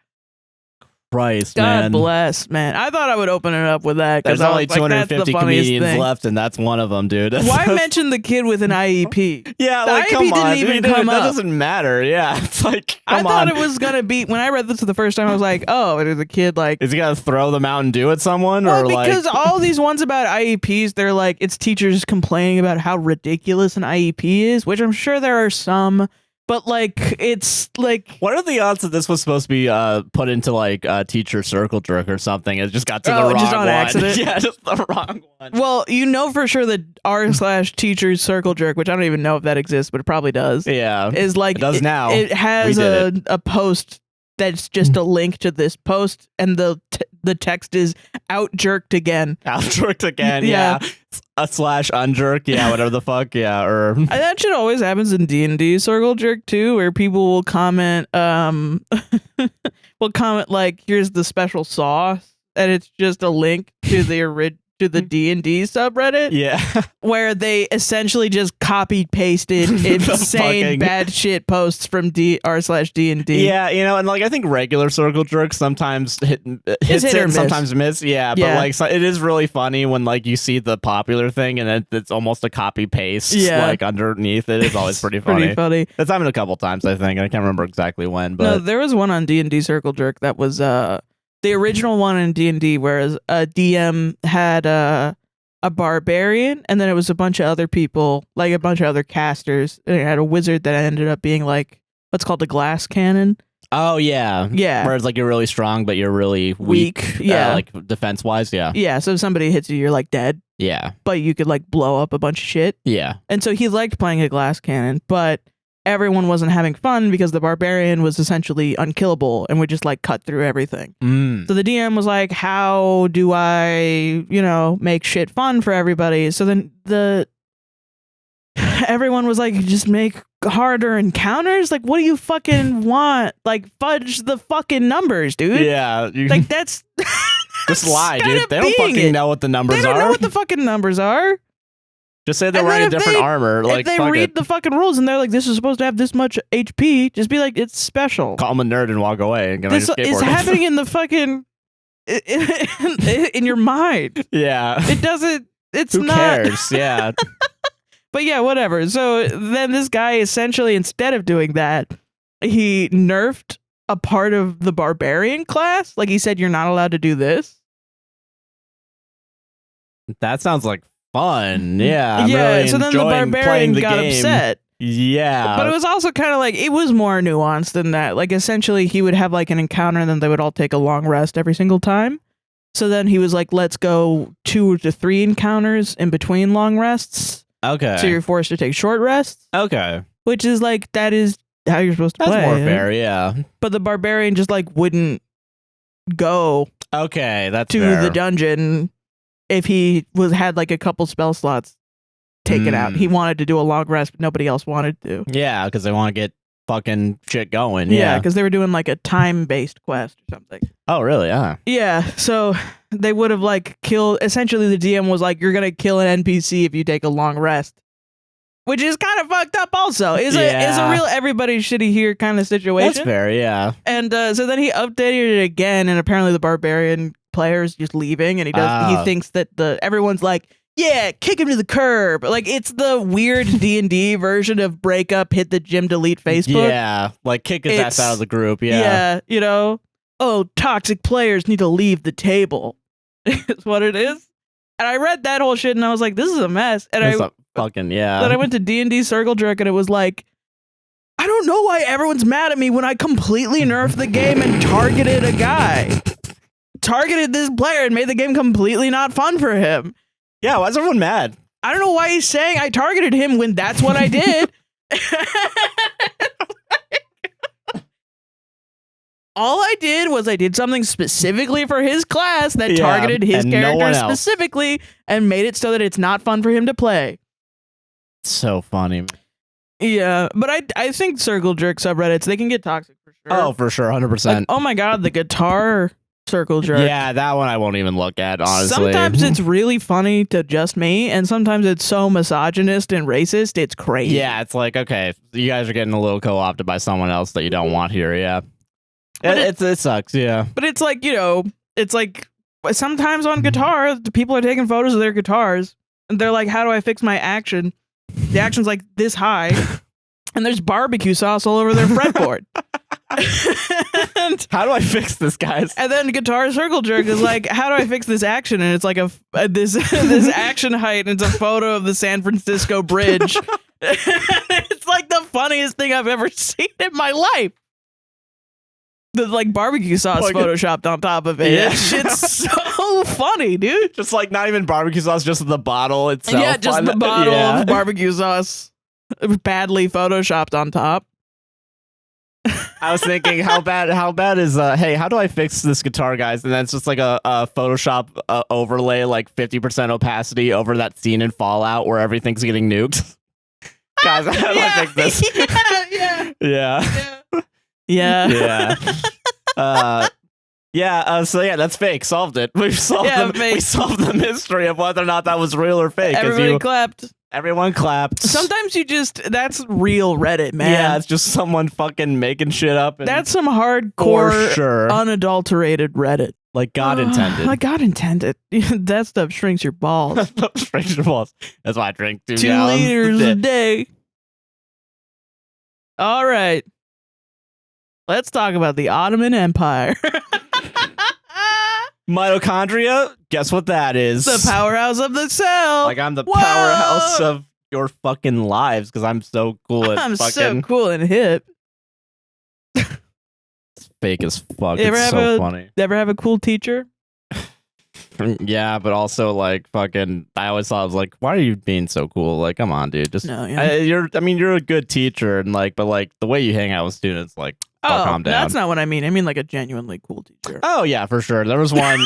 Christ, God bless, man. I thought I would open it up with that. There's only 250 comedians left, and that's one of them, dude. Why mention the kid with an IEP? Yeah, the like, IEP come on, didn't even come that up. doesn't matter. Yeah, it's like, I thought it was gonna be when I read this for the first time. I was like, oh, it is a kid like. Is he gonna throw the Mountain Dew at someone, well, or like? Because all these ones about IEPs, they're like it's teachers complaining about how ridiculous an IEP is, which I'm sure there are some. But like, it's like, what are the odds that this was supposed to be put into like teacher circle jerk or something? It just got to the wrong just on one. accident. Yeah, just the wrong one. Well, for sure that r/teachers circle jerk, which I don't even know if that exists, but it probably does. Yeah, is like it does now. It has a post that's just a link to this post, and the text is out jerked again. Out jerked again. Yeah. A slash unjerk, yeah, whatever the fuck, yeah, or that shit always happens in D&D circle jerk too, where people will comment, like, here's the special sauce, and it's just a link to the D&D subreddit, yeah, where they essentially just copy pasted insane bad shit posts from r/D&D. Yeah, and like I think regular circle jerks sometimes hit it, sometimes miss. Yeah, but like it is really funny when like you see the popular thing and it's almost a copy paste. Yeah, like underneath it is always pretty funny. That's happened a couple times, I think. I can't remember exactly when, but no, there was one on D&D circle jerk that was the original one in D&D, whereas a DM had a barbarian, and then it was a bunch of other people, like a bunch of other casters, and it had a wizard that ended up being like what's called a glass cannon. Oh yeah, yeah. Whereas like you're really strong, but you're really weak. Yeah, like defense wise. Yeah, yeah. So if somebody hits you, you're like dead. Yeah, but you could like blow up a bunch of shit. Yeah, and so he liked playing a glass cannon, but everyone wasn't having fun because the barbarian was essentially unkillable and would just like cut through everything. So the DM was like, how do I, make shit fun for everybody? So then everyone was like, just make harder encounters. Like, what do you fucking want? Like, fudge the fucking numbers, dude. Yeah. Like, that's just lie, dude. They don't fucking know what the numbers are. They don't know what the fucking numbers are. Just say they're wearing a different armor. Like, if they read the fucking rules and they're like, this is supposed to have this much HP, just be like, it's special. Call them a nerd and walk away. And get on your skateboard. It's happening in the fucking in your mind. Yeah. It doesn't. It's Who not. cares? Yeah. But yeah, whatever. So then this guy essentially, instead of doing that, he nerfed a part of the barbarian class. Like he said, you're not allowed to do this. That sounds like fun. Yeah. I'm yeah. really so then the barbarian got upset. Yeah. But it was also kind of like, it was more nuanced than that. Like essentially he would have like an encounter and then they would all take a long rest every single time. So then he was like, let's go 2 to 3 encounters in between long rests. Okay. So you're forced to take short rests. Okay. Which is like, that is how you're supposed to play. That's more fair, yeah. But the barbarian just like wouldn't go Okay, that's to fair. the dungeon if he had like a couple spell slots taken out. He wanted to do a long rest, but nobody else wanted to. Yeah, because they want to get fucking shit going. Yeah, because they were doing like a time-based quest or something. Oh, really? Yeah. Yeah, so they would have like killed. Essentially, the DM was like, "You're gonna kill an NPC if you take a long rest," which is kind of fucked up. Also, is a real everybody shitty here kind of situation. That's fair. Yeah. And so then he updated it again, and apparently the barbarian player is just leaving, and he thinks that everyone's like, yeah, kick him to the curb. Like, it's the weird D&D version of break up, hit the gym, delete Facebook. Yeah, like kick his ass out of the group. Yeah. Yeah, oh, toxic players need to leave the table. Is what it is. And I read that whole shit and I was like, this is a mess. And Then I went to D&D Circle Jerk and it was like, I don't know why everyone's mad at me when I completely nerfed the game and targeted a guy. Targeted this player and made the game completely not fun for him. Yeah, why is everyone mad? I don't know why he's saying I targeted him when that's what I did. All I did was I did something specifically for his class that targeted his character specifically and made it so that it's not fun for him to play. So funny. Yeah, but I think Circle Jerk subreddits, they can get toxic for sure. Oh, for sure, 100%. Like, oh my god, the guitar Circle Jerk. Yeah, that one I won't even look at, honestly. Sometimes it's really funny to just me, and sometimes it's so misogynist and racist, it's crazy. Yeah, it's like, okay, you guys are getting a little co-opted by someone else that you don't want here, yeah. It sucks, yeah. But it's like, it's like sometimes on guitar, people are taking photos of their guitars, and they're like, how do I fix my action? The action's like this high, and there's barbecue sauce all over their fretboard. How do I fix this, guys? And then Guitar Circle Jerk is like, how do I fix this action? And it's like this action height, and it's a photo of the San Francisco Bridge. It's like the funniest thing I've ever seen in my life. The like barbecue sauce photoshopped on top of it. Yeah. It's so funny, dude. Just like not even barbecue sauce, just the bottle itself. Yeah, just the bottle of barbecue sauce badly photoshopped on top. I was thinking, how bad is hey, how do I fix this guitar, guys? And then it's just like a Photoshop overlay, like 50% opacity over that scene in Fallout where everything's getting nuked. Guys, how do I fix this? Yeah. So yeah, that's fake. Solved it. We solved the mystery of whether or not that was real or fake. Everybody clapped. Everyone clapped. Sometimes that's real Reddit, man. Yeah, it's just someone fucking making shit up. That's some hardcore, unadulterated Reddit. Like God intended. Like God intended. That stuff shrinks your balls. Shrinks your balls. That's why I drink 2 liters a day. All right. Let's talk about the Ottoman Empire. Mitochondria? Guess what that is? The powerhouse of the cell. Like I'm the powerhouse of your fucking lives because I'm so cool and so cool and hip. It's fake as fuck. It's so funny. Ever have a cool teacher? Yeah, but also like fucking I always thought I was like, why are you being so cool? Like, come on, dude. Just you're a good teacher and like, but like the way you hang out with students, like calm down. That's not what I mean. I mean like a genuinely cool teacher. Oh yeah, for sure. There was one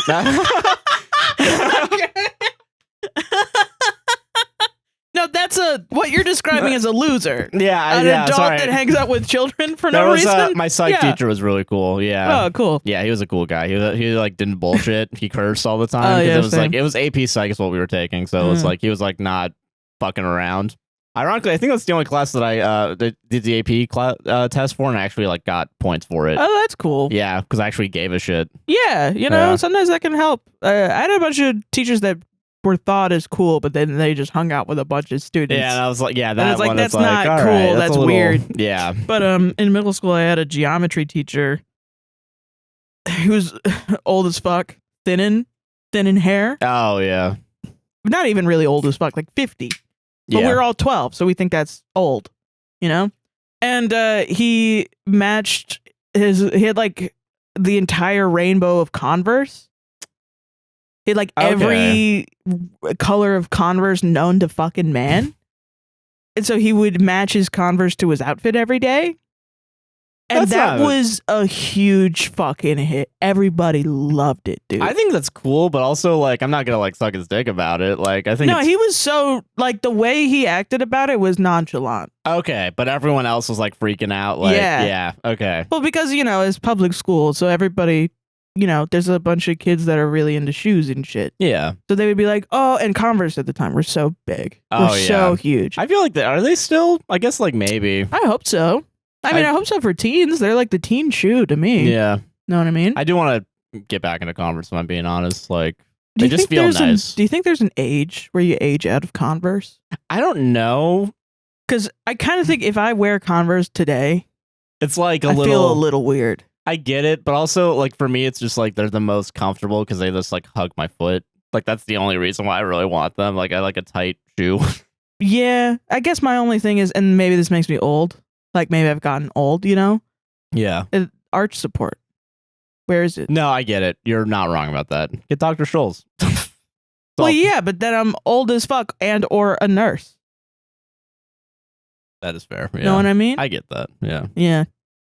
No, that's what you're describing as a loser. Yeah, an adult that hangs out with children for no reason. My psych teacher was really cool. Yeah. Oh, cool. Yeah, he was a cool guy. He like didn't bullshit. He cursed all the time because it was AP psych is what we were taking. So it was like he was like not fucking around. Ironically, I think that's the only class that I did the AP test for and I actually like got points for it. Oh, that's cool. Yeah, because I actually gave a shit. Yeah, sometimes that can help. I had a bunch of teachers that were thought as cool, but then they just hung out with a bunch of students. Yeah, and I was like, that's not cool. Right, that's weird. Yeah. But in middle school, I had a geometry teacher who was old as fuck, thin in hair. Oh yeah. Not even really old as fuck, like 50. But we were all 12, so we think that's old, And he matched he had like the entire rainbow of Converse. He had like every color of Converse known to fucking man. And so he would match his Converse to his outfit every day. And that was a huge fucking hit. Everybody loved it, dude. I think that's cool, but also, like, I'm not gonna, like, suck his dick about it. Like, I think no, he was so, like, the way he acted about it was nonchalant. Okay, but everyone else was, like, freaking out. Like, yeah, okay. Well, because, you know, it's public school, so everybody, you know, there's a bunch of kids that are really into shoes and shit. Yeah. So they would be like, oh, and Converse at the time were so big. Were so huge. I feel like, are they still? I guess, like, maybe. I hope so. I mean, I hope so for teens. They're like the teen shoe to me. Yeah. Know what I mean? I do want to get back into Converse, if I'm being honest. Like, they just feel nice. Do you think there's an age where you age out of Converse? I don't know. Because I kind of think if I wear Converse today, it's like I feel a little weird. I get it, but also, like, for me, it's just like they're the most comfortable because they just, like, hug my foot. Like, that's the only reason why I really want them. Like, I like a tight shoe. Yeah. I guess my only thing is, and maybe this makes me old. Like, maybe I've gotten old, you know? Yeah. Arch support. Where is it? No, I get it. You're not wrong about that. Get Dr. Scholl's. Well, yeah, but then I'm old as fuck and or a nurse. That is fair. Yeah. Know what I mean? I get that. Yeah. Yeah.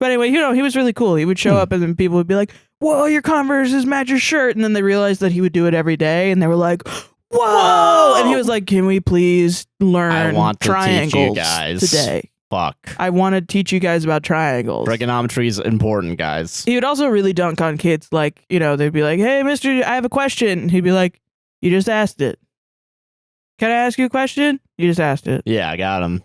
But anyway, you know, he was really cool. He would show up and then people would be like, whoa, your Converses match your shirt. And then they realized that he would do it every day. And they were like, whoa. And he was like, can we please learn triangles teach you guys today? Fuck. I want to teach you guys about triangles. Trigonometry is important, guys. He would also really dunk on kids. Like, you know, they'd be like, hey, mister, I have a question. He'd be like, you just asked it. Can I ask you a question? You just asked it. Yeah, I got him.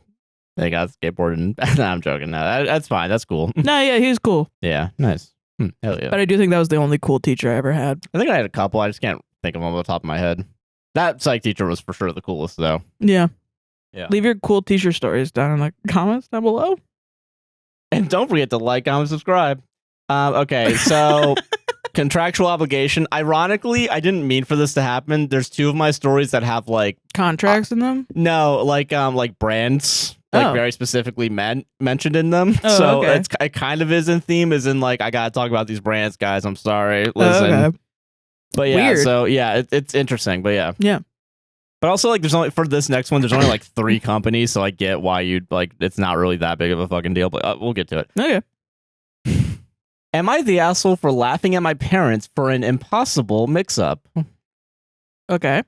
They got skateboarding. No, I'm joking. No, that's fine. That's cool. No, yeah, he was cool. Yeah, nice. Hell yeah. But I do think that was the only cool teacher I ever had. I think I had a couple. I just can't think of them on the top of my head. That psych teacher was for sure the coolest, though. Yeah. Yeah. Leave your cool teacher stories down in the comments down below. And don't forget to like, comment, subscribe. Okay, so contractual obligation. Ironically, I didn't mean for this to happen. There's two of my stories that have like contracts in them. No, like brands, like very specifically mentioned in them. Oh, so okay. it kind of is in theme, as in like I gotta talk about these brands, guys. I'm sorry. Listen. Okay. But yeah, Weird. so yeah, it's interesting. But yeah. Yeah. But also, like, there's only for this next one, there's only like 3 companies, so I get why you'd like. It's not really that big of a fucking deal, but we'll get to it. Okay. Am I the asshole for laughing at my parents for an impossible mix-up? Okay.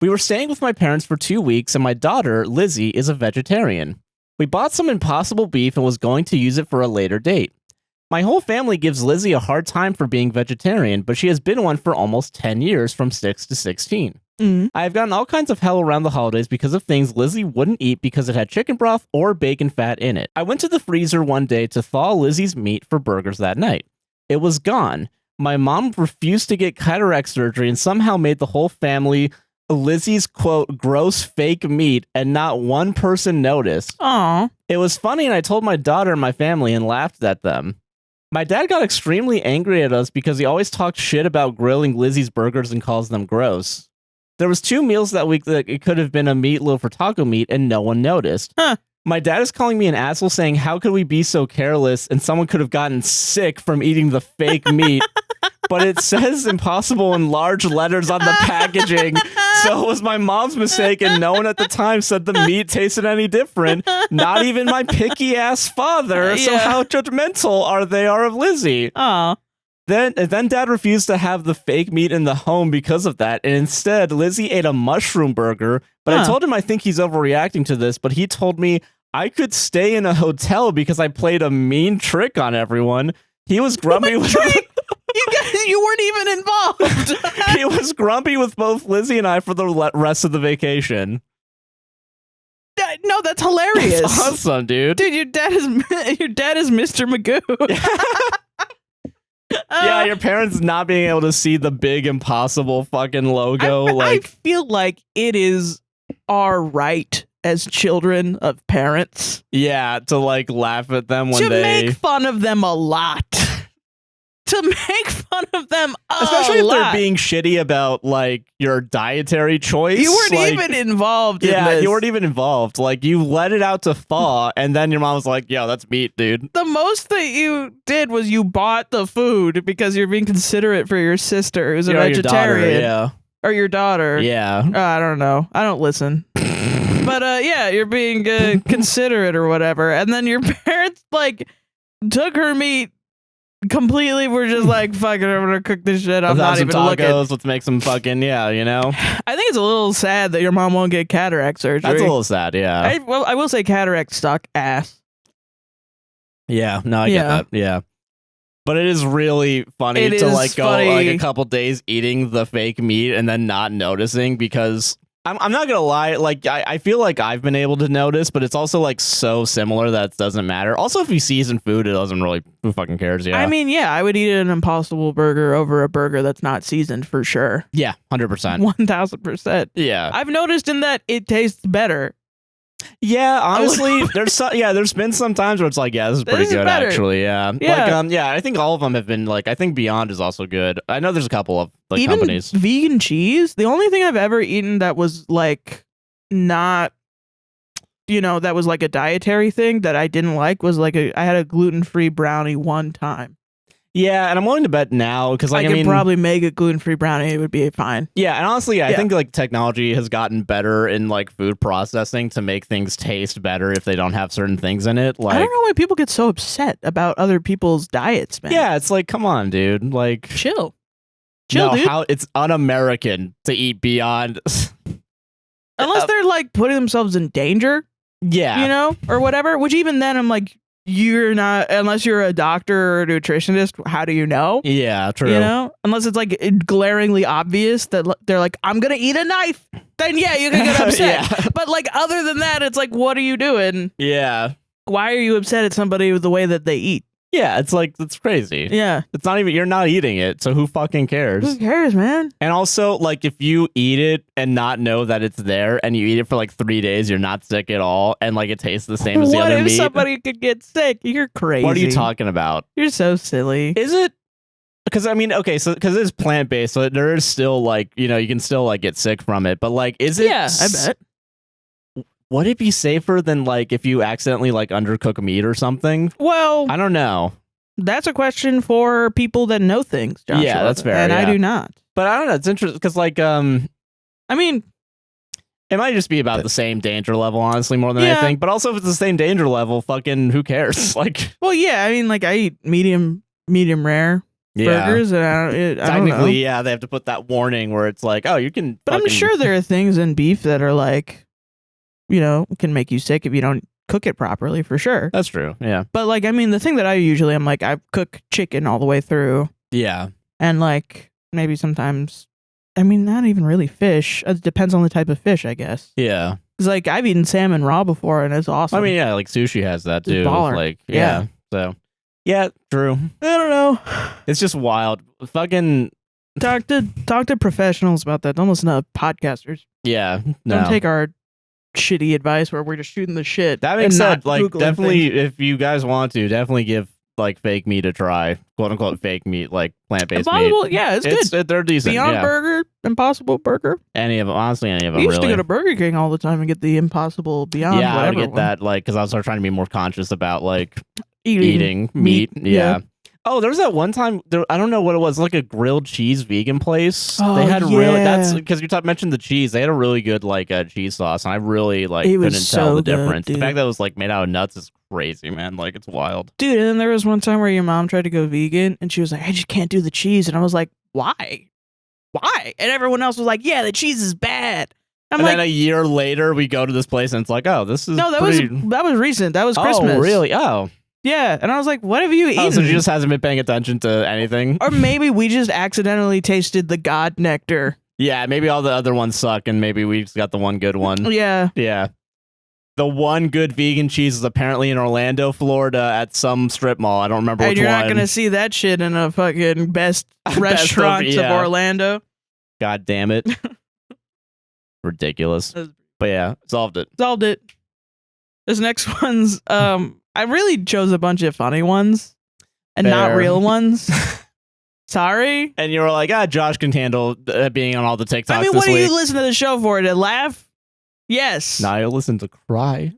We were staying with my parents for 2 weeks, and my daughter Lizzie is a vegetarian. We bought some impossible beef and was going to use it for a later date. My whole family gives Lizzie a hard time for being vegetarian, but she has been one for almost 10 years, from 6 to 16. I have gotten all kinds of hell around the holidays because of things Lizzie wouldn't eat because it had chicken broth or bacon fat in it. I went to the freezer one day to thaw Lizzie's meat for burgers that night. It was gone. My mom refused to get cataract surgery and somehow made the whole family Lizzie's, quote, gross fake meat, and not one person noticed. Aww. It was funny, and I told my daughter and my family and laughed at them. My dad got extremely angry at us because he always talked shit about grilling Lizzie's burgers and calls them gross. There was 2 meals that week that it could have been a meatloaf or taco meat, and no one noticed. Huh. My dad is calling me an asshole, saying, how could we be so careless, and someone could have gotten sick from eating the fake meat. But it says impossible in large letters on the packaging. So it was my mom's mistake, and no one at the time said the meat tasted any different. Not even my picky ass father. Yeah. So how judgmental are they of Lizzie? Aw. Then Dad refused to have the fake meat in the home because of that, and instead Lizzie ate a mushroom burger. But I told him I think he's overreacting to this, but he told me I could stay in a hotel because I played a mean trick on everyone. He was grumpy with You weren't even involved. He was grumpy with both Lizzie and I for the rest of the vacation. No, that's hilarious. That's awesome, dude. Dude, your dad is Mr. Magoo. Yeah, your parents not being able to see the big impossible fucking logo. I feel like it is our right as children of parents. Yeah, to like laugh at them when to make fun of them a lot. To make fun of them a especially if lot. they're being shitty about like your dietary choice. You weren't even involved in this. You weren't even involved. Like you let it out to thaw, and then your mom was like, yo, that's meat, dude. The most that you did was you bought the food because you're being considerate for your sister who's a vegetarian. Your daughter, yeah. or your daughter. Yeah. I don't know. I don't listen. But yeah, you're being considerate or whatever. And then your parents like took her meat completely. We're just like, fuck it, I'm gonna cook this shit. I'm not even tacos, looking. Let's make some fucking, you know? I think it's a little sad that your mom won't get cataract surgery. That's a little sad, yeah. I will say cataract suck ass. Yeah, no, I get that. Yeah. But it is really funny to like go like a couple days eating the fake meat and then not noticing, because I'm not gonna lie, like I feel like I've been able to notice, but it's also like so similar that it doesn't matter. Also, if you season food, it doesn't really, who fucking cares? Yeah. I mean, yeah, I would eat an Impossible Burger over a burger that's not seasoned for sure. Yeah, 100%. 1000%. Yeah. I've noticed in that it tastes better. Yeah, honestly, there's been some times where it's like, yeah, this is pretty good actually. Yeah. Like, I think all of them have been like, I think Beyond is also good. I know there's a couple of like even companies. Vegan cheese, the only thing I've ever eaten that was like not, that was like a dietary thing that I didn't like was like I had a gluten-free brownie one time. Yeah, and I'm willing to bet now, because like, I could probably make a gluten-free brownie. It would be fine. Yeah, and honestly, I think like technology has gotten better in like food processing to make things taste better if they don't have certain things in it. Like, I don't know why people get so upset about other people's diets, man. Yeah, it's like, come on, dude. Like, chill, dude. How it's un-American to eat Beyond. Unless they're like putting themselves in danger. Yeah, or whatever. Which even then, I'm like, you're not, unless you're a doctor or a nutritionist, how do you know? Yeah, true. Unless it's like glaringly obvious that they're like, I'm gonna eat a knife, then yeah, you can get upset. But like, other than that, it's like, what are you doing? Yeah. Why are you upset at somebody with the way that they eat? Yeah, it's like, that's crazy. Yeah. It's not even, you're not eating it, so who fucking cares? Who cares, man? And also, like, if you eat it and not know that it's there, and you eat it for like 3 days, you're not sick at all, and like it tastes the same as the other meat. What if somebody could get sick? You're crazy. What are you talking about? You're so silly. Is it? Because I mean, okay, so because it's plant-based, so there is still like, you can still like get sick from it, but like, is it? Yeah, I bet. Would it be safer than like if you accidentally like undercook meat or something? Well, I don't know. That's a question for people that know things, Joshua. Yeah, that's fair. And I do not. But I don't know. It's interesting because, like, I mean, it might just be about the same danger level, honestly, more than anything. But also, if it's the same danger level, fucking who cares? Like, well, yeah. I mean, like, I eat medium rare burgers, and I don't know. Technically, yeah, they have to put that warning where it's like, oh, you can. But I'm sure there are things in beef that are like, can make you sick if you don't cook it properly, for sure. That's true. Yeah. But like, I mean, the thing that I'm like, I cook chicken all the way through. Yeah. And like, maybe sometimes, I mean, not even really fish. It depends on the type of fish, I guess. Yeah. Because like, I've eaten salmon raw before, and it's awesome. I mean, yeah, like sushi has that too. Baller. Like, yeah. So, yeah, true. I don't know. It's just wild. Fucking talk to professionals about that. Don't listen to podcasters. Yeah. No. Don't take our shitty advice where we're just shooting the shit. That makes sense. Like, definitely, if you guys want to, definitely give like fake meat a try, quote unquote fake meat, like plant-based meat. Yeah, it's good. They're decent. Beyond Burger, Impossible Burger. Any of them, honestly, any of them. We used to go to Burger King all the time and get the Impossible Beyond. Yeah, I would get one. that, like, because I was trying to be more conscious about like eating meat. Yeah. Oh, there was that one time. I don't know what it was, like a grilled cheese vegan place. Oh, they had really. That's because you mentioned the cheese. They had a really good like cheese sauce, and I really like couldn't tell the difference. Dude. The fact that it was like made out of nuts is crazy, man. Like, it's wild, dude. And then there was one time where your mom tried to go vegan, and she was like, "I just can't do the cheese," and I was like, "Why? Why?" And everyone else was like, "Yeah, the cheese is bad." Then a year later, we go to this place, and it's like, "Oh, this is that was recent. That was Christmas." Oh, really? Oh. Yeah, and I was like, what have you eaten? Oh, so she just hasn't been paying attention to anything? Or maybe we just accidentally tasted the god nectar. Yeah, maybe all the other ones suck, and maybe we just got the one good one. Yeah. Yeah. The one good vegan cheese is apparently in Orlando, Florida, at some strip mall. I don't remember which one. You're not going to see that shit in a fucking best restaurants of Orlando. God damn it. Ridiculous. But yeah, solved it. This next one's... I really chose a bunch of funny ones and not real ones. Sorry. And you were like, Josh can handle being on all the TikToks. I mean, this what do week. you listen to the show for? To laugh? Yes. No, I listen to cry.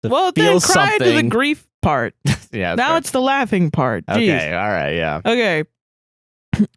Well, then cry to the grief part. Yeah. Now it's the laughing part. Jeez. Okay. All right. Yeah. Okay.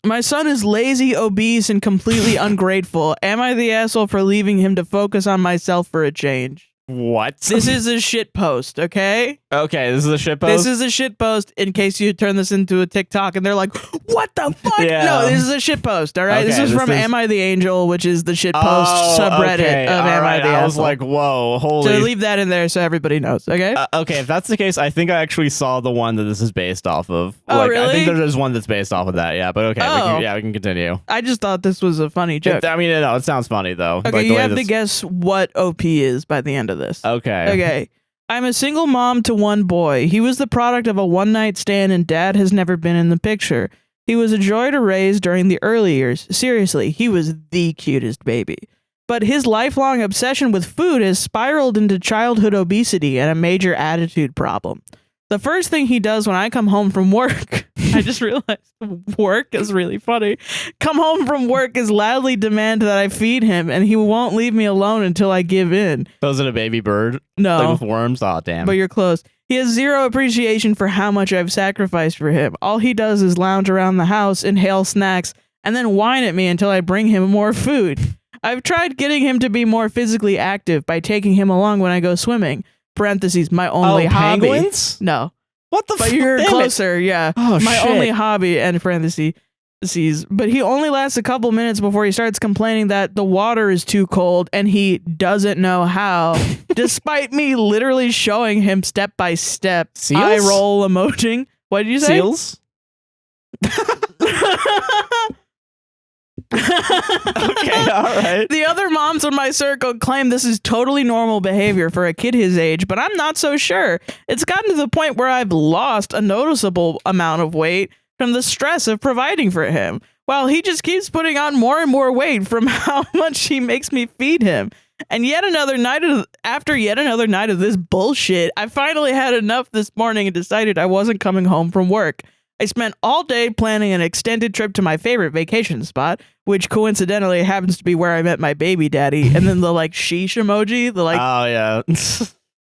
My son is lazy, obese, and completely ungrateful. Am I the asshole for leaving him to focus on myself for a change? What? This is a shit post, okay? Okay, this is a shit post? This is a shit post in case you turn this into a TikTok and they're like, what the fuck? Yeah. No, this is a shit post, all right? Okay, this is from Am I the Angel, which is the shit post subreddit of Am I the Asshole. I was like, whoa, holy. So leave that in there so everybody knows, okay? Okay, if that's the case, I think I actually saw the one that this is based off of. Oh, really? I think there's one that's based off of that, yeah. But okay, we can continue. I just thought this was a funny joke. It sounds funny, though. Okay, you have to guess what OP is by the end of this. Okay. I'm a single mom to one boy. He was the product of a one-night stand and dad has never been in the picture. He was a joy to raise during the early years. Seriously, he was the cutest baby. But his lifelong obsession with food has spiraled into childhood obesity and a major attitude problem. The first thing he does when I come home from work, I just realized work is really funny. Come home from work is loudly demand that I feed him, and he won't leave me alone until I give in. So is it a baby bird? No. Like with worms? Oh, damn. But you're close. He has zero appreciation for how much I've sacrificed for him. All he does is lounge around the house, inhale snacks, and then whine at me until I bring him more food. I've tried getting him to be more physically active by taking him along when I go swimming. Parentheses, my only hobby. Penguins? No. What the fuck? But you're closer, yeah. Oh, my shit. only hobby, and parentheses. But he only lasts a couple minutes before he starts complaining that the water is too cold and he doesn't know how, despite me literally showing him step by step. Seals? Eye roll emoting. What did you say? Seals? Okay, all right. The other moms in my circle claim this is totally normal behavior for a kid his age, but I'm not so sure. It's gotten to the point where I've lost a noticeable amount of weight from the stress of providing for him, while he just keeps putting on more and more weight from how much he makes me feed him. And after yet another night of this bullshit, I finally had enough this morning and decided I wasn't coming home from work. I spent all day planning an extended trip to my favorite vacation spot, which coincidentally happens to be where I met my baby daddy. And then the sheesh emoji, oh yeah.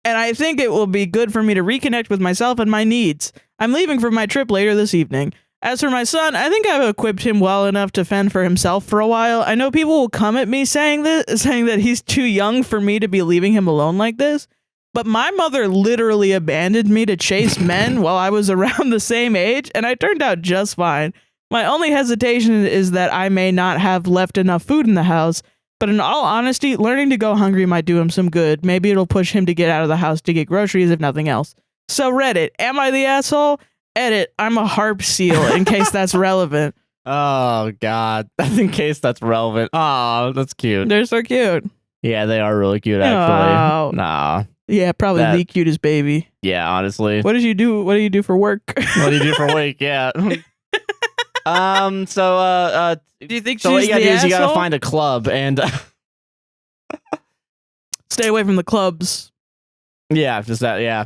And I think it will be good for me to reconnect with myself and my needs. I'm leaving for my trip later this evening. As for my son, I think I've equipped him well enough to fend for himself for a while. I know people will come at me saying that he's too young for me to be leaving him alone like this. But my mother literally abandoned me to chase men while I was around the same age, and I turned out just fine. My only hesitation is that I may not have left enough food in the house, but in all honesty, learning to go hungry might do him some good. Maybe it'll push him to get out of the house to get groceries, if nothing else. So Reddit, am I the asshole? Edit, I'm a harp seal, in case that's relevant. Oh, God. In case that's relevant. Oh, that's cute. They're so cute. Yeah, they are really cute, actually. Oh. Nah. Yeah, probably the cutest baby. Yeah, honestly. What do you do for work? What do you do for work? Yeah. Do you think so what she's you gotta the do is you gotta asshole? find a club and Stay away from the clubs. yeah, just that. Yeah.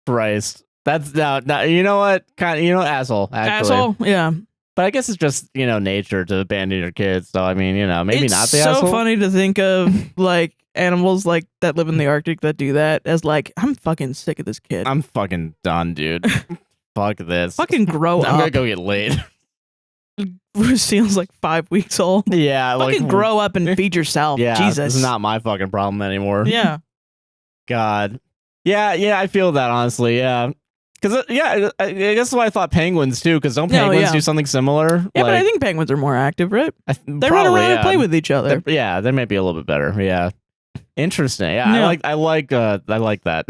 Christ, that's now. You know what? Asshole. Actually. Asshole. Yeah. But I guess it's just nature to abandon your kids. So I mean, maybe it's not the so asshole. Funny to think of animals that live in the Arctic that do that as I'm fucking sick of this kid. I'm fucking done, dude. Fuck this. Fucking grow up. I'm gonna go get laid. Seal's 5 weeks old. Yeah, fucking grow up and feed yourself. Yeah, Jesus, this is not my fucking problem anymore. Yeah. God. Yeah, I feel that honestly. Yeah. Because, I guess that's why I thought penguins, too, because don't penguins do something similar? Yeah, but I think penguins are more active, right? They run around and play with each other. They might be a little bit better. Yeah. Interesting. Yeah. I like that.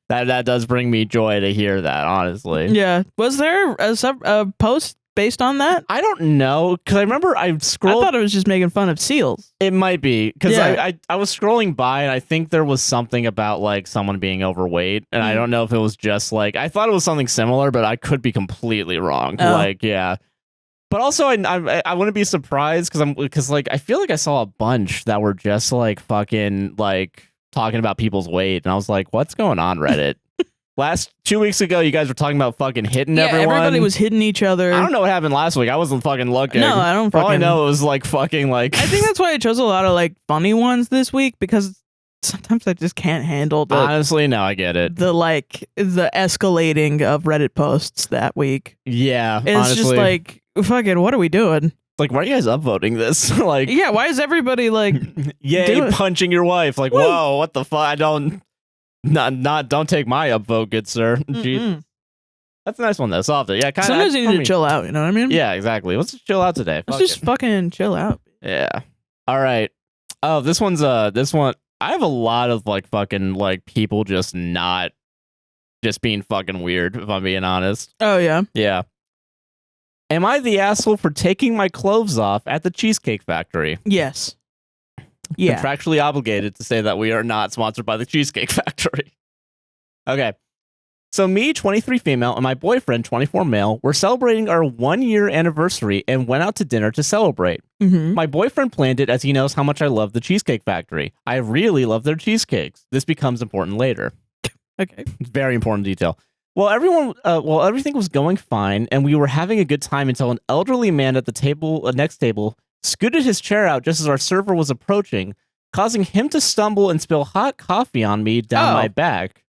That does bring me joy to hear that, honestly. Yeah. Was there a post based on that? I don't know, because I remember I scrolled. I thought it was just making fun of seals. It might be, because I was scrolling by and I think there was something about someone being overweight, and I don't know if it was just I thought it was something similar, but I could be completely wrong. Yeah. But also I wouldn't be surprised because I feel like I saw a bunch that were just fucking talking about people's weight, and I was like, what's going on, Reddit? Last 2 weeks ago, you guys were talking about fucking hitting everyone. Everybody was hitting each other. I don't know what happened last week. I wasn't fucking looking. No, I don't All I know it was fucking I think that's why I chose a lot of funny ones this week, because sometimes I just can't handle the honestly, no, I get it. the escalating of Reddit posts that week. Yeah, It's honestly, just like, fucking, what are we doing? like, why are you guys upvoting this? Like, Yeah, why is everybody like, yay, punching your wife? Like, whoa, what the fuck? I don't take my upvote, good sir. Jeez. That's a nice one though. Solved it. Yeah, kind of. Sometimes you need to chill out. You know what I mean? Yeah, exactly. Let's just chill out today. Let's just fucking chill out. Yeah. All right. Oh, this one. I have a lot of like fucking like people just being fucking weird. If I'm being honest. Oh yeah. Yeah. Am I the asshole for taking my clothes off at the Cheesecake Factory? Yes. Yeah. Contractually obligated to say that we are not sponsored by the Cheesecake Factory. Okay. So me, 23 female, and my boyfriend, 24 male, were celebrating our 1-year anniversary and went out to dinner to celebrate. My boyfriend planned it as he knows how much I love the Cheesecake Factory. I really love their cheesecakes. This becomes important later. Okay. Very important detail. Well, everything was going fine, and we were having a good time until an elderly man at the next table scooted his chair out just as our server was approaching, causing him to stumble and spill hot coffee on me down my back.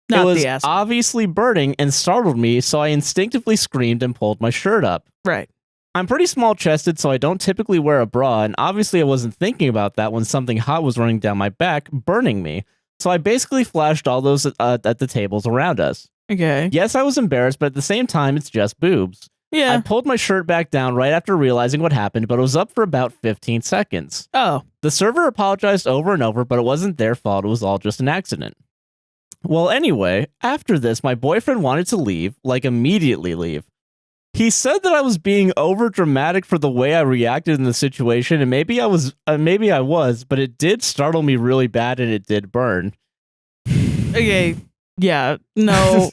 It was obviously burning and startled me, so I instinctively screamed and pulled my shirt up. Right. I'm pretty small-chested, so I don't typically wear a bra, and obviously I wasn't thinking about that when something hot was running down my back, burning me. So I basically flashed all those at the tables around us. Okay. Yes, I was embarrassed, but at the same time, it's just boobs. Yeah. I pulled my shirt back down right after realizing what happened, but it was up for about 15 seconds. Oh. The server apologized over and over, but it wasn't their fault. It was all just an accident. Well, anyway, after this, my boyfriend wanted to leave, like immediately leave. He said that I was being over dramatic for the way I reacted in the situation, and maybe I was, but it did startle me really bad and it did burn. Okay. Yeah. No.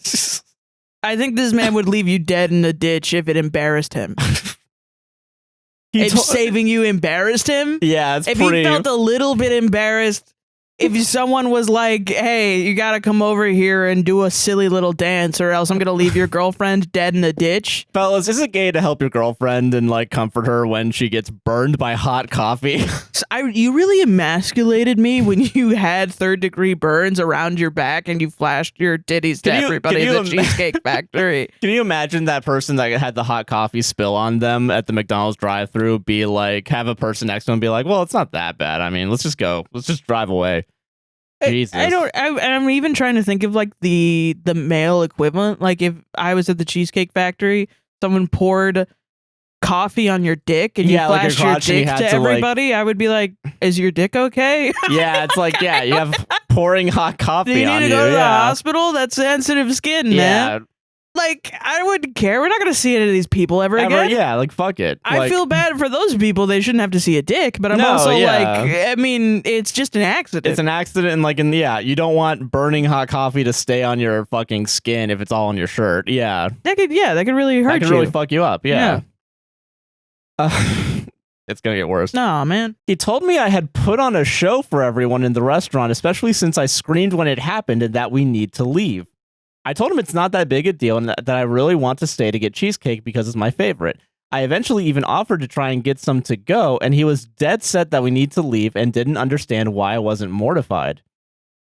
I think this man would leave you dead in a ditch if it embarrassed him. If saving you embarrassed him? Yeah, it's if pretty... he felt a little bit embarrassed, if someone was like, hey, you gotta come over here and do a silly little dance or else I'm gonna leave your girlfriend dead in a ditch. Fellas, is it gay to help your girlfriend and like comfort her when she gets burned by hot coffee? You really emasculated me when you had 3rd-degree burns around your back and you flashed your titties to everybody at the Cheesecake Factory. Can you imagine that person that had the hot coffee spill on them at the McDonald's drive-thru be like, have a person next to them be like, well, it's not that bad. I mean, let's just go. Let's just drive away. Jesus. I'm even trying to think of like the male equivalent. Like if I was at the Cheesecake Factory, someone poured coffee on your dick and you flashed your dick to everybody, I would be like, is your dick okay? Yeah, it's like, yeah, you have pouring hot coffee on you. Do you need to go to the hospital? That's sensitive skin, man. Like, I wouldn't care. We're not going to see any of these people ever again. Yeah, like, fuck it. I feel bad for those people. They shouldn't have to see a dick, but I'm also like, I mean, it's just an accident. It's an accident, and like, you don't want burning hot coffee to stay on your fucking skin if it's all on your shirt. Yeah. That could really hurt you. That could really fuck you up. Yeah. It's gonna get worse. No, man. He told me I had put on a show for everyone in the restaurant, especially since I screamed when it happened and that we need to leave. I told him it's not that big a deal and that I really want to stay to get cheesecake because it's my favorite. I eventually even offered to try and get some to go, and he was dead set that we need to leave and didn't understand why I wasn't mortified.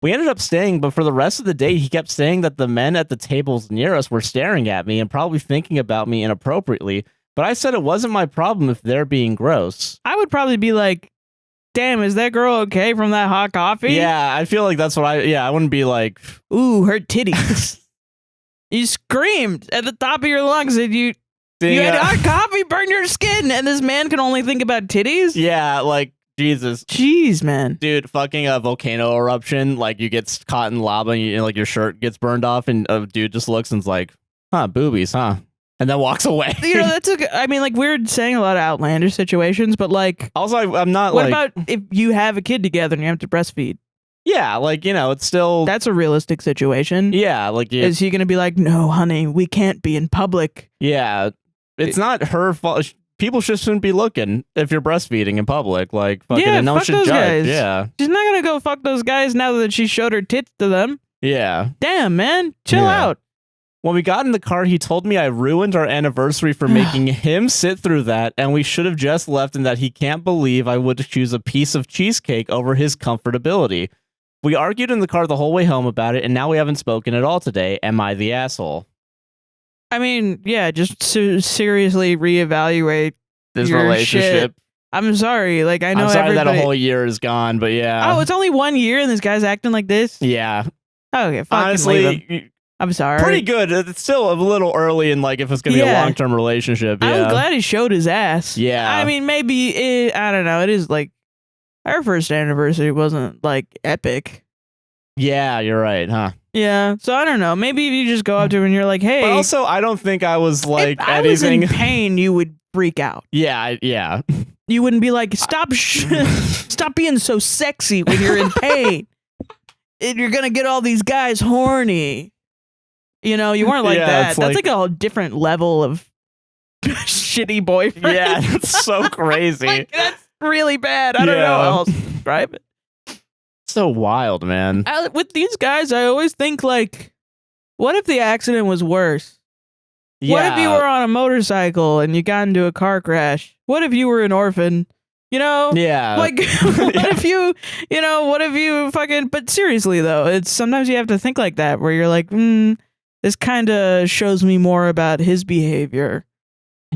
We ended up staying, but for the rest of the day, he kept saying that the men at the tables near us were staring at me and probably thinking about me inappropriately, but I said it wasn't my problem if they're being gross. I would probably be like, damn, is that girl okay from that hot coffee? Yeah, I feel like that's what I wouldn't be like, ooh, her titties. You screamed at the top of your lungs and you had hot coffee burn your skin, and this man can only think about titties? Yeah, like, Jesus. Jeez, man. Dude, fucking a volcano eruption, like, you get caught in lava and like your shirt gets burned off, and a dude just looks and's like, huh, boobies, huh? And then walks away. You know, I mean, like, we're saying a lot of outlandish situations, but like... Also, I'm not what about if you have a kid together and you have to breastfeed? Yeah, like, it's still... That's a realistic situation. Yeah, like... Is he going to be like, no, honey, we can't be in public? Yeah, it's not her fault. People just shouldn't be looking if you're breastfeeding in public. Like, fucking, no one should judge. Guys. Yeah. She's not going to go fuck those guys now that she showed her tits to them. Yeah. Damn, man. Chill out. When we got in the car, he told me I ruined our anniversary for making him sit through that, and we should have just left, and that he can't believe I would choose a piece of cheesecake over his comfortability. We argued in the car the whole way home about it, and now we haven't spoken at all today. Am I the asshole? I mean, yeah, just seriously reevaluate this your relationship. Shit. I'm sorry. Like, I know I'm sorry everybody... that a whole year is gone, but yeah. Oh, it's only 1 year and this guy's acting like this? Yeah. Okay, honestly, I'm sorry. Pretty good. It's still a little early in, like, if it's going to be a long-term relationship. Yeah. I'm glad he showed his ass. Yeah. I mean, maybe, I don't know. It is, like, our first anniversary wasn't, like, epic. Yeah, you're right, huh? Yeah, so I don't know. Maybe if you just go up to him and you're like, hey. But also, I don't think I was, like, if I was in pain, you would freak out. Yeah, yeah. You wouldn't be like, stop being so sexy when you're in pain. And you're going to get all these guys horny. You know, you weren't like that. That's like a different level of shitty boyfriend. Yeah, that's so crazy. Like, that's really bad. I don't know how else to describe it. So wild, man. With these guys, I always think, like, what if the accident was worse? Yeah. What if you were on a motorcycle and you got into a car crash? What if you were an orphan? You know? Yeah. Like, what if you fucking... But seriously, though, it's sometimes you have to think like that, where you're like, this kind of shows me more about his behavior.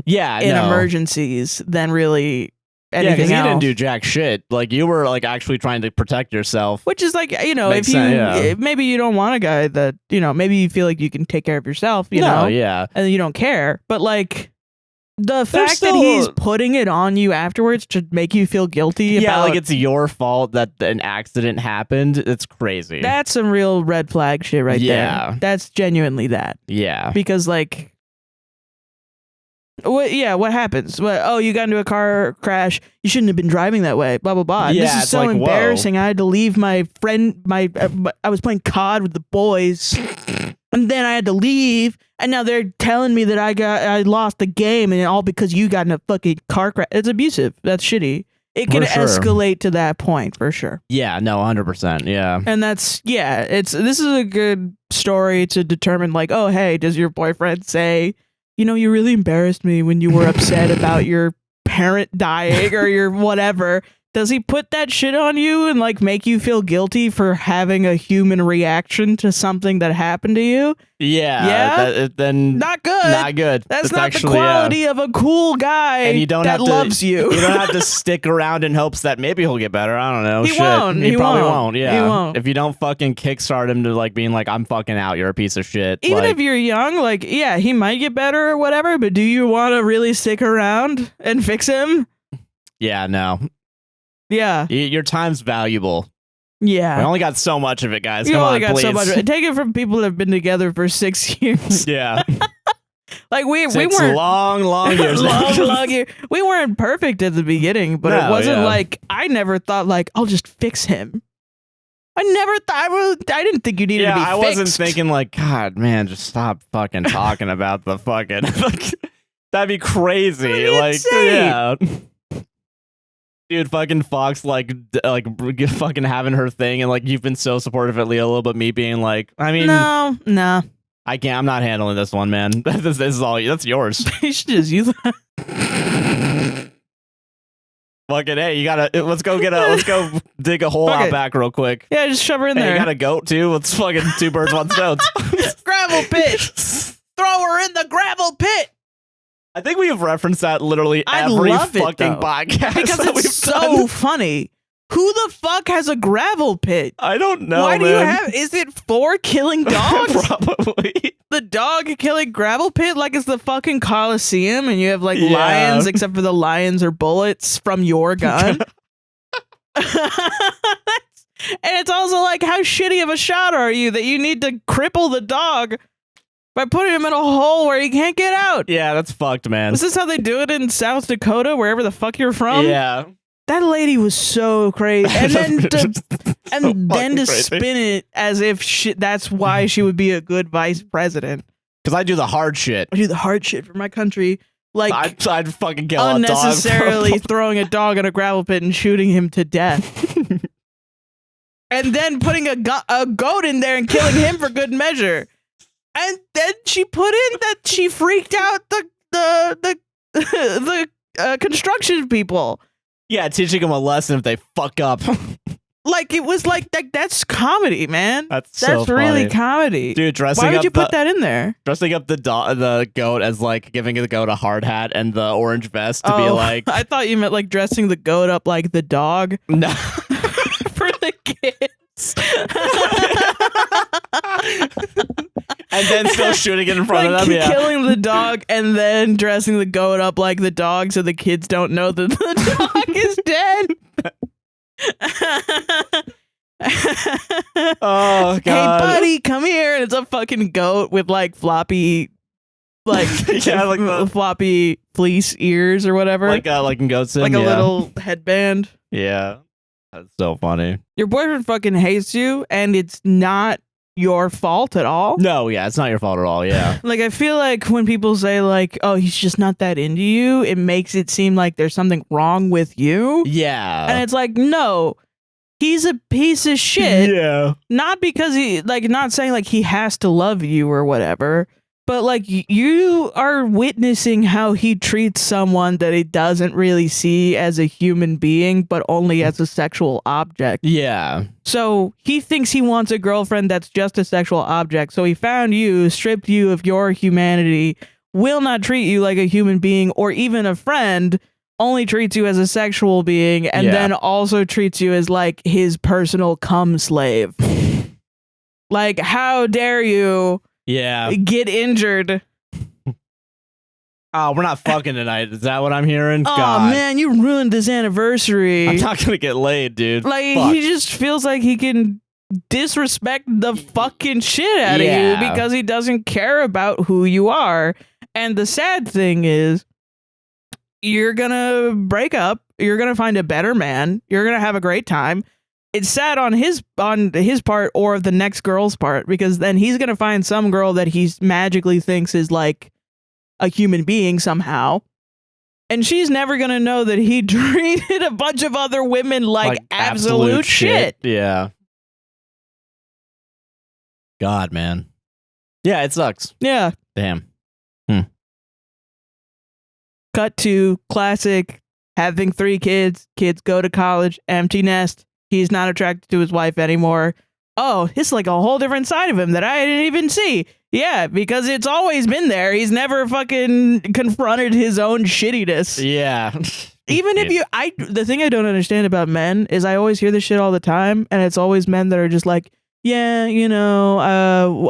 Yeah, in emergencies than really... Yeah, because you didn't do jack shit. Like, you were, like, actually trying to protect yourself. Which is, like, you know, maybe you don't want a guy that, you know, maybe you feel like you can take care of yourself, you know? Yeah. And you don't care. But, like, the fact that he's putting it on you afterwards to make you feel guilty about... Yeah, like, it's your fault that an accident happened. It's crazy. That's some real red flag shit right there. That's genuinely that. Yeah. Because, like... What happens? You got into a car crash. You shouldn't have been driving that way. Blah, blah, blah. Yeah, this is so like, embarrassing. Whoa. I had to leave my friend. I was playing COD with the boys. And then I had to leave. And now they're telling me that I lost the game. And all because you got in a fucking car crash. It's abusive. That's shitty. It can escalate to that point for sure. Yeah, no, 100%. Yeah. And this is a good story to determine, like, oh, hey, does your boyfriend say, you know, you really embarrassed me when you were upset about your parent dying or your whatever. Does he put that shit on you and, like, make you feel guilty for having a human reaction to something that happened to you? Yeah. Then not good. Not good. That's not actually, the quality of a cool guy and you don't that loves you. You don't have to stick around in hopes that maybe he'll get better. I don't know. He won't. He probably won't. Yeah. He won't. If you don't fucking kickstart him to, like, being like, I'm fucking out, you're a piece of shit. Even if you're young, like, yeah, he might get better or whatever, but do you want to really stick around and fix him? Yeah, no. Yeah. Your time's valuable. Yeah. We only got so much of it, guys. You Come only on, got please. so much of it. Take it from people that have been together for 6 years. Yeah. Like we weren't long years. long years. We weren't perfect at the beginning, but it wasn't like I never thought like I'll just fix him. I never thought I didn't think you needed to be fixed. I wasn't thinking like, God, man, just stop fucking talking about the fucking that'd be crazy. Like, yeah. Dude, fucking Fox, like fucking having her thing, and like you've been so supportive at Leola, but me being like, I mean, no, I can't. I'm not handling this one, man. This is all. That's yours. You should just use that. Fucking hey, you gotta. Let's go dig a hole out back real quick. Yeah, just shove her in there. You got a goat too. Let's fucking two birds, one stone. Gravel pit. Throw her in the gravel pit. I think we have referenced that literally every fucking podcast because it's so funny. Who the fuck has a gravel pit? I don't know. Why do you have? Is it for killing dogs? Probably. The dog killing gravel pit like it's the fucking Coliseum, and you have like lions, except for the lions are bullets from your gun. And it's also like, how shitty of a shot are you that you need to cripple the dog by putting him in a hole where he can't get out? Yeah, that's fucked, man. Is this how they do it in South Dakota, wherever the fuck you're from? Yeah. That lady was so crazy. And then to spin it as if that's why she would be a good vice president. Because I do the hard shit. I do the hard shit for my country. Like, I'd fucking kill unnecessarily throwing a dog in a gravel pit and shooting him to death. And then putting a goat in there and killing him for good measure. And then she put in that she freaked out the construction people. Yeah, teaching them a lesson if they fuck up. like it was like that's comedy, man. That's so really funny. comedy, dude. Why would you put that in there? Dressing up the goat as like giving the goat a hard hat and the orange vest to be like. I thought you meant like dressing the goat up like the dog. No, for the kids. And then still shooting it in front of them. Yeah, killing the dog and then dressing the goat up like the dog so the kids don't know that the dog is dead. Oh god! Hey buddy, come here! And it's a fucking goat with like floppy, like floppy fleece ears or whatever, like in goats, like a little headband. Yeah, that's so funny. Your boyfriend fucking hates you, and it's not your fault at all. No, yeah, it's not your fault at all. Yeah. Like, I feel like when people say like, oh, he's just not that into you, it makes it seem like there's something wrong with you. Yeah. And it's like, no, he's a piece of shit. Yeah. Not because he, like, not saying like he has to love you or whatever, but like you are witnessing how he treats someone that he doesn't really see as a human being, but only as a sexual object. Yeah. So he thinks he wants a girlfriend that's just a sexual object. So he found you, stripped you of your humanity, will not treat you like a human being or even a friend, only treats you as a sexual being, and then also treats you as like his personal cum slave. Like, how dare you get injured? Oh, we're not fucking tonight. Is that what I'm hearing? Oh, God. man, you ruined this anniversary. I'm not gonna get laid, dude. Like, Fuck. he just feels like he can disrespect the fucking shit out of you because he doesn't care about who you are. And the sad thing is, you're gonna break up. You're gonna find a better man. You're gonna have a great time. It's sad on his part or the next girl's part, because then he's gonna find some girl that he magically thinks is like a human being somehow, and she's never gonna know that he treated a bunch of other women like absolute shit. Yeah. God, man. Yeah, it sucks. Yeah. Damn. Cut to classic having 3 kids. Kids go to college. Empty nest. He's not attracted to his wife anymore. Oh, it's like a whole different side of him that I didn't even see. Yeah, because it's always been there. He's never fucking confronted his own shittiness. Yeah. Even if the thing I don't understand about men is I always hear this shit all the time, and it's always men that are just like, yeah, you know,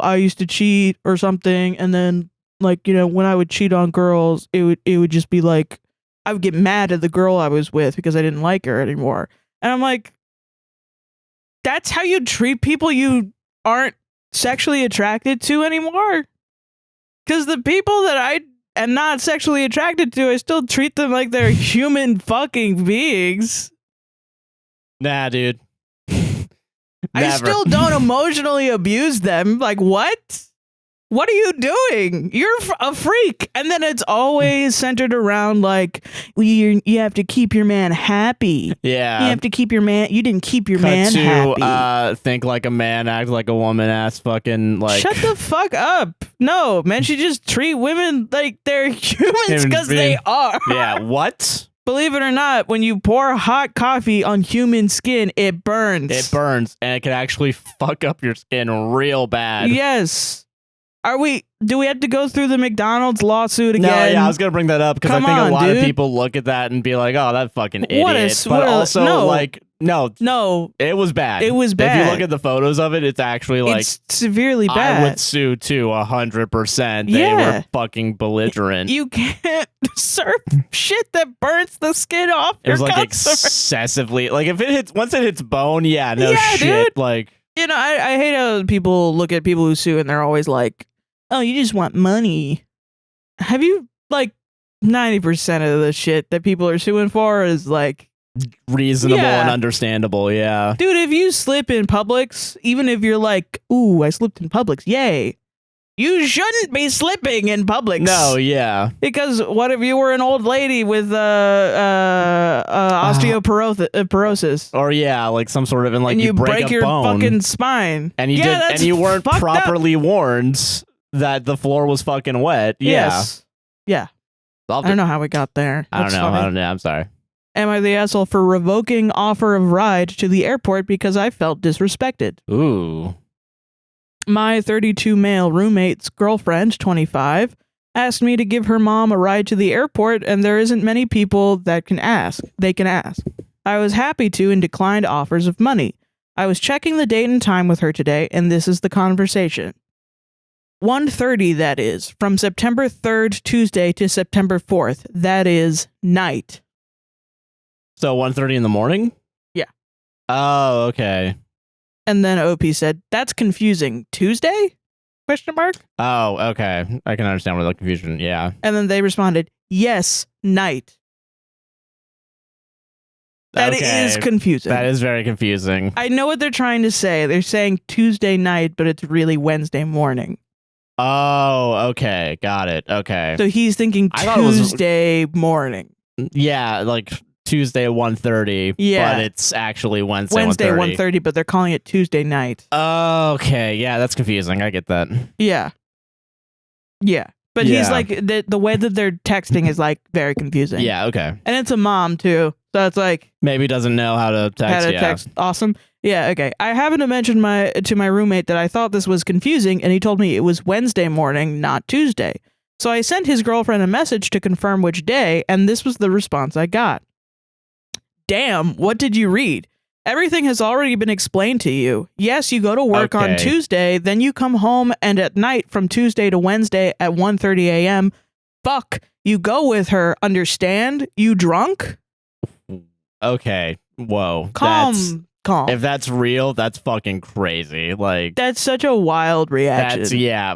I used to cheat or something, and then like, you know, when I would cheat on girls, it would just be like, I would get mad at the girl I was with because I didn't like her anymore. And I'm like, that's how you treat people you aren't sexually attracted to anymore? Because the people that I am not sexually attracted to, I still treat them like they're human fucking beings. Nah, dude. I still don't emotionally abuse them. Like, what? What are you doing? You're a freak. And then it's always centered around like, well, you have to keep your man happy. Yeah. You have to keep your man. You didn't keep your man happy. Think like a man, act like a woman, ass fucking like. Shut the fuck up. No, men should just treat women like they're humans because they are. Yeah. What? Believe it or not, when you pour hot coffee on human skin, it burns. It burns, and it can actually fuck up your skin real bad. Yes. Do we have to go through the McDonald's lawsuit again? No, yeah, I was going to bring that up because I think a lot of people look at that and be like, oh, that fucking idiot. But also, no, it was bad. It was bad. If you look at the photos of it, it's actually like... It's severely bad. I would sue too, 100%. They were fucking belligerent. You can't serve shit that burns the skin off your customer. It was like excessively... Like, if it hits... Once it hits bone, shit. Dude. Like... You know, I hate how people look at people who sue and they're always like, oh, you just want money. Have you, like, 90% of the shit that people are suing for is, like... reasonable and understandable, yeah. Dude, if you slip in Publix, even if you're like, ooh, I slipped in Publix, yay. You shouldn't be slipping in Publix. No, yeah. Because what if you were an old lady with osteoporosis? Or like some sort of, and you break your bone, fucking spine. And you weren't properly warned that the floor was fucking wet. Yes. Yeah. I don't know how we got there. I don't know. I'm sorry. Am I the asshole for revoking offer of ride to the airport because I felt disrespected? Ooh. My 32 male roommate's girlfriend, 25, asked me to give her mom a ride to the airport, and there isn't many people that can ask. They can ask. I was happy to and declined offers of money. I was checking the date and time with her today, and this is the conversation. 1:30, that is, from September 3rd, Tuesday, to September 4th. That is night. So 1:30 in the morning? Yeah. Oh, okay. And then OP said, that's confusing. Tuesday? Question mark? Oh, okay. I can understand where the confusion, yeah. And then they responded, yes, night. That is confusing. That is very confusing. I know what they're trying to say. They're saying Tuesday night, but it's really Wednesday morning. Oh, okay. Got it. Okay. So he's thinking Tuesday morning. Yeah, like Tuesday 1:30. Yeah. But it's actually Wednesday 1:30, but they're calling it Tuesday night. Okay. Yeah, that's confusing. I get that. Yeah. Yeah. But he's like, the way that they're texting is like very confusing. Yeah, okay. And it's a mom too. So it's like maybe doesn't know how to text. Awesome. Yeah, okay. I happened to mention to my roommate that I thought this was confusing, and he told me it was Wednesday morning, not Tuesday. So I sent his girlfriend a message to confirm which day, and this was the response I got. Damn, what did you read? Everything has already been explained to you. Yes, you go to work on Tuesday, then you come home, and at night from Tuesday to Wednesday at 1:30 a.m. Fuck, you go with her, understand? You drunk? Okay. Whoa. Calm. If that's real, that's fucking crazy. Like, that's such a wild reaction.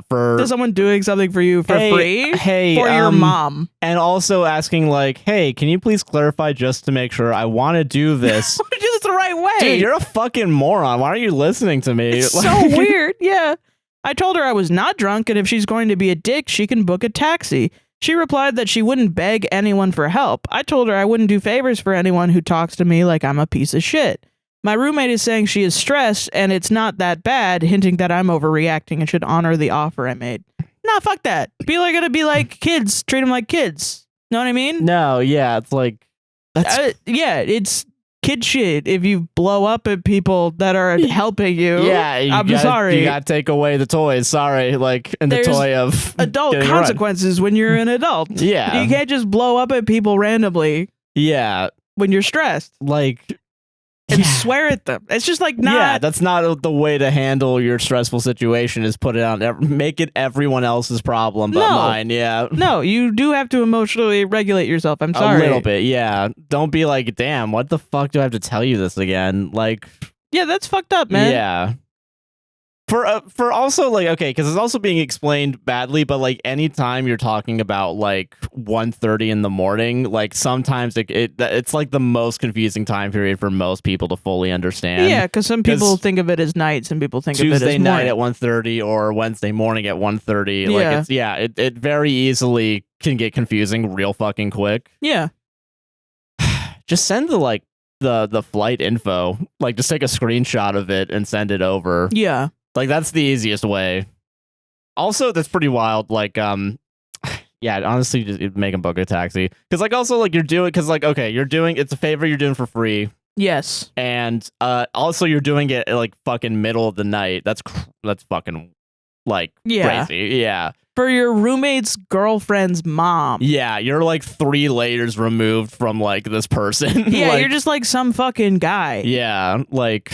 For someone doing something for you for free? Hey, for your mom. And also asking like, hey, can you please clarify just to make sure I want to do this? I want to do this the right way. Dude, you're a fucking moron. Why aren't you listening to me? It's so weird. Yeah. I told her I was not drunk, and if she's going to be a dick, she can book a taxi. She replied that she wouldn't beg anyone for help. I told her I wouldn't do favors for anyone who talks to me like I'm a piece of shit. My roommate is saying she is stressed and it's not that bad, hinting that I'm overreacting and should honor the offer I made. Nah, fuck that. People are gonna be like kids. Treat them like kids. Know what I mean? No, yeah, it's like... it's kid shit if you blow up at people that are helping you. Yeah, I'm sorry. You gotta take away the toys. Sorry, like in the toy of adult consequences when you're an adult. Yeah, you can't just blow up at people randomly. Yeah, when you're stressed, like, and swear at them. It's just like not. Yeah, that's not the way to handle your stressful situation. Is put it on, make it everyone else's problem but mine. Yeah. No, you do have to emotionally regulate yourself. I'm sorry. A little bit, yeah. Don't be like, damn, what the fuck do I have to tell you this again? Like, yeah, that's fucked up, man. Yeah. For also like, okay, because it's also being explained badly, but like anytime you're talking about like 1:30 in the morning, like sometimes it's like the most confusing time period for most people to fully understand. Yeah, because some people think of it as night, some people think of it as Tuesday night at 1:30 or Wednesday morning at 1:30. Like it very easily can get confusing real fucking quick. Yeah. Just send the flight info. Like just take a screenshot of it and send it over. Yeah. Like, that's the easiest way. Also, that's pretty wild. Like, yeah, honestly, just make them book a taxi. Because, like, also, like, it's a favor you're doing for free. Yes. And also, you're doing it, like, fucking middle of the night. That's fucking, like, crazy. Yeah. For your roommate's girlfriend's mom. Yeah, you're, like, 3 layers removed from, like, this person. Yeah, like, you're just, like, some fucking guy. Yeah, like...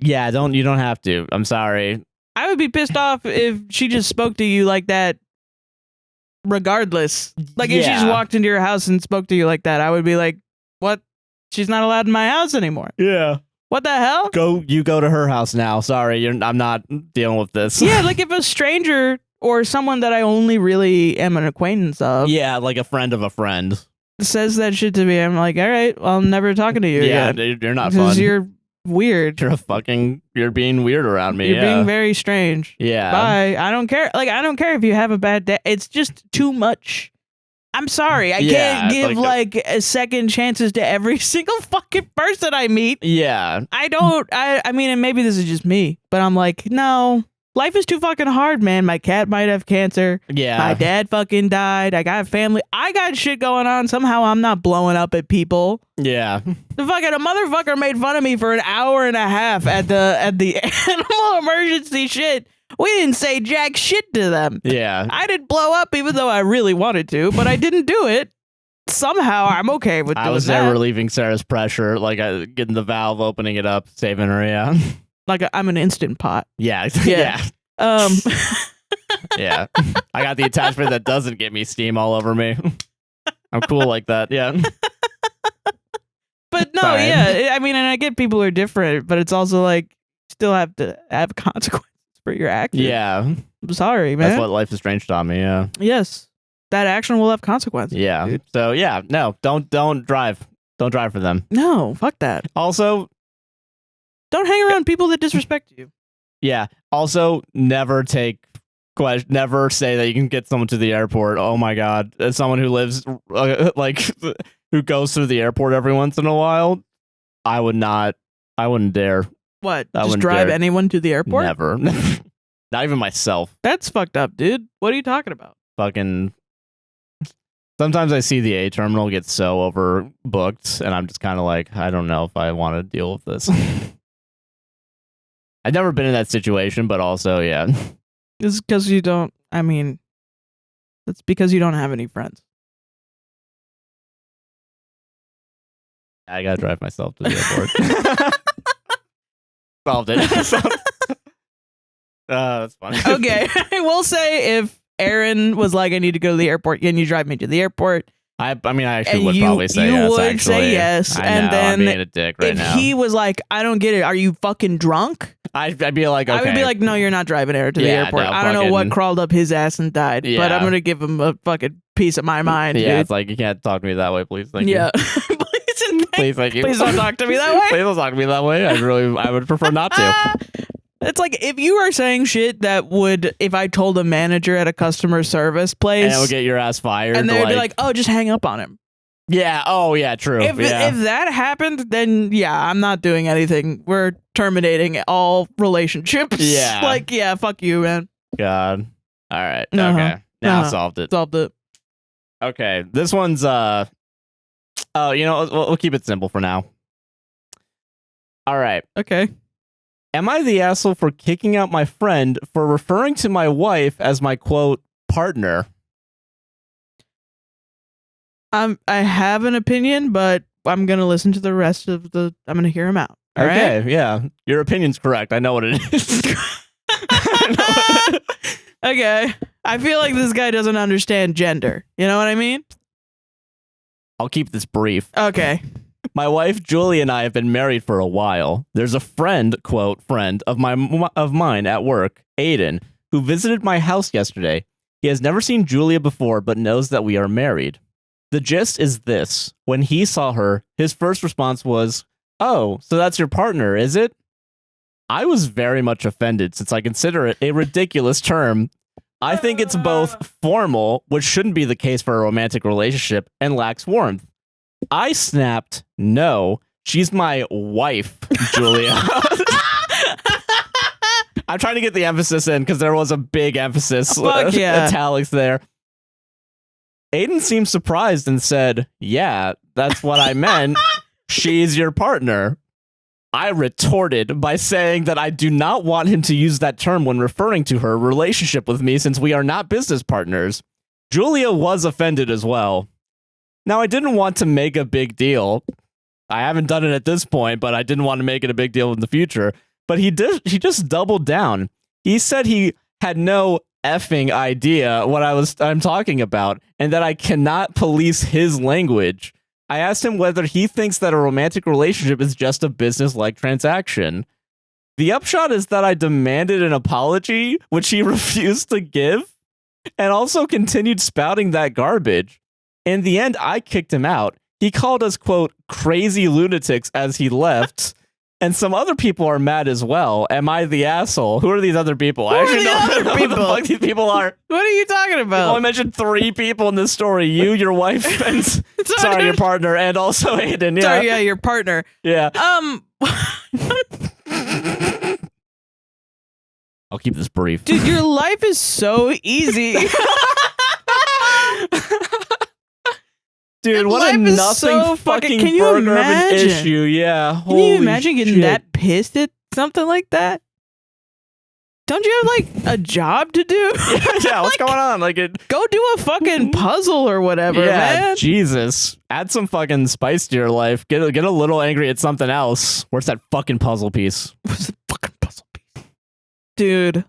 Yeah, you don't have to. I'm sorry. I would be pissed off if she just spoke to you like that regardless. Like if she just walked into your house and spoke to you like that, I would be like, what? She's not allowed in my house anymore. Yeah. What the hell? You go to her house now. Sorry, I'm not dealing with this. Yeah, like if a stranger or someone that I only really am an acquaintance of. Yeah, like a friend of a friend. Says that shit to me. I'm like, all right, well, I'm never talking to you again. Yeah, you're not fun. You're weird. You're being weird around me. You're being very strange. Yeah. Bye. I don't care. Like, I don't care if you have a bad day. It's just too much. I'm sorry. I can't give a second chances to every single fucking person I meet. Yeah. I mean, and maybe this is just me, but I'm like, no, Life is too fucking hard, man. My cat might have cancer. Yeah. My dad fucking died. I got family. I got shit going on. Somehow I'm not blowing up at people. Yeah. The fucking a motherfucker made fun of me for an hour and a half at the animal emergency shit. We didn't say jack shit to them. Yeah. I didn't blow up even though I really wanted to, but I didn't do it. Somehow I'm okay with doing that. I was there relieving Sarah's pressure, like getting the valve, opening it up, saving her, yeah. Like I'm an instant pot. Yeah. Yeah. Yeah. I got the attachment that doesn't get me steam all over me. I'm cool like that, yeah. But no, Fine. yeah. I mean, and I get people are different, but it's also like still have to have consequences for your actions. Yeah. I'm sorry, man. That's what Life is Strange taught me, yeah. Yes. That action will have consequences. Yeah. Dude. So yeah, no, don't drive. Don't drive for them. No, fuck that. Also, don't hang around people that disrespect you. yeah. Also, never say that you can get someone to the airport. Oh my God. As someone who lives who goes through the airport every once in a while, I wouldn't dare. What? I Just wouldn't drive dare. anyone to the airport? Never. Not even myself. That's fucked up, dude. What are you talking about? Fucking. Sometimes I see the A terminal get so overbooked, and I'm just kind of like, I don't know if I want to deal with this. I've never been in that situation, but also, yeah. It's because you don't. I mean, it's because you don't have any friends. I gotta drive myself to the airport. Solved it. That's funny. Okay, I will say if Aaron was like, I need to go to the airport, can you drive me to the airport? I mean, I actually And would probably say you yes. would Actually. say yes, I and know, then I'm being a dick right if now. he was like, I don't get it, are you fucking drunk? I'd be like, okay. I would be like, no, you're not driving Aaron to the Yeah, airport. no, I don't know what fucking- crawled up his ass and died, but Yeah. I'm gonna give him a fucking piece of my mind. Yeah, dude. it's like you can't talk to me that way, please. Thank you. Yeah. Please Thank you. Please don't talk to me that way. Please don't talk to me that way. I would prefer not to. It's like if you are saying shit that would, if I told a manager at a customer service place, And it would get your ass fired. and they would be like, "Oh, just hang up on him." yeah, oh yeah, true. If yeah. that happened, then yeah, I'm not doing anything. We're terminating all relationships. Yeah. Like yeah, fuck you, man. God. All right. Uh-huh. Okay. Now Uh-huh. solved it. Solved it. Okay. This one's oh, we'll keep it simple for now. All right. Okay. Am I the asshole for kicking out my friend for referring to my wife as my quote partner? I have an opinion, but I'm gonna listen to the rest of the. I'm gonna hear him out. All Okay, right? yeah. Your opinion's correct. I know what it is. Okay. I feel like this guy doesn't understand gender. You know what I mean? I'll keep this brief. Okay. My wife Julie and I have been married for a while. There's a friend, quote, friend of mine at work, Aiden, who visited my house yesterday. He has never seen Julia before, but knows that we are married. The gist is this. When he saw her, his first response was, "Oh, so that's your partner, is it?" I was very much offended since I consider it a ridiculous term. I think it's both formal, which shouldn't be the case for a romantic relationship, and lacks warmth. I snapped, "No, she's my wife, Julia." I'm trying to get the emphasis in because there was a big emphasis. Fuck yeah. Italics there. Aiden seemed surprised and said, "Yeah, that's what I meant. She's your partner." I retorted by saying that I do not want him to use that term when referring to her relationship with me since we are not business partners. Julia was offended as well. Now, I didn't want to make a big deal. I haven't done it at this point, but I didn't want to make it a big deal in the future. But he just doubled down. He said he had no effing idea what I'm talking about, and that I cannot police his language. I asked him whether he thinks that a romantic relationship is just a business-like transaction. The upshot is that I demanded an apology, which he refused to give, and also continued spouting that garbage. In the end, I kicked him out. He called us, quote, crazy lunatics as he left. And some other people are mad as well. Am I the asshole? Who are these other people? I actually don't know who the fuck these people are. What are you talking about? Well, I mentioned 3 people in this story. You, your wife, and sorry, your partner, and also Aiden. Yeah. Sorry, yeah, your partner. Yeah. I'll keep this brief. Dude, your life is so easy. Dude, what a nothing so fucking can you burger imagine? of an issue. Yeah. Can you imagine getting that pissed at something like that? Don't you have like a job to do? Yeah, what's going on? Like, go do a fucking puzzle or whatever, man. Jesus. Add some fucking spice to your life. Get a little angry at something else. Where's that fucking puzzle piece? What's the fucking puzzle piece? Dude.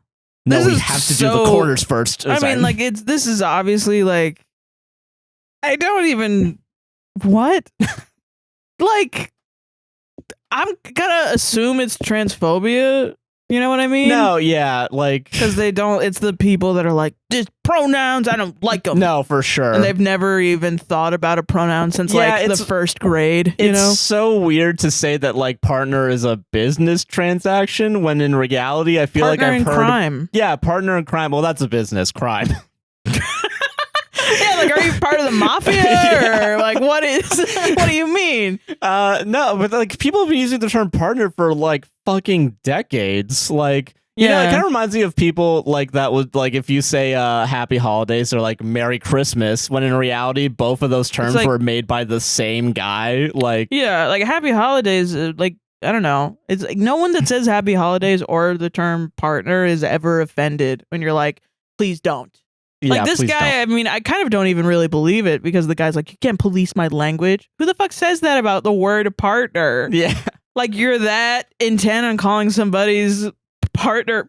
No, we have to do the corners first. I mean, like, this is obviously like, I don't even, what? Like, I'm gonna assume it's transphobia. You know what I mean? No, yeah, like, because they don't. It's the people that are like, this pronouns, I don't like them. No, for sure. And they've never even thought about a pronoun since like the first grade. You know, it's so weird to say that like partner is a business transaction when in reality, I feel partner like I've in heard. Crime. Yeah, partner in crime. Well, that's a business crime. Yeah, like, are you part of the mafia or like what do you mean? No, but like people have been using the term partner for like fucking decades. Like, you know, it kind of reminds me of people like that would like if you say happy holidays or like Merry Christmas, when in reality both of those terms like, were made by the same guy. Like, yeah, like happy holidays, like I don't know. It's like no one that says happy holidays or the term partner is ever offended when you're like, please don't. Like this guy, I mean, I kind of don't even really believe it because the guy's like, you can't police my language. Who the fuck says that about the word partner? Yeah. Like you're that intent on calling somebody's partner?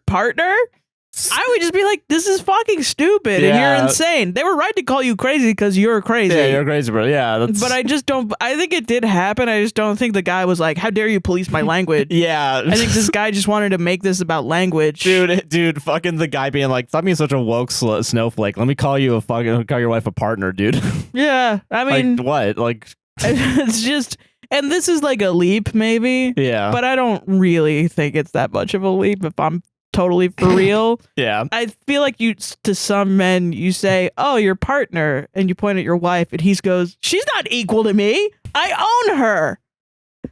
I would just be like, this is fucking stupid and you're insane. They were right to call you crazy because you're crazy. Yeah, you're crazy, bro. Yeah. But I just don't, I think it did happen. I just don't think the guy was like, how dare you police my language? Yeah. I think this guy just wanted to make this about language. Dude, fucking the guy being like, stop being such a woke snowflake. Let me call your wife a partner, dude. Yeah. I mean, like, what? Like, it's just, and this is like a leap maybe. Yeah. But I don't really think it's that much of a leap if I'm totally for real. Yeah. I feel like to some men, you say, oh, your partner, and you point at your wife, and he goes, she's not equal to me. I own her.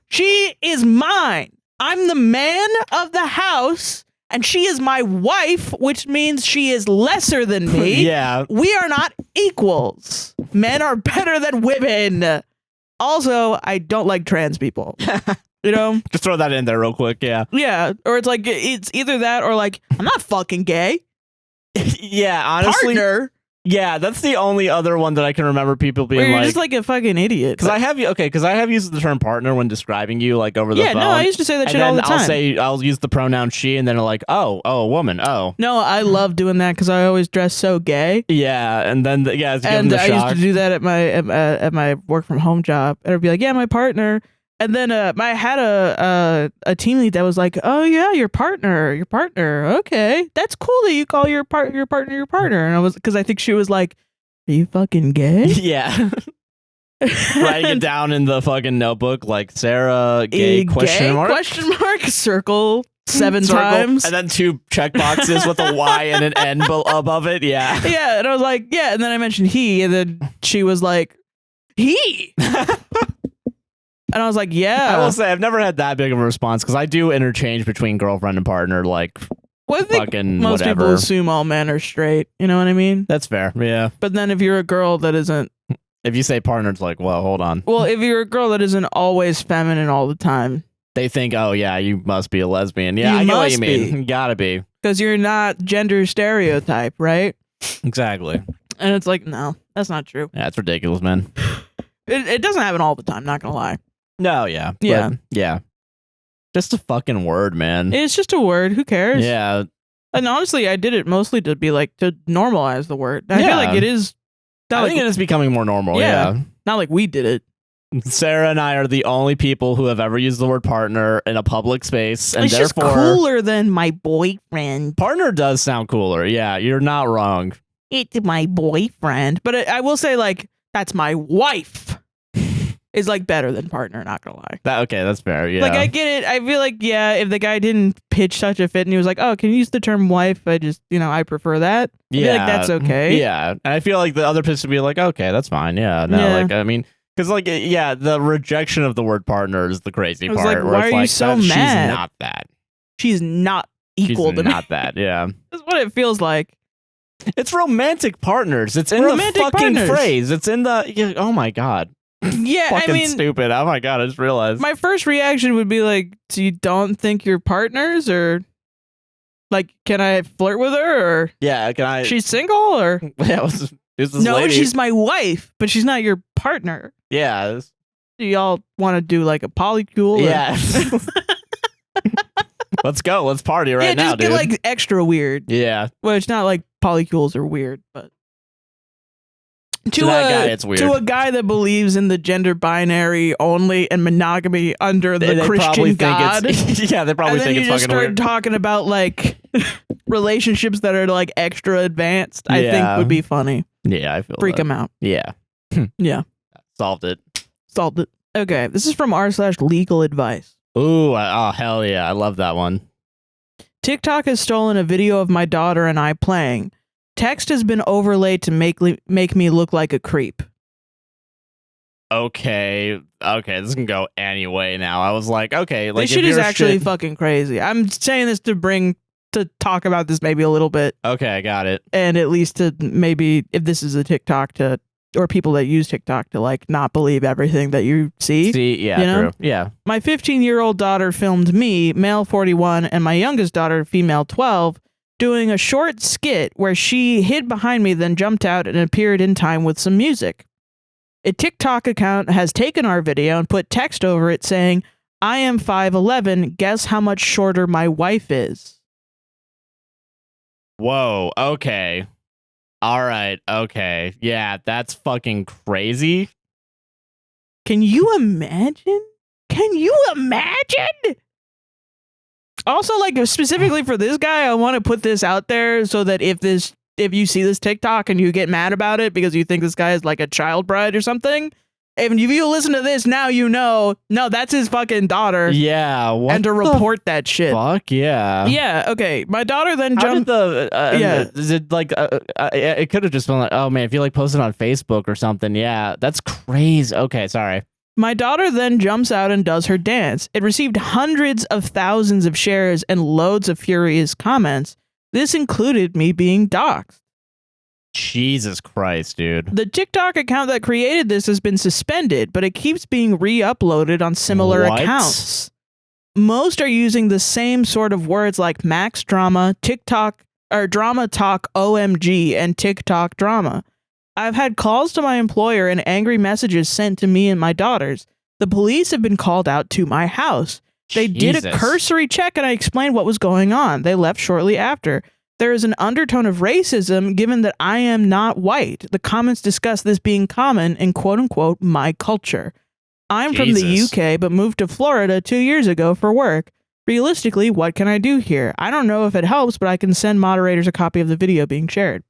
She is mine. I'm the man of the house, and she is my wife, which means she is lesser than me. Yeah. We are not equals. Men are better than women. Also, I don't like trans people. You know? Just throw that in there real quick, yeah. Yeah, or it's like, it's either that or like, I'm not fucking gay. Yeah, honestly. Partner. Yeah, that's the only other one that I can remember people being you're like... just like a fucking idiot. Because I have used the term partner when describing you, like, over the phone. Yeah, no, I used to say that shit all the time. I'll use the pronoun she, and then like, oh, a woman, oh. No, I love doing that because I always dress so gay. Yeah, and then, and I used to do that at my work from home job. And I'd be like, yeah, my partner. And then I had a team lead that was like, oh yeah, your partner. Okay, that's cool that you call your partner. And I was, because I think she was like, are you fucking gay? Yeah. Writing it down in the fucking notebook like Sarah gay question mark circle 7 times, and then 2 check boxes with a Y and an N above it. Yeah. Yeah, and I was like, yeah, and then I mentioned he, and then she was like, he. And I was like, yeah. I will say I've never had that big of a response because I do interchange between girlfriend and partner. Like, well, I think fucking most whatever. people assume all men are straight. You know what I mean? That's fair. Yeah. But then if you're a girl that isn't, if you say partner, it's like, well, hold on. Well, if you're a girl that isn't always feminine all the time, they think, oh yeah, you must be a lesbian. Yeah, I get what you mean. You gotta be, because you're not gender stereotype, right? Exactly. And it's like, no, that's not true. Yeah, it's ridiculous, man. It doesn't happen all the time. Not gonna lie. No, yeah. Yeah. Just a fucking word, man. It's just a word. Who cares? Yeah. And honestly, I did it mostly to be like, to normalize the word. I feel like it is. I think it is becoming more normal. Yeah. Not like we did it. Sarah and I are the only people who have ever used the word partner in a public space. And it's therefore, just cooler than my boyfriend. Partner does sound cooler. Yeah, you're not wrong. It's my boyfriend. But I will say, like, that's my wife. Is like better than partner, not gonna lie. Okay, that's fair. Yeah. Like I get it. I feel like, yeah, if the guy didn't pitch such a fit and he was like, oh, can you use the term wife? I just, I prefer that. I feel like that's okay. Yeah. And I feel like the other person would be like, okay, that's fine. Yeah. No, like, I mean, because like, yeah, the rejection of the word partner is the crazy part. Like, why are you so mad? She's not that. She's not equal She's to me. not that. Yeah. That's what it feels like. It's romantic partners. It's in Romantic the fucking partners. phrase. It's in the. Yeah, oh my god. Yeah, Fucking I mean, stupid. Oh my god. I just realized. my first reaction would be like, so you don't think you're partners, or like, can I flirt with her, or yeah. Can I? she's single, or Yeah. Who's this no, lady? she's my wife, but she's not your partner. Yeah. Do y'all want to do like a polycule? Or- Yeah. Let's go. Let's party right now, just dude. get like extra weird. Yeah. Well, it's not like polycules are weird, but To that guy, it's weird. To a guy that believes in the gender binary only and monogamy under the They Christian probably God. think it's, yeah, they probably and then think you it's just fucking start weird. talking about like relationships that are like extra advanced. I think Yeah. would be funny. Yeah, I feel Freak that. him out. Yeah. Yeah, Solved it. solved it. Okay, this is from r/legal advice. Ooh, oh, hell yeah. I love that one. TikTok has stolen a video of my daughter and I playing. Text has been overlaid to make me look like a creep. Okay, this can go any way now. I was like, okay, like This if shit is your actually shit- fucking crazy. I'm saying this to talk about this maybe a little bit, Okay, I got it. and at least to maybe, if this is a TikTok, or people that use TikTok, to like not believe everything that you see. Yeah, you know? true. Yeah. My 15-year-old daughter filmed me, male 41, and my youngest daughter, female 12, doing a short skit where she hid behind me, then jumped out and appeared in time with some music. A TikTok account has taken our video and put text over it saying, "I am 5'11", guess how much shorter my wife is." Whoa, okay. All right, okay. Yeah, that's fucking crazy. Can you imagine? Can you imagine? Also, like, specifically for this guy, I want to put this out there so that if you see this TikTok and you get mad about it because you think this guy is like a child bride or something, if you listen to this now, you know, no, that's his fucking daughter. Yeah, what And to the report that shit. fuck? Yeah. Yeah, okay. My daughter then How did jumped. Yeah. Is it like it could have just been like, oh man, if you like posted on Facebook or something, yeah, that's crazy. Okay, sorry. My daughter then jumps out and does her dance. It received hundreds of thousands of shares and loads of furious comments. This included me being doxxed. Jesus Christ, dude. The TikTok account that created this has been suspended, but it keeps being re-uploaded on similar What? accounts. Most are using the same sort of words like Max Drama, TikTok, or Drama Talk OMG, and TikTok Drama. I've had calls to my employer and angry messages sent to me and my daughters. The police have been called out to my house. They did a Jesus. cursory check and I explained what was going on. They left shortly after. There is an undertone of racism given that I am not white. The comments discuss this being common in quote-unquote my culture. I'm from the Jesus. UK but moved to Florida 2 years ago for work. Realistically, what can I do here? I don't know if it helps, but I can send moderators a copy of the video being shared.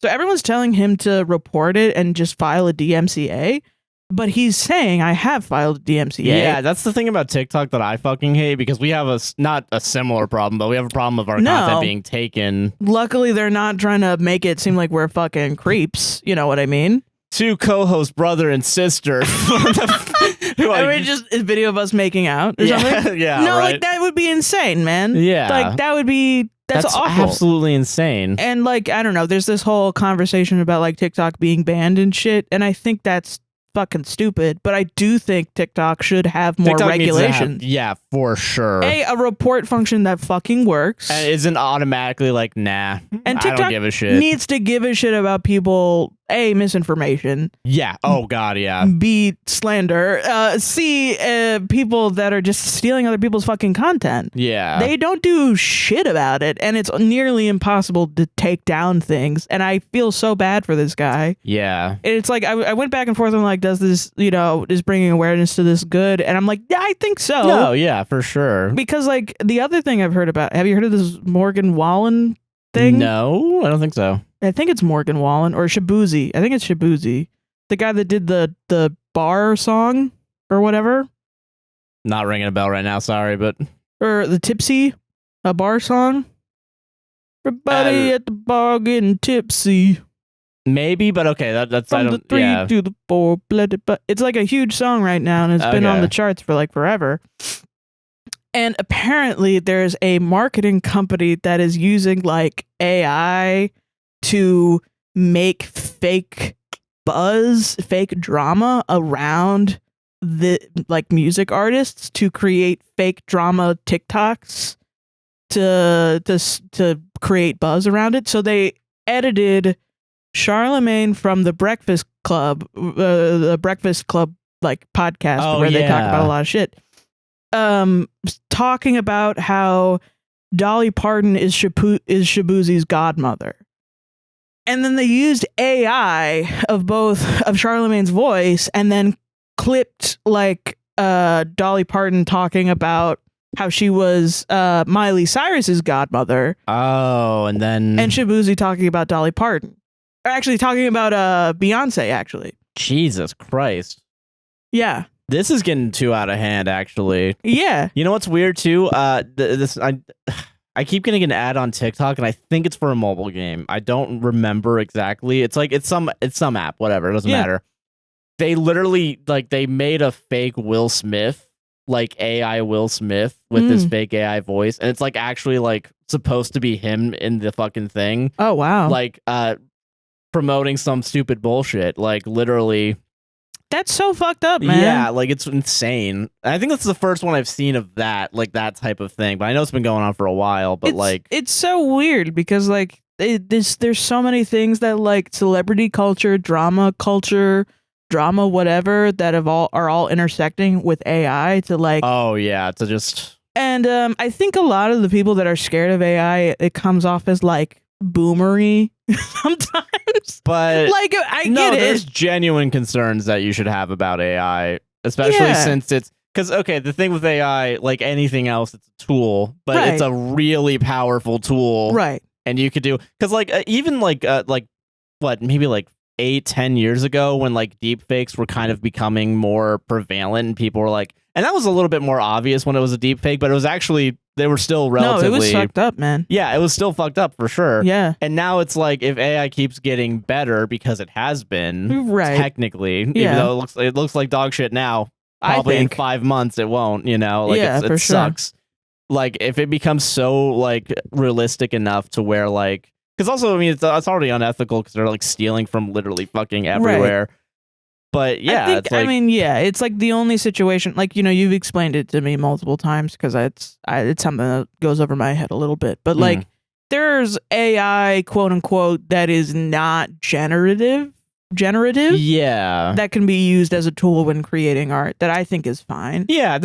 So everyone's telling him to report it and just file a DMCA, but he's saying I have filed a DMCA. Yeah, that's the thing about TikTok that I fucking hate because we have not a similar problem, but we have a problem of our content being taken. Luckily, they're not trying to make it seem like we're fucking creeps. You know what I mean? Two co-hosts, brother and sister. I mean, just a video of us making out or something. Yeah, No, right? like that would be insane, man. Yeah. Like that would be... That's awful. Absolutely insane. And like, I don't know, there's this whole conversation about like TikTok being banned and shit. And I think that's fucking stupid. But I do think TikTok should have more TikTok needs to have- regulations. yeah, for sure. A report function that fucking works. And it isn't automatically like, nah, And I TikTok don't give a shit. needs to give a shit about people, A, misinformation, Yeah. Oh, God, yeah. B, slander, C, people that are just stealing other people's fucking content. Yeah. They don't do shit about it, and it's nearly impossible to take down things. And I feel so bad for this guy. Yeah. It's like I went back and forth and like, does this, is bringing awareness to this good? And I'm like, yeah, I think so. No, yeah, for sure. Because like the other thing I've heard about, have you heard of this Morgan Wallen thing? No, I don't think so. I think it's Morgan Wallen or Shabuzi. I think it's Shabuzi, the guy that did the bar song or whatever, Not ringing a bell right now, sorry, but or the Tipsy, a bar song. Everybody at the bar getting tipsy. maybe, but okay, that's I From the don't 3 yeah. to the 4, but it's like a huge song right now, and it's been on Okay. the charts for like forever. And apparently there's a marketing company that is using like AI to make fake buzz, fake drama around the like music artists to create fake drama TikToks to create buzz around it. So they edited Charlemagne from the Breakfast Club like podcast where they talk about a lot of shit. Talking about how Dolly Parton is Shabuzi's godmother. And then they used AI of Charlemagne's voice and then clipped like Dolly Parton talking about how she was Miley Cyrus's godmother. Oh, and Shabuzi talking about Dolly Parton. Actually talking about Beyonce, actually. Jesus Christ. Yeah. This is getting too out of hand, actually. Yeah. You know what's weird too? I keep getting an ad on TikTok, and I think it's for a mobile game. I don't remember exactly. It's like it's some app, whatever. It doesn't matter. They literally they made a fake Will Smith, like AI Will Smith with this fake AI voice, and it's like actually like supposed to be him in the fucking thing. Oh wow! Like promoting some stupid bullshit, like literally. That's so fucked up, man. Yeah, like it's insane. I think that's the first one I've seen of that, like that type of thing. But I know it's been going on for a while. But it's so weird because like there's so many things that like celebrity culture, drama, whatever that are all intersecting with AI to like. Oh yeah, to just. And I think a lot of the people that are scared of AI, it comes off as like boomery sometimes. But like I get it. There's genuine concerns that you should have about AI, especially since it's because the thing with AI, like anything else, it's a tool, but it's a really powerful tool, right? And you could do because even maybe 8-10 years ago when like deep fakes were kind of becoming more prevalent and people were like, and that was a little bit more obvious when it was a deep fake, but it was actually they were still relatively. No, it was fucked up, man. Yeah, it was still fucked up for sure. Yeah. And now it's like if AI keeps getting better because it has been technically, even though it looks like dog shit now, probably in 5 months it won't, it sucks. Like if it becomes so like realistic enough to where like because also I mean it's already unethical because they're like stealing from literally fucking everywhere. Right. But yeah, it's like the only situation, like, you've explained it to me multiple times because it's something that goes over my head a little bit. But like, there's AI, quote unquote, that is not generative. Yeah. That can be used as a tool when creating art that I think is fine. Yeah,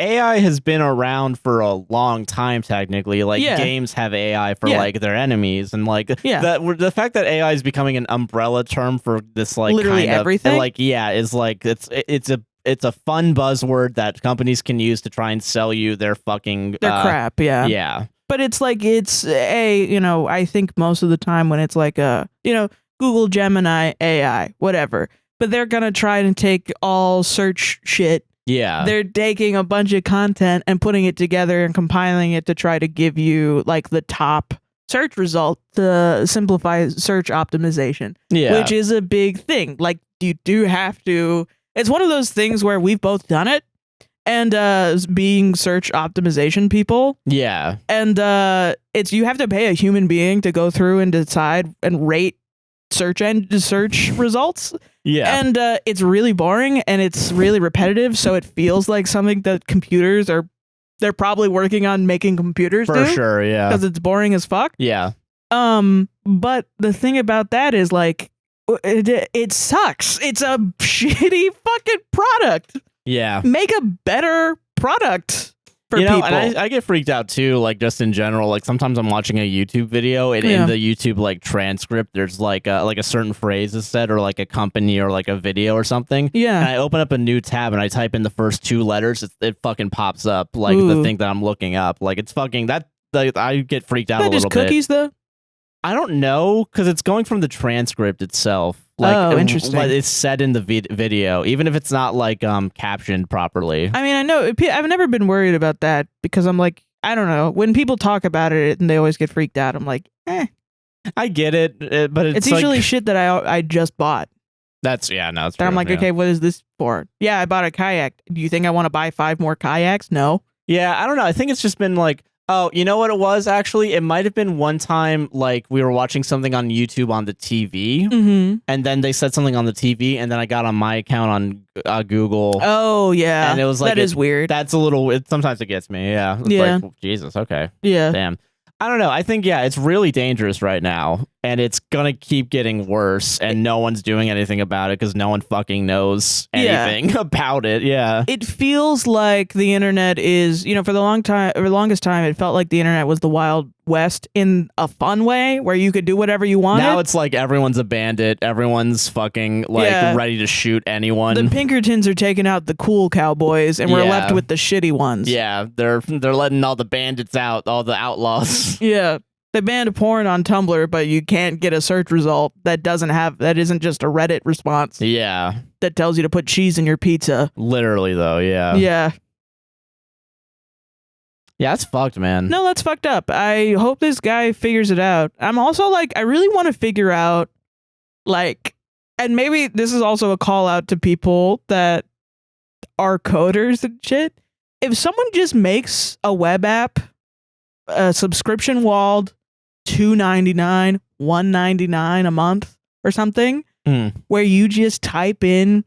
AI has been around for a long time, technically. Like, games have AI for, like, their enemies. And, like, the fact that AI is becoming an umbrella term for this, like, literally kind everything? Of, like, is, like, it's a fun buzzword that companies can use to try and sell you their fucking... Their crap, yeah. Yeah. But it's, like, I think most of the time when it's, like, Google Gemini AI, whatever. But they're going to try and take all search shit. Yeah. They're taking a bunch of content and putting it together and compiling it to try to give you like the top search result to simplify search optimization. Yeah. Which is a big thing. Like you do have to, it's one of those things where we've both done it. And being search optimization people. Yeah. And you have to pay a human being to go through and decide and rate search results. Yeah. And it's really boring and it's really repetitive, so it feels like something that they're probably working on making computers for sure, yeah. Because it's boring as fuck. Yeah. But the thing about that is like it sucks. It's a shitty fucking product. Yeah. Make a better product. For people. And I get freaked out too, like just in general. Like sometimes I'm watching a YouTube video and in the YouTube like transcript, there's like a certain phrase is said or like a company or like a video or something. Yeah. And I open up a new tab and I type in the first 2 letters, it fucking pops up like the thing that I'm looking up. Like it's fucking that. I get freaked out a little bit. Just cookies though? I don't know because it's going from the transcript itself. Like, interesting. What is said in the video, even if it's not like captioned properly. I mean, I know I've never been worried about that because I'm like, I don't know. When people talk about it and they always get freaked out, I'm like, I get it, but it's usually shit that I just bought. That's true. I'm like, okay, what is this for? Yeah, I bought a kayak. Do you think I want to buy 5 more kayaks? No. Yeah, I don't know. I think it's just been like, oh, you know what it was, actually? It might have been one time, like, we were watching something on YouTube on the TV, and then they said something on the TV, and then I got on my account on Google. Oh, yeah. And it was like... That is weird. That's a little... sometimes it gets me, yeah. It's like, well, Jesus, okay. Yeah. Damn. I don't know. I think, yeah, it's really dangerous right now, and it's gonna keep getting worse, and no one's doing anything about it because no one fucking knows anything about it. Yeah. It feels like the internet is, for the longest time, it felt like the internet was the Wild West in a fun way where you could do whatever you wanted. Now it's like everyone's a bandit. Everyone's fucking ready to shoot anyone. The Pinkertons are taking out the cool cowboys, and we're left with the shitty ones. Yeah, they're letting all the bandits out, all the outlaws. Yeah. They banned porn on Tumblr, but you can't get a search result that isn't just a Reddit response. Yeah. That tells you to put cheese in your pizza. Literally, though, yeah. Yeah. Yeah, that's fucked, man. No, that's fucked up. I hope this guy figures it out. I'm also like, I really want to figure out, like, and maybe this is also a call out to people that are coders and shit. If someone just makes a web app, subscription walled, $2.99, $1.99 a month or something, where you just type in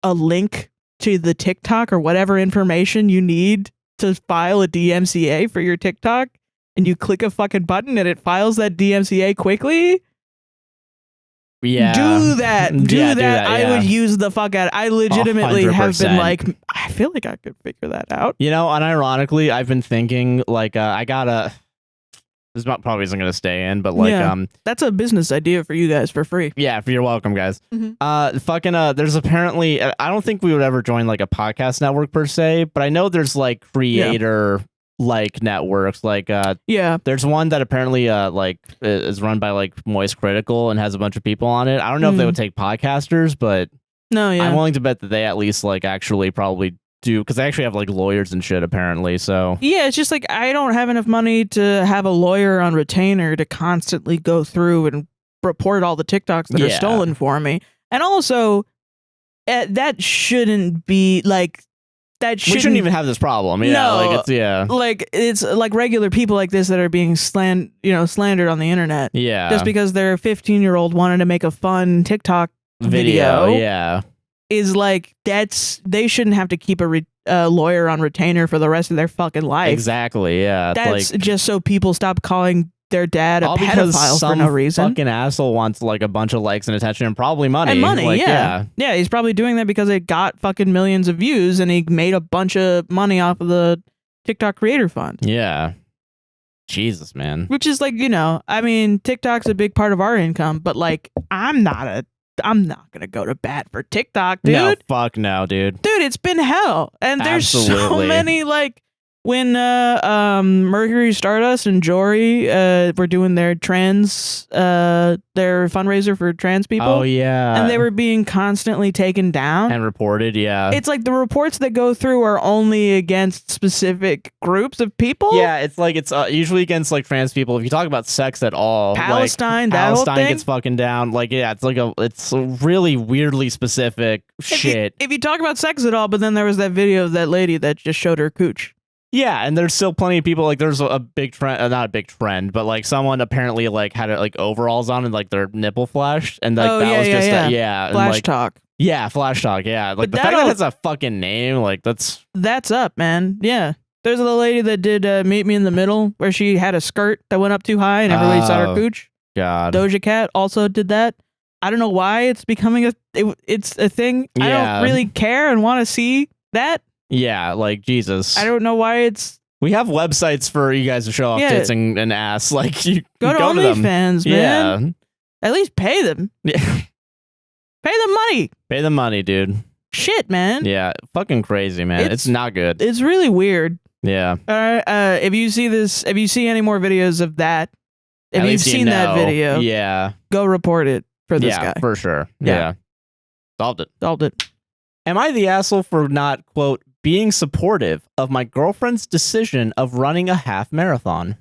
a link to the TikTok or whatever information you need to file a DMCA for your TikTok, and you click a fucking button and it files that DMCA quickly. Yeah. Do that. Do that. I would use the fuck out. I legitimately 100%. have been like, I feel like I could figure that out. Unironically, I've been thinking, like, I gotta... This probably isn't going to stay in, but like, that's a business idea for you guys for free. Yeah, you're welcome, guys. There's apparently, I don't think we would ever join like a podcast network per se, but I know there's like creator like networks, like, there's one that apparently like is run by like Moist Critical and has a bunch of people on it. I don't know if they would take podcasters, but I'm willing to bet that they at least like actually probably do, because they actually have like lawyers and shit apparently. So yeah, it's just like I don't have enough money to have a lawyer on retainer to constantly go through and report all the TikToks that are stolen for me. And also that shouldn't be like we shouldn't even have this problem. Like it's like regular people like this that are being slandered on the internet. Yeah, just because their 15-year-old wanted to make a fun TikTok video. Yeah. Is like they shouldn't have to keep a lawyer on retainer for the rest of their fucking life. Exactly. Yeah. That's like, just so people stop calling their dad a all pedophile for no reason. Fucking asshole wants like a bunch of likes and attention and probably money. Like, yeah. He's probably doing that because it got fucking millions of views and he made a bunch of money off of the TikTok Creator Fund. Yeah. Jesus, man. Which is like, I mean, TikTok's a big part of our income, but like, I'm not gonna go to bat for TikTok, dude. No, fuck no, dude. Dude, it's been hell. And there's so many, like, when Mercury Stardust and Jory were doing their fundraiser for trans people. Oh, yeah. And they were being constantly taken down. And reported, yeah. It's like the reports that go through are only against specific groups of people. Yeah, it's like it's usually against like trans people. If you talk about sex at all, Palestine, like, that whole Palestine thing gets fucking down. Like, yeah, it's a really weirdly specific shit. If you talk about sex at all, but then there was that video of that lady that just showed her cooch. Yeah, and there's still plenty of people, like, there's a big trend, not a big trend, but, like, someone apparently, like, had, like, overalls on and, like, their nipple flashed, and, like, Flash talk. Yeah, Flash talk, yeah. Like, the fact that it's a fucking name, like, that's up, man. Yeah. There's the lady that did Meet Me in the Middle, where she had a skirt that went up too high, and everybody saw her cooch. God. Doja Cat also did that. I don't know why it's becoming it's a thing. Yeah. I don't really care and want to see that. Yeah, like, Jesus. I don't know why it's... We have websites for you guys to show off tits and ass. Like, you go to OnlyFans, man. Yeah. At least pay them. Yeah. Pay them money. Pay them money, dude. Shit, man. Yeah, fucking crazy, man. It's not good. It's really weird. Yeah. If you see any more videos of that, if you've seen that video, go report it for this guy. For sure. Yeah. Solved it. Am I the asshole for not, quote, being supportive of my girlfriend's decision of running a half marathon?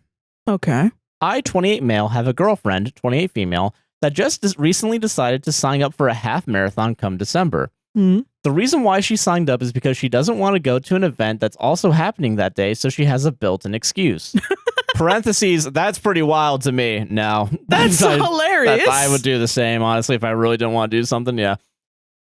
Okay. I, 28 male, have a girlfriend, 28 female, that just recently decided to sign up for a half marathon come December. Mm-hmm. The reason why she signed up is because she doesn't want to go to an event that's also happening that day, so she has a built-in excuse. Parentheses, that's pretty wild to me. No. That's hilarious. I would do the same, honestly, if I really didn't want to do something, yeah.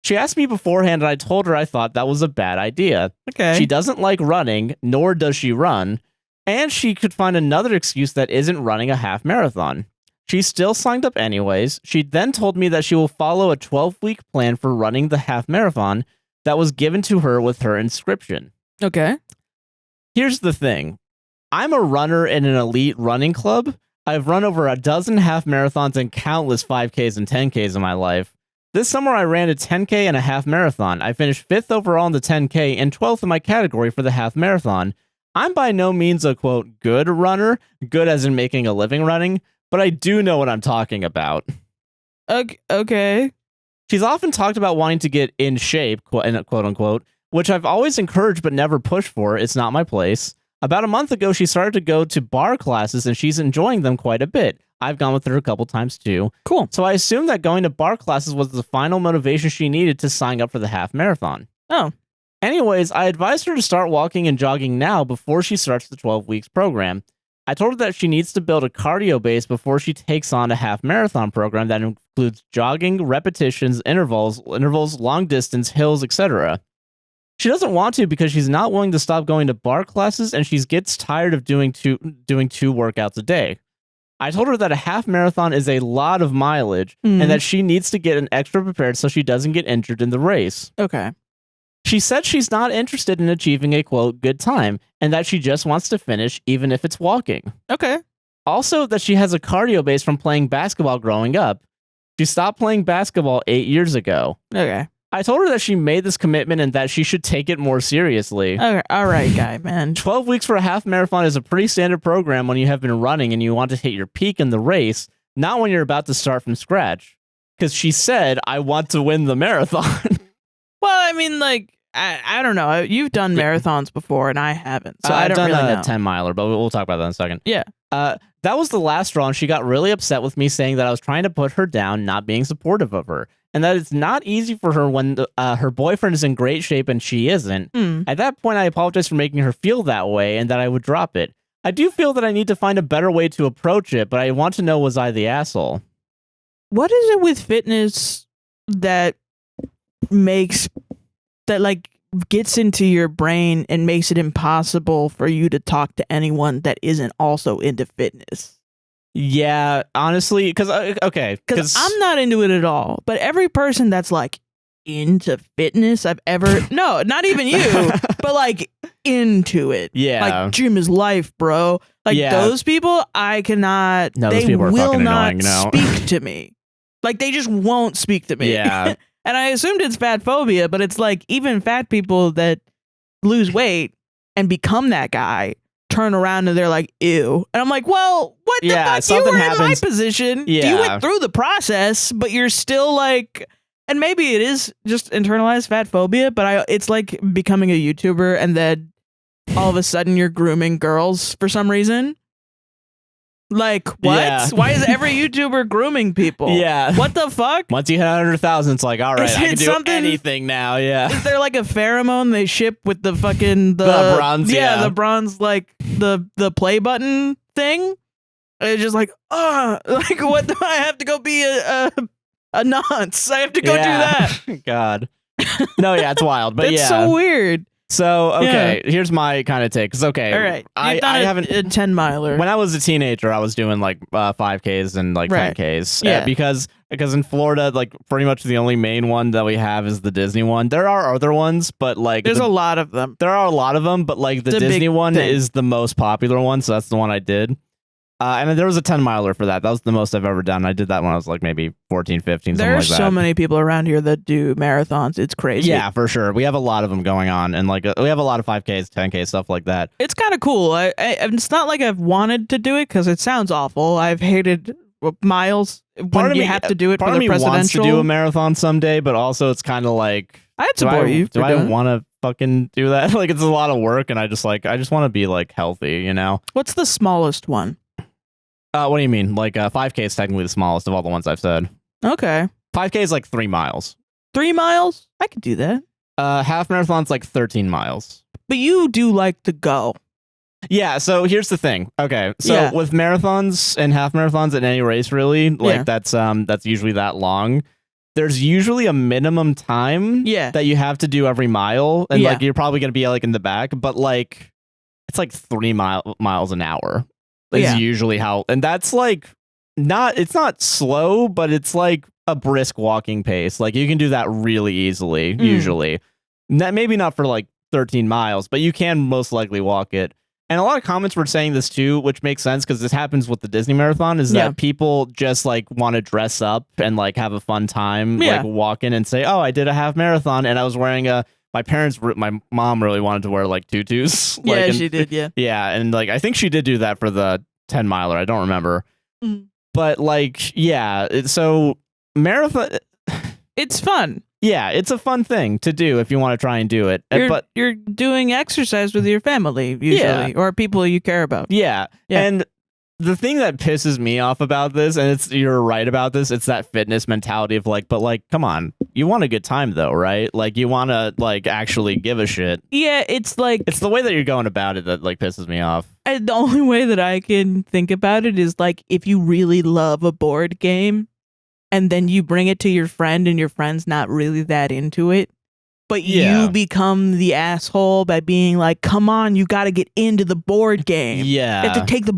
She asked me beforehand, and I told her I thought that was a bad idea. Okay. She doesn't like running, nor does she run, and she could find another excuse that isn't running a half marathon. She still signed up anyways. She then told me that she will follow a 12-week plan for running the half marathon that was given to her with her inscription. Okay. Here's the thing. I'm a runner in an elite running club. I've run over a dozen half marathons and countless 5Ks and 10Ks in my life. This summer, I ran a 10K and a half marathon. I finished 5th overall in the 10K and 12th in my category for the half marathon. I'm by no means a, quote, good runner, good as in making a living running, but I do know what I'm talking about. Okay. She's often talked about wanting to get in shape, quote unquote, which I've always encouraged but never pushed for. It's not my place. About a month ago, she started to go to bar classes, and she's enjoying them quite a bit. I've gone with her a couple times, too. Cool. So I assumed that going to bar classes was the final motivation she needed to sign up for the half marathon. Oh. Anyways, I advised her to start walking and jogging now before she starts the 12 weeks program. I told her that she needs to build a cardio base before she takes on a half marathon program that includes jogging, repetitions, intervals, long distance, hills, etc. She doesn't want to because she's not willing to stop going to bar classes, and she gets tired of doing two workouts a day. I told her that a half marathon is a lot of mileage and that she needs to get an extra prepared so she doesn't get injured in the race. Okay. She said she's not interested in achieving a, quote, good time, and that she just wants to finish even if it's walking. Okay. Also, that she has a cardio base from playing basketball growing up. She stopped playing basketball 8 years ago. Okay. I told her that she made this commitment and that she should take it more seriously. Okay. All right, guy, man. 12 weeks for a half marathon is a pretty standard program when you have been running and you want to hit your peak in the race, not when you're about to start from scratch. Because she said, I want to win the marathon. Well, I mean, like, I don't know. You've done marathons before, and I haven't. So I don't really know. I've done a 10-miler, but we'll talk about that in a second. Yeah. That was the last straw, and she got really upset with me, saying that I was trying to put her down, not being supportive of her, and that it's not easy for her when her boyfriend is in great shape and she isn't. At that point, I apologized for making her feel that way, and that I would drop it. I do feel that I need to find a better way to approach it, but I want to know, was I the asshole? What is it with fitness that gets into your brain and makes it impossible for you to talk to anyone that isn't also into fitness? Yeah, honestly, because I'm not into it at all, but every person that's like into fitness I've ever no, not even you, but like into it. Yeah, like gym is life, bro. Like those people, I cannot. No, they those people are will fucking not annoying, no. speak to me. Like they just won't speak to me. Yeah. And I assumed it's fat phobia, but it's like even fat people that lose weight and become that guy turn around and they're like, ew. And I'm like, well, what the fuck? You were in my position. Yeah. You went through the process, but you're still like, and maybe it is just internalized fat phobia, but it's like becoming a YouTuber and then all of a sudden you're grooming girls for some reason. Like, what? Yeah. Why is every YouTuber grooming people? Yeah. What the fuck? Once you hit 100,000, it's like, all right, I can do anything now. Yeah. Is there like a pheromone they ship with the fucking the bronze? Yeah, the bronze, like the play button thing. It's just like, like what do I have to go be a nonce? I have to go do that. God. No, yeah, it's wild, but it's so weird. So, okay, here's my kind of take. Cause, okay, all right, I haven't a 10-miler. When I was a teenager, I was doing like 5Ks and like 10Ks. Yeah. Because in Florida, like pretty much the only main one that we have is the Disney one. There are other ones, but like there's a lot of them. There are a lot of them, but like the Disney one is the most popular one, so that's the one I did. And then there was a 10-miler for that. That was the most I've ever done. I did that when I was like maybe 14, 15, something like that. There's so many people around here that do marathons. It's crazy. Yeah, for sure. We have a lot of them going on. And like we have a lot of 5Ks, 10Ks, stuff like that. It's kind of cool. It's not like I've wanted to do it because it sounds awful. I've hated miles when you have to do it for the presidential. Part of me wants to do a marathon someday, but also it's kind of like... I'd support you. Do I want to fucking do that? Like it's a lot of work and I just want to be like healthy, you know? What's the smallest one? What do you mean? Like 5K is technically the smallest of all the ones I've said. Okay. 5K is like 3 miles. 3 miles? I could do that. Half marathon's like 13 miles. But you do like to go. Yeah, so here's the thing. Okay, so with marathons and half marathons in any race, really, like that's usually that long. There's usually a minimum time that you have to do every mile, and like you're probably gonna be like in the back, but like it's like 3 miles an hour is usually how, and that's like it's not slow, but it's like a brisk walking pace. Like you can do that really easily, usually. Maybe not for like 13 miles, but you can most likely walk it. And a lot of comments were saying this too, which makes sense because this happens with the Disney Marathon, is that people just like want to dress up and like have a fun time, like walk in and say, oh, I did a half marathon and I was wearing my mom really wanted to wear like tutus. Yeah, she did, Yeah, and like I think she did do that for the 10 miler. I don't remember. But like, so marathon... It's fun. Yeah, it's a fun thing to do if you want to try and do it. But you're doing exercise with your family, usually, or people you care about. Yeah. And the thing that pisses me off about this, and you're right about this, it's that fitness mentality of like, but like, come on, you want a good time though, right? Like you want to like actually give a shit. Yeah, it's like... It's the way that you're going about it that like pisses me off. The only way that I can think about it is like if you really love a board game, and then you bring it to your friend and your friend's not really that into it, but you become the asshole by being like, come on, you got to get into the board game. Yeah.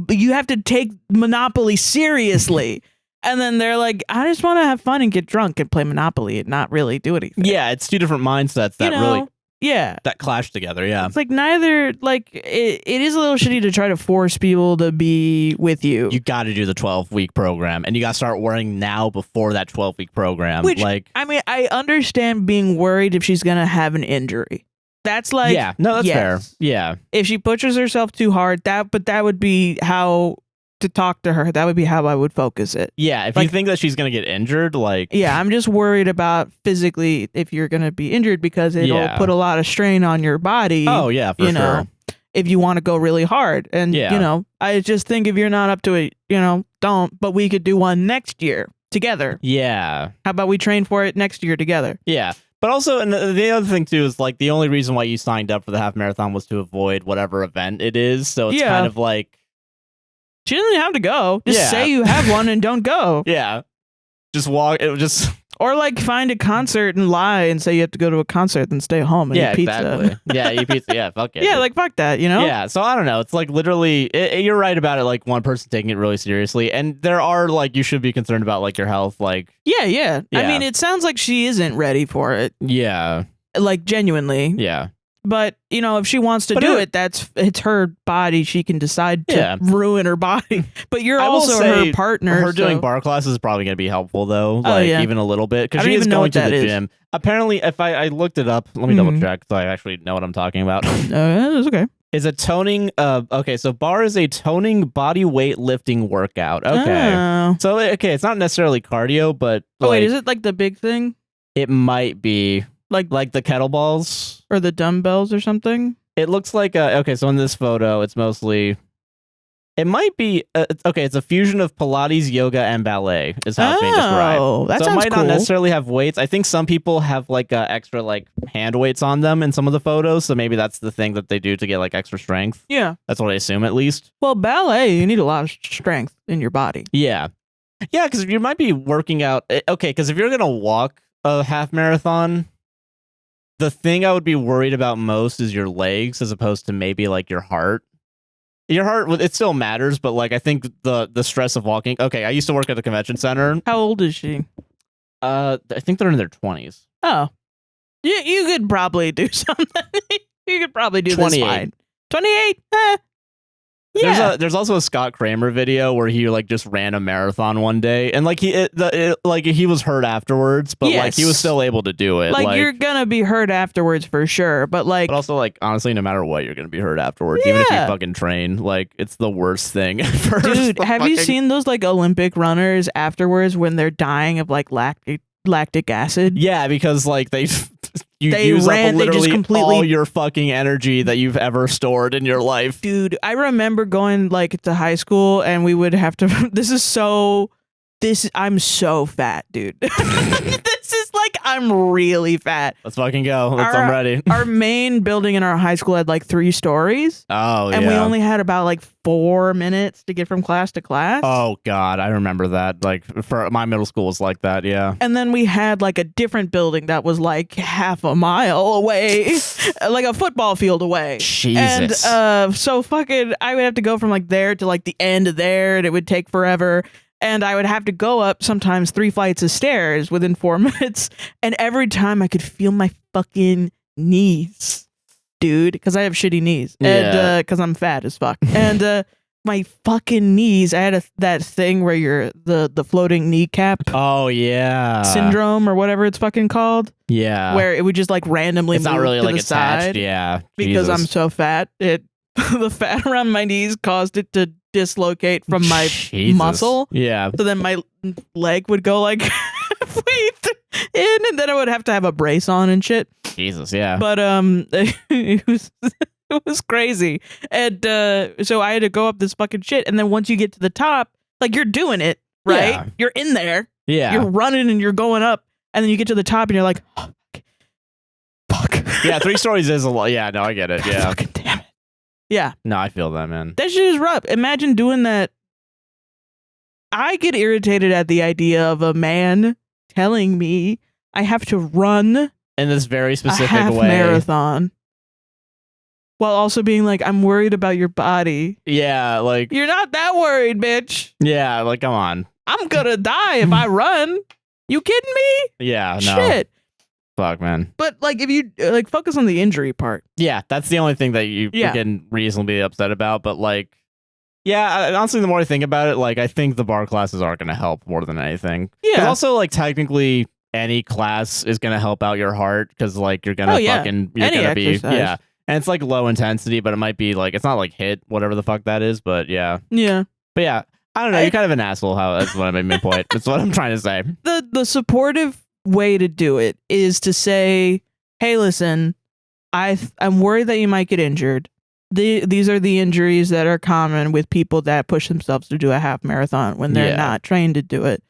You have to take Monopoly seriously. And then they're like, I just want to have fun and get drunk and play Monopoly and not really do anything. Yeah, it's two different mindsets that really... Yeah. That clash together, yeah. It's like neither, like, it is a little shitty to try to force people to be with you. You got to do the 12-week program, and you got to start worrying now before that 12-week program. Which, like, I mean, I understand being worried if she's going to have an injury. That's like... Yeah, no, that's fair. Yeah. If she pushes herself too hard, that would be how... to talk to her, that would be how I would focus it. Yeah, if you think that she's gonna get injured, like... Yeah, I'm just worried about physically if you're gonna be injured because it'll put a lot of strain on your body. Oh, yeah, for sure. If you want to go really hard. And, I just think if you're not up to it, don't. But we could do one next year together. Yeah. How about we train for it next year together? Yeah. But also, and the other thing, too, is like the only reason why you signed up for the half marathon was to avoid whatever event it is. So it's kind of like... She doesn't have to go. Just say you have one and don't go. Yeah. Just walk. Or like find a concert and lie and say you have to go to a concert and stay home and eat pizza. Exactly. Eat pizza. Yeah, fuck it. Yeah, like fuck that, Yeah, so I don't know. It's like literally, you're right about it, like one person taking it really seriously. And there are like, you should be concerned about like your health. Like, yeah. I mean, it sounds like she isn't ready for it. Yeah. Like genuinely. Yeah. But, if she wants to do it, it's her body. She can decide to ruin her body. But you're also her partner. Her doing bar classes is probably going to be helpful, though. Like, even a little bit. Because she is going to the gym. Apparently, if I looked it up, let me double check so I actually know what I'm talking about. That's okay. Is a toning, okay, so bar is a toning body weight lifting workout. Okay. Oh. So, okay, it's not necessarily cardio, but... wait, is it like the big thing? It might be... Like the kettlebells? Or the dumbbells or something? It looks like okay, so in this photo, it's mostly... It might be... okay, it's a fusion of Pilates, yoga, and ballet is how it's being described. Oh, that so sounds it might not necessarily have weights. I think some people have like extra like hand weights on them in some of the photos, so maybe that's the thing that they do to get like extra strength. Yeah. That's what I assume, at least. Well, ballet, you need a lot of strength in your body. Yeah. Yeah, because you might be working out... Okay, because if you're going to walk a half marathon... The thing I would be worried about most is your legs as opposed to maybe like your heart. Your heart, it still matters, but like I think the stress of walking. Okay, I used to work at the convention center. How old is she? I think they're in their 20s. Oh. You could probably do something. You could probably do 28. This fine. 28? Yeah. There's also a Scott Kramer video where he like just ran a marathon one day, and like he was hurt afterwards, but like he was still able to do it. Like you're gonna be hurt afterwards for sure, but also like honestly, no matter what, you're gonna be hurt afterwards, even if you fucking train. Like it's the worst thing ever. Dude, have you seen those like Olympic runners afterwards when they're dying of like lactic acid? Yeah, because like they use up literally all your fucking energy that you've ever stored in your life. Dude, I remember going like to high school and we would have to I'm so fat, dude. This is like like I'm really fat. Let's fucking go. I'm ready. Our main building in our high school had like 3 stories. Oh, yeah. And we only had about like 4 minutes to get from class to class. Oh, God. I remember that. Like, for my middle school was like that, yeah. And then we had like a different building that was like half a mile away, like a football field away. Jesus. And so fucking, I would have to go from like there to like the end of there, and it would take forever. And I would have to go up sometimes 3 flights of stairs within 4 minutes. And every time I could feel my fucking knees, dude, because I have shitty knees. And because I'm fat as fuck. And my fucking knees, I had that thing where you're the floating kneecap. Oh, yeah. Syndrome or whatever it's fucking called. Yeah. Where it would just like randomly it's move not really to like the attached. side. Yeah. Because Jesus. I'm so fat. The fat around my knees caused it to dislocate from my muscle. Yeah. So then my leg would go like halfway in, and then I would have to have a brace on and shit. Jesus, yeah. But it was crazy. And so I had to go up this fucking shit, and then once you get to the top, like you're doing it, right? Yeah. You're in there. Yeah. You're running and you're going up, and then you get to the top and you're like, oh, fuck. Yeah, 3 stories is a lot. Yeah, no, I get it. Yeah. Fucking damn it. Yeah. No, I feel that, man. That shit is rough. Imagine doing that. I get irritated at the idea of a man telling me I have to run In this very specific a half way. marathon while also being like, I'm worried about your body. Yeah, like. You're not that worried, bitch. Yeah, like, come on. I'm gonna die if I run. You kidding me? Yeah, no. Shit. Fuck, man. But like, if you like focus on the injury part. Yeah, that's the only thing that you can reasonably upset about. But like, yeah, honestly, the more I think about it, like, I think the bar classes are going to help more than anything. Yeah. Also, like, technically, any class is going to help out your heart because, like, you're gonna be exercise. and it's like low intensity, but it might be like it's not like HIIT, whatever the fuck that is. But yeah, but yeah, I don't know. You're kind of an asshole. That's what I made my point. That's what I'm trying to say. The supportive way to do it is to say, hey, listen, I'm worried that you might get injured. These are the injuries that are common with people that push themselves to do a half marathon when they're not trained to do it.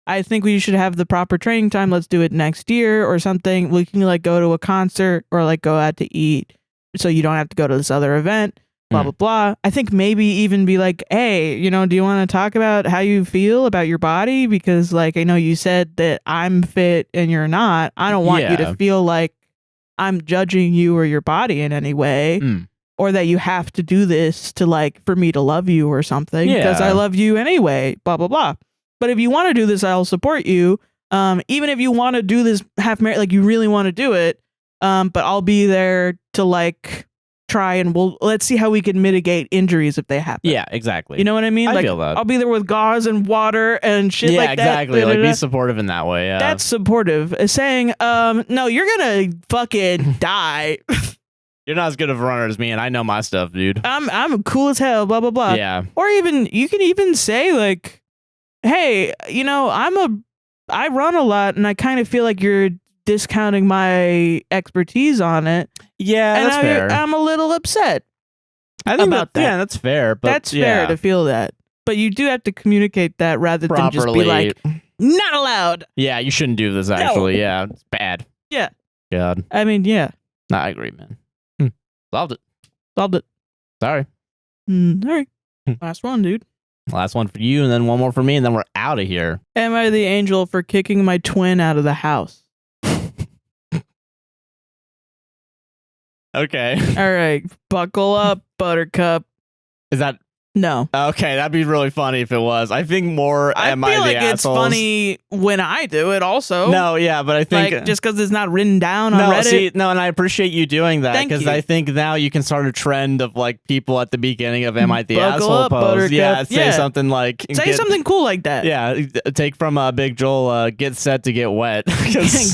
I think we should have the proper training time. Let's do it next year or something. We can like go to a concert or like go out to eat so you don't have to go to this other event. Blah, blah, blah. I think maybe even be like, hey, do you want to talk about how you feel about your body? Because like, I know you said that I'm fit and you're not. I don't want you to feel like I'm judging you or your body in any way, or that you have to do this to like, for me to love you or something, because I love you anyway, blah, blah, blah. But if you want to do this, I'll support you. Even if you want to do this half marathon, like you really want to do it. But I'll be there to like, try and let's see how we can mitigate injuries if they happen. Yeah, exactly. You know what I mean? I feel that. I'll be there with gauze and water and shit like that. Yeah, exactly. Like be supportive in that way. Yeah. That's supportive. Saying, no, you're gonna fucking die. You're not as good of a runner as me, and I know my stuff, dude. I'm cool as hell, blah blah blah. Yeah. Or even you can even say like, hey, I run a lot and I kind of feel like you're discounting my expertise on it. Yeah, and that's fair. I'm a little upset. I think about that. Yeah, that's fair. But that's fair to feel that. But you do have to communicate that rather properly. than just be like, not allowed. Yeah, you shouldn't do this, actually. No. Yeah, it's bad. Yeah. God. I mean, yeah. Nah, I agree, man. Solved it. Sorry. All right. Last one, dude. Last one for you, and then one more for me, and then we're out of here. Am I the angel for kicking my twin out of the house? Okay. All right. Buckle up, Buttercup. Is that... No. Okay, that'd be really funny if it was. I think more am I the assholes. I feel like it's funny when I do it also. No, yeah, but I think... Like, just because it's not written down on Reddit. And I appreciate you doing that, because I think now you can start a trend of, like, people at the beginning of Am I the Asshole up, post. Buttercup. Yeah, say something like... Say something cool like that. Yeah, take from Big Joel, get set to get wet.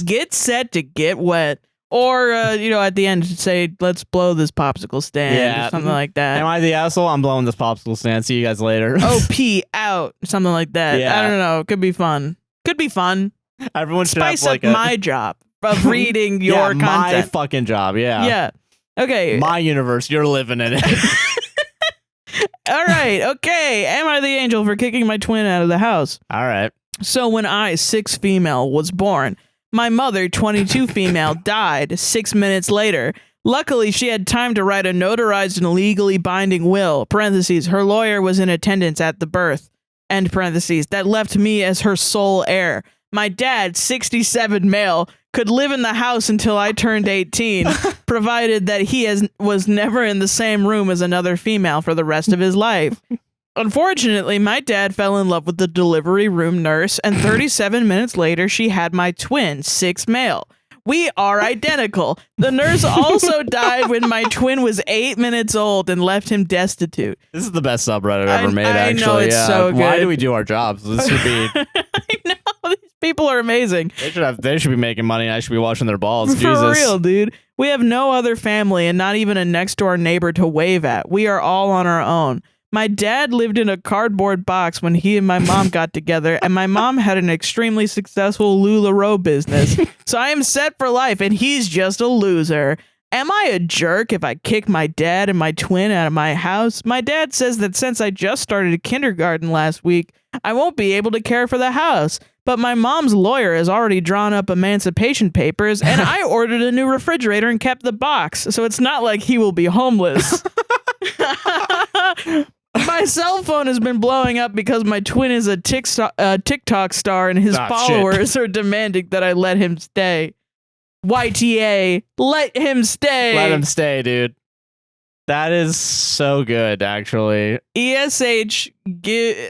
Get set to get wet. Or, at the end, say, let's blow this popsicle stand or something like that. Am I the asshole? I'm blowing this popsicle stand. See you guys later. OP out. Something like that. Yeah. I don't know. Could be fun. Everyone should spice have, like, up my job of reading your content. My fucking job. Yeah. Yeah. Okay. My universe. You're living in it. All right. Okay. Am I the angel for kicking my twin out of the house? All right. So when I, 6 female, was born, My mother, 22 female, died 6 minutes later. Luckily, she had time to write a notarized and legally binding will, parentheses, her lawyer was in attendance at the birth, end parentheses, that left me as her sole heir. My dad, 67 male, could live in the house until I turned 18, provided that he was never in the same room as another female for the rest of his life. Unfortunately, my dad fell in love with the delivery room nurse, and 37 minutes later, she had my twin, 6 male. We are identical. The nurse also died when my twin was 8 minutes old and left him destitute. This is the best subreddit ever made, actually. I know, it's so good. Why do we do our jobs? This should be... I know, these people are amazing. They should be making money and I should be washing their balls. For Jesus. real, dude. We have no other family and not even a next door neighbor to wave at. We are all on our own. My dad lived in a cardboard box when he and my mom got together, and my mom had an extremely successful LuLaRoe business. So I am set for life, and he's just a loser. Am I a jerk if I kick my dad and my twin out of my house? My dad says that since I just started kindergarten last week, I won't be able to care for the house. But my mom's lawyer has already drawn up emancipation papers, and I ordered a new refrigerator and kept the box. So it's not like he will be homeless. My cell phone has been blowing up because my twin is a TikTok star and his followers are demanding that I let him stay. YTA, let him stay. Let him stay, dude. That is so good, actually. ESH,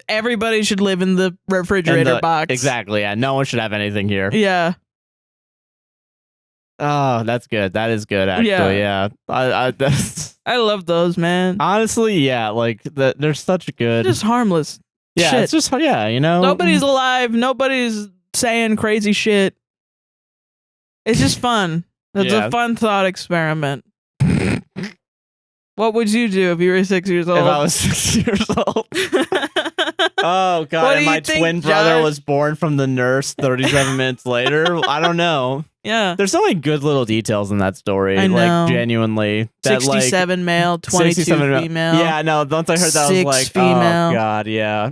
everybody should live in the refrigerator box. Exactly, yeah. No one should have anything here. Yeah. Oh, that's good. That is good, actually, yeah. I love those, man. Honestly, yeah, like, they're such good... Just harmless yeah, shit. It's just, yeah, you know? Nobody's alive. Nobody's saying crazy shit. It's just fun. It's a fun thought experiment. What would you do if you were 6 years old? If I was 6 years old? Oh, God, and my twin brother was born from the nurse 37 minutes later? I don't know. Yeah. There's so many good little details in that story. I know. Like, genuinely. 67 male, 22 female. Yeah, no, once I heard that, I was like, female. Oh, God, yeah.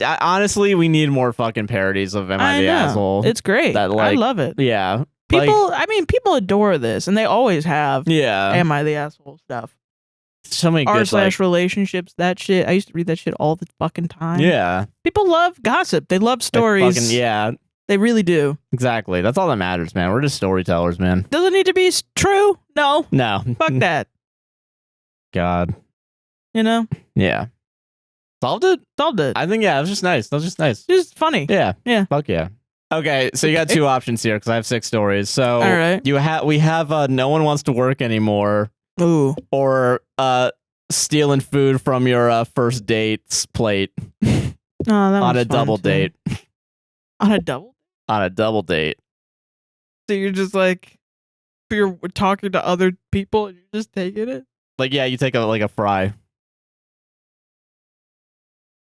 Honestly, we need more fucking parodies of Am I the Asshole? It's great. I love it. Yeah. People adore this, and they always have. Yeah. Am I the Asshole stuff. So many good r/relationships, that shit. I used to read that shit all the fucking time. Yeah. People love gossip. They love stories. Yeah. They really do. Exactly. That's all that matters, man. We're just storytellers, man. Does it need to be true? No. No. Fuck that. God. You know? Yeah. Solved it? Solved it. I think, yeah, it was just nice. That was just nice. Just funny. Yeah. Yeah. Fuck yeah. Okay, so you got two options here because I have 6 stories. So all right. We have no one wants to work anymore. Ooh. Or stealing food from your first date's plate. On a double date. On a double? On a double date. So you're just like, you're talking to other people and you're just taking it? Like, yeah, you take a fry.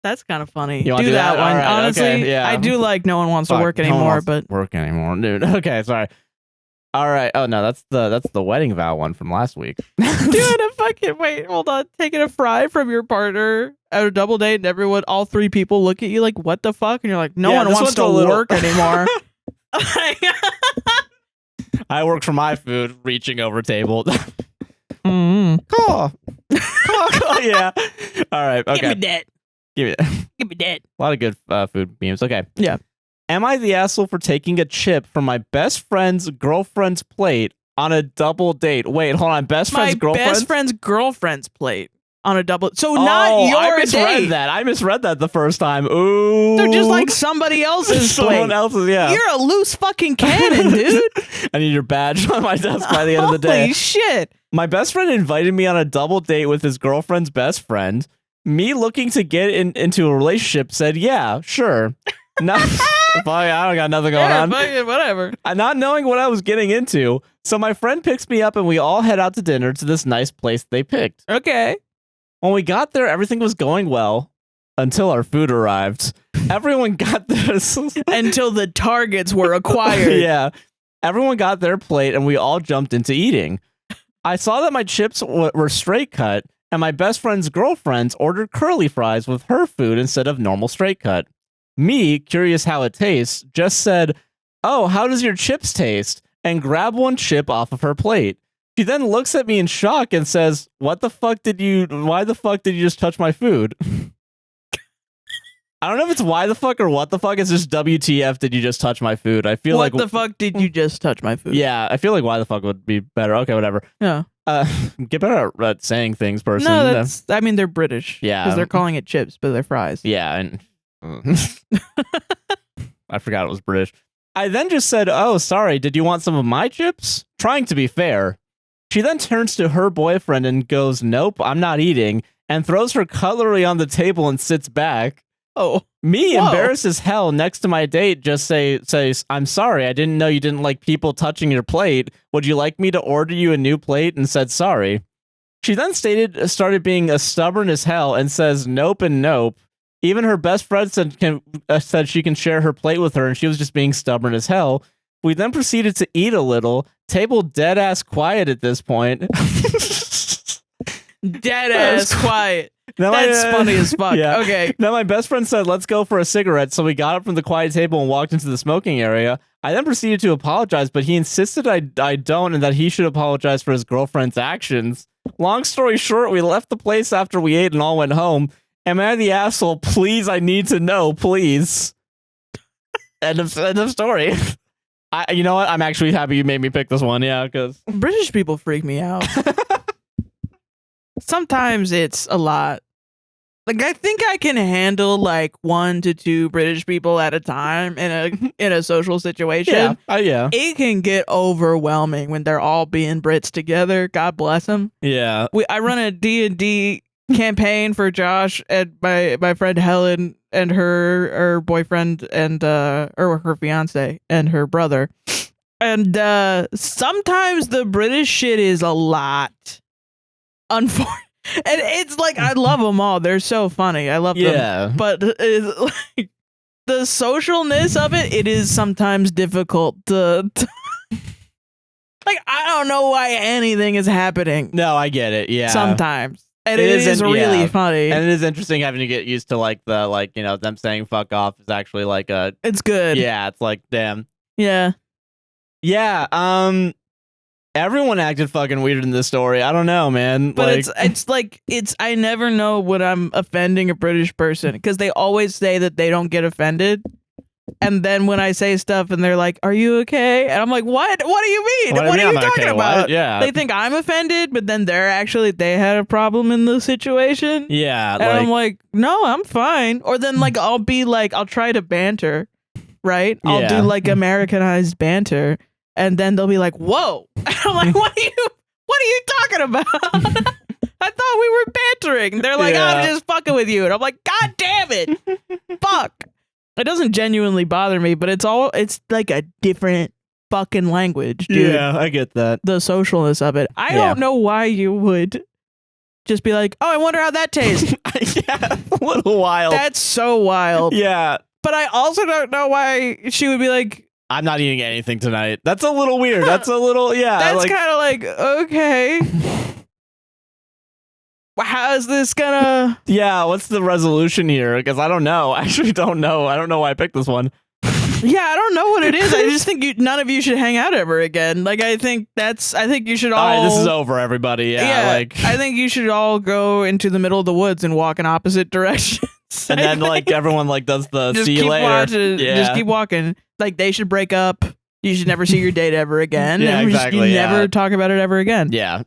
That's kind of funny. You do that one. Right, honestly, okay, yeah. I do like no one wants to work anymore, but work anymore, dude. Okay, sorry. All right. Oh no, that's the wedding vow one from last week. Dude, wait, hold on. Taking a fry from your partner at a double date and all 3 people look at you like, what the fuck? And you're like, no one wants to work anymore. I work for my food, reaching over table. Mm-hmm. Cool. Yeah. All right. Okay. Give me that. Give me that. Give me that. A lot of good food memes. Okay. Yeah. Am I the asshole for taking a chip from my best friend's girlfriend's plate on a double date? Wait, hold on. Best friend's girlfriend's plate on a double. So not your I misread date. that. I misread that the first time. Ooh. They're just like somebody else's plate. Someone else's, yeah. You're a loose fucking cannon, dude. I need your badge on my desk by the end of the day. Holy shit. My best friend invited me on a double date with his girlfriend's best friend. Me looking to get into a relationship said, yeah, sure. No, I don't got nothing going on. Whatever. Not knowing what I was getting into. So my friend picks me up and we all head out to dinner to this nice place they picked. Okay. When we got there, everything was going well until our food arrived. Everyone got this. Until the targets were acquired. Yeah. Everyone got their plate and we all jumped into eating. I saw that my chips were straight cut and my best friend's girlfriends ordered curly fries with her food instead of normal straight cut. Me, curious how it tastes, just said, "Oh, how does your chips taste?" and grabbed one chip off of her plate. She then looks at me in shock and says, why the fuck did you just touch my food? I don't know if it's why the fuck or what the fuck. It's just WTF did you just touch my food? I feel what the fuck did you just touch my food? Yeah, I feel like why the fuck would be better. Okay, whatever. Yeah. Get better at saying things, person. No, I mean, they're British. Yeah. Because they're calling it chips, but they're fries. Yeah, and I forgot it was British. I then just said, oh, sorry, did you want some of my chips? Trying to be fair. She then turns to her boyfriend and goes, nope, I'm not eating, and throws her cutlery on the table and sits back. Oh. Me, embarrassed as hell, next to my date, just says, I'm sorry, I didn't know you didn't like people touching your plate. Would you like me to order you a new plate? And said sorry. She then started being as stubborn as hell and says nope and nope. Even her best friend said she can share her plate with her, and she was just being stubborn as hell. We then proceeded to eat a little. Table dead ass quiet at this point. Dead ass quiet. That's funny as fuck. Yeah. Okay. Now my best friend said, let's go for a cigarette. So we got up from the quiet table and walked into the smoking area. I then proceeded to apologize, but he insisted I don't and that he should apologize for his girlfriend's actions. Long story short, we left the place after we ate and all went home. Am I the asshole? Please, I need to know, please. End of story. You know what? I'm actually happy you made me pick this one. Yeah, because British people freak me out. Sometimes it's a lot. Like, I think I can handle like 1 to 2 British people at a time in a social situation. Yeah. It can get overwhelming when they're all being Brits together. God bless them. Yeah. I run a D&D campaign for Josh and my friend Helen and her boyfriend and or her fiance and her brother. And sometimes the British shit is a lot. Unfortunately. And it's like, I love them all. They're so funny. I love them. But it's like, the socialness of it is sometimes difficult to like, I don't know why anything is happening. No, I get it. Yeah. Sometimes. And it is really funny. And it is interesting having to get used to like the, like, you know, them saying fuck off is actually like a... It's good. Yeah, it's like, damn. Yeah. Yeah, everyone acted fucking weird in this story. I don't know, man. But it's I never know when I'm offending a British person because they always say that they don't get offended. And then when I say stuff and they're like, are you okay? And I'm like, what? What do you mean? What are you talking about? What? Yeah. They think I'm offended, but then they had a problem in the situation. Yeah. And I'm like, no, I'm fine. Or then like, I'll try to banter, right? I'll do like Americanized banter. And then they'll be like, whoa. I'm like, what are you talking about? I thought we were bantering. They're like, I'm just fucking with you. And I'm like, God damn it. Fuck. It doesn't genuinely bother me, but it's like a different fucking language, dude. Yeah, I get that. The socialness of it. I don't know why you would just be like, oh, I wonder how that tastes. Yeah, a little wild. That's so wild. Yeah. But I also don't know why she would be like, I'm not eating anything tonight. That's a little weird. That's a little, yeah. That's kind of like, okay. How is this gonna... Yeah, what's the resolution here? Because I don't know. I actually don't know. I don't know why I picked this one. Yeah, I don't know what it is. I just think none of you should hang out ever again. Like, I think you should all... All right, this is over, everybody. Yeah, like... I think you should all go into the middle of the woods and walk in opposite directions. And then, like, everyone, like, does the see you later. Just keep walking. Like, they should break up. You should never see your date ever again. Yeah, and exactly. You never talk about it ever again. Yeah.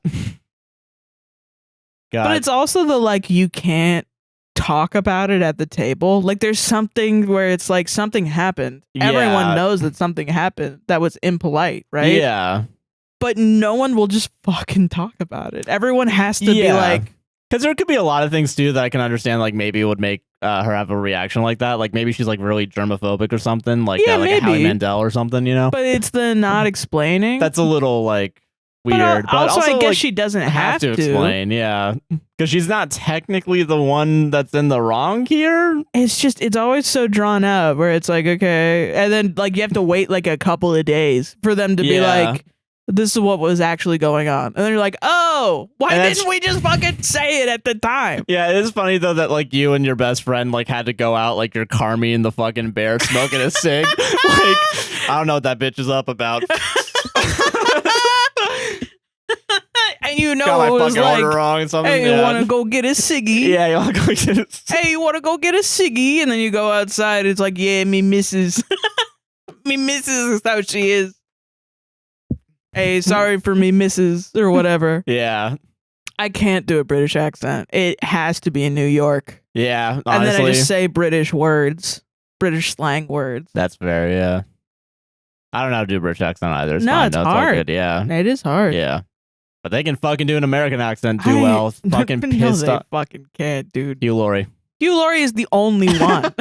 God. But it's also the, like, you can't talk about it at the table. Like, there's something where it's like something happened. Yeah. Everyone knows that something happened that was impolite, right? Yeah. But no one will just fucking talk about it. Everyone has to be like... Because there could be a lot of things, too, that I can understand, like, maybe would make her have a reaction like that. Like, maybe she's, like, really germophobic or something. Like, like a Howie Mandel or something, you know? But it's the not explaining. That's a little, like... weird, but also I guess like, she doesn't have to explain, yeah, because she's not technically the one that's in the wrong here. It's always so drawn out where it's like, okay, and then like you have to wait like a couple of days for them to be like, this is what was actually going on, and then you're like, oh, know. Why didn't we just fucking say it at the time? Yeah, it is funny though that like you and your best friend like had to go out like you're Carmi and the fucking bear smoking a cig. Like I don't know what that bitch is up about. And you know got it my was fucking like, order wrong and something. hey, you want to go get a ciggy? Yeah, you want to go get a ciggy? Hey, you want to go get a ciggy? And then you go outside. It's like, yeah, me missus. Me missus is how she is. Hey, sorry for me missus or whatever. Yeah. I can't do a British accent. It has to be in New York. Yeah, honestly. And then I just say British words. British slang words. That's fair, yeah. I don't know how to do a British accent either. It's no, fine. it's no, hard. All good. Yeah. It is hard. Yeah. But they can fucking do an American accent too well. Fucking pissed they off. fucking can't, dude. Hugh Laurie. Hugh Laurie is the only one.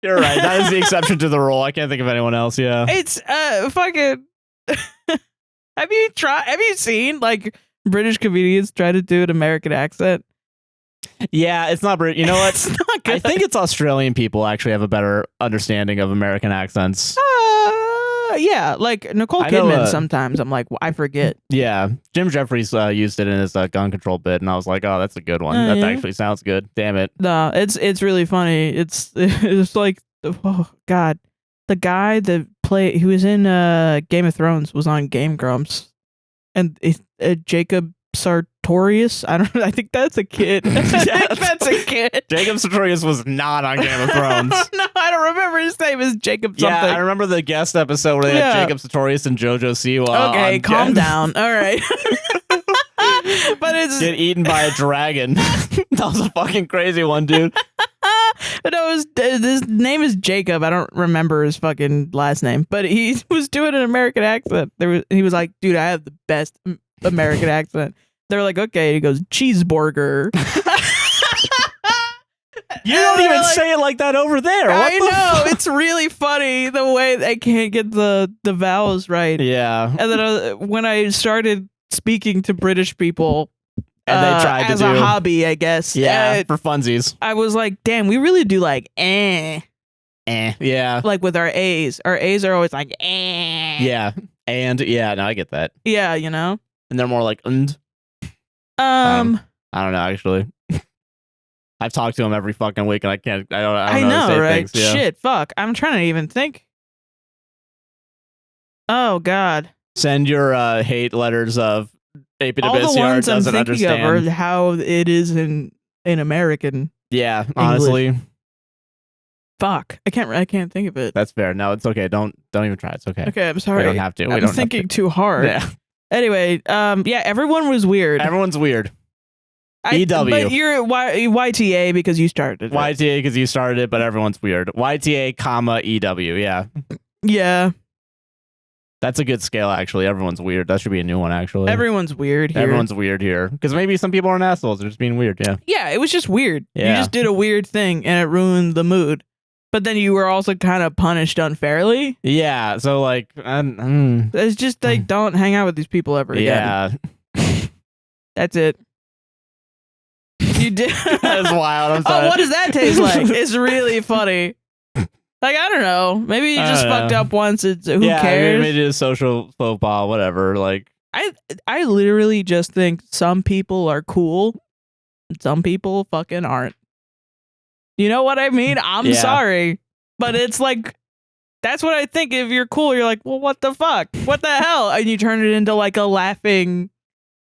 You're right. That is the exception to the rule. I can't think of anyone else. Yeah. It's fucking. Have you seen like British comedians try to do an American accent? Yeah, it's not British. You know what? It's not good. I think it's Australian people actually have a better understanding of American accents. Yeah, like Nicole Kidman. Sometimes I'm like, I forget. Yeah, Jim Jeffries used it in his gun control bit, and I was like, oh, that's a good one. That yeah. actually sounds good. Damn it. No, it's really funny. It's like, oh god, the guy that he was in Game of Thrones was on Game Grumps, and Jacob Sartorius. I think that's a kid. I think that's a kid. Jacob Sartorius was not on Game of Thrones. No, I don't remember his name is Jacob something. Yeah, I remember the guest episode where they had Jacob Sartorius and JoJo Siwa. Okay, calm down. All right. But it's get eaten by a dragon. That was a fucking crazy one, dude. No, his name is Jacob. I don't remember his fucking last name, but he was doing an American accent. He was like, dude, I have the best American accent. They're like, okay. He goes, cheeseburger. You don't even say it like that over there. What I know. It's really funny the way they can't get the vowels right. Yeah. And then when I started speaking to British people, and they tried as to do a hobby, I guess. Yeah, for funsies. I was like, damn, we really do like yeah. Like with our A's. Our A's are always like Yeah. And yeah, no, I get that. Yeah, you know? And they're more like I don't know, actually. I've talked to him every fucking week and I don't know how to say right? things. Yeah. Shit, fuck. I'm trying to even think. Oh god. Send your hate letters of APWSTR all the ones I'm doesn't thinking understand. of are how it is in American. Yeah, honestly. Fuck. I can't think of it. That's fair. No, it's okay. Don't even try. It's okay. Okay, I'm sorry. We don't have to. I'm thinking too hard. Yeah. Anyway, yeah, everyone was weird. Everyone's weird. EW. But you're YTA because you started it. YTA because you started it, but everyone's weird. YTA, EW. Yeah. Yeah. That's a good scale, actually. Everyone's weird. That should be a new one, actually. Everyone's weird here. Everyone's weird here. Because maybe some people aren't assholes. They're just being weird, yeah. Yeah, it was just weird. Yeah. You just did a weird thing and it ruined the mood. But then you were also kind of punished unfairly. Yeah, so like... It's just like, don't hang out with these people ever again. Yeah. That's it. You did. That is wild. I'm sorry. Oh, what does that taste like? It's really funny. Like, I don't know. Maybe you just fucked up once. Who cares? Maybe it's a social faux pas, whatever. Like, I literally just think some people are cool. And some people fucking aren't. You know what I mean? I'm sorry. But it's like, that's what I think. If you're cool, you're like, well, what the fuck? What the hell? And you turn it into like a laughing,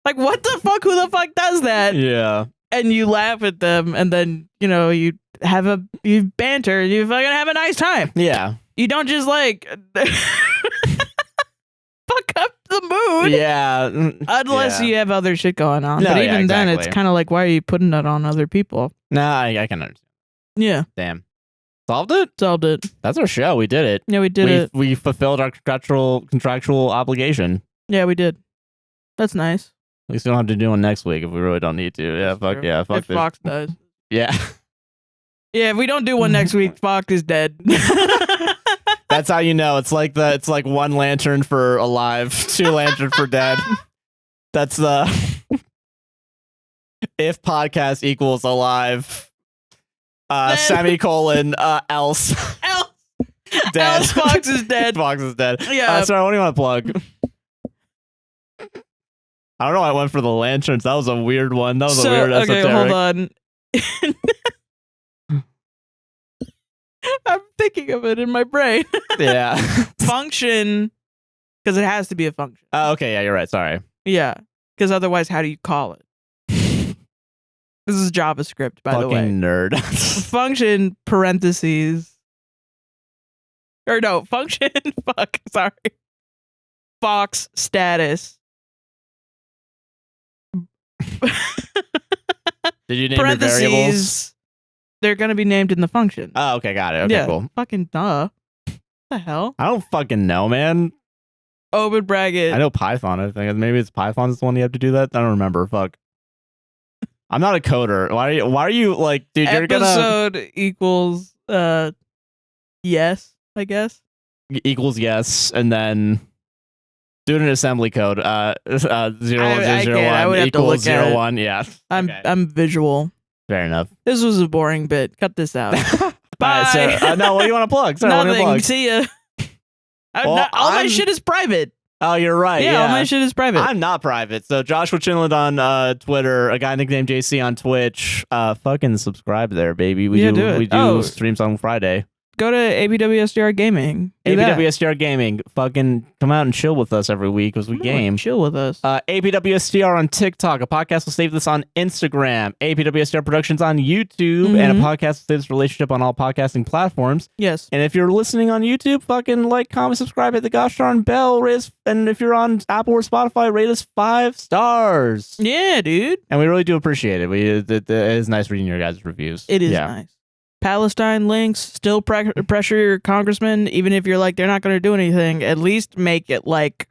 like, what the fuck? Who the fuck does that? yeah. And you laugh at them, and then, you know, you banter, and you fucking have a nice time. Yeah. You don't just like fuck up the mood. Yeah. Unless you have other shit going on. No, but even then, exactly. it's kind of like, why are you putting that on other people? Nah, I can understand. Yeah. Damn. Solved it? Solved it. That's our show. We did it. Yeah, we did it. We fulfilled our contractual obligation. Yeah, we did. That's nice. At least we don't have to do one next week if we really don't need to. Yeah, fuck True. yeah. Fuck if this. Fox does. Yeah. Yeah, if we don't do one next week, Fox is dead. That's how you know. It's like one lantern for alive, two lantern for dead. That's the if podcast equals alive. Semicolon else. Dead. Else Fox is dead. Fox is dead. Yeah. Sorry, what do you want to plug? I don't know why I went for the lanterns. That was a weird one. That was a weird esoteric. Okay, hold on. I'm thinking of it in my brain. Yeah. Function, because it has to be a function. Oh, okay, yeah, you're right. Sorry. Yeah, because otherwise, how do you call it? This is JavaScript, by the way. Fucking nerd. Function, parentheses. Or no, function, fuck, sorry. Fox status. Did you name your variables? They're going to be named in the function. Oh, okay, got it. Okay, cool. Fucking duh. What the hell? I don't fucking know, man. Open bracket. I know Python. I think maybe it's Python's the one you have to do that. I don't remember. Fuck. I'm not a coder. Why are you like, dude? You're Episode equals yes, I guess. Equals yes, and then do an assembly code. 0101 equals 01. Yeah. I'm visual. Fair enough. This was a boring bit. Cut this out. Bye. Right, so, no, what do you want to plug? Sorry, Nothing. See ya. All my shit is private. Oh, you're right. Yeah, all my shit is private. I'm not private. So Joshua Chinland on Twitter, a guy nicknamed JC on Twitch. Fucking subscribe there, baby. We do streams on Friday. Go to APWSTR Gaming. APWSTR Gaming. Fucking come out and chill with us every week as we game. Chill with us. APWSTR on TikTok. A podcast will save this on Instagram. APWSTR Productions on YouTube. And a podcast will save this relationship on all podcasting platforms. Yes. And if you're listening on YouTube, fucking like, comment, subscribe, hit the gosh darn bell. And if you're on Apple or Spotify, rate us 5 stars. Yeah, dude. And we really do appreciate it. It is nice reading your guys' reviews. It is nice. Palestine Links, still pressure your congressman, even if you're like, they're not going to do anything, at least make it like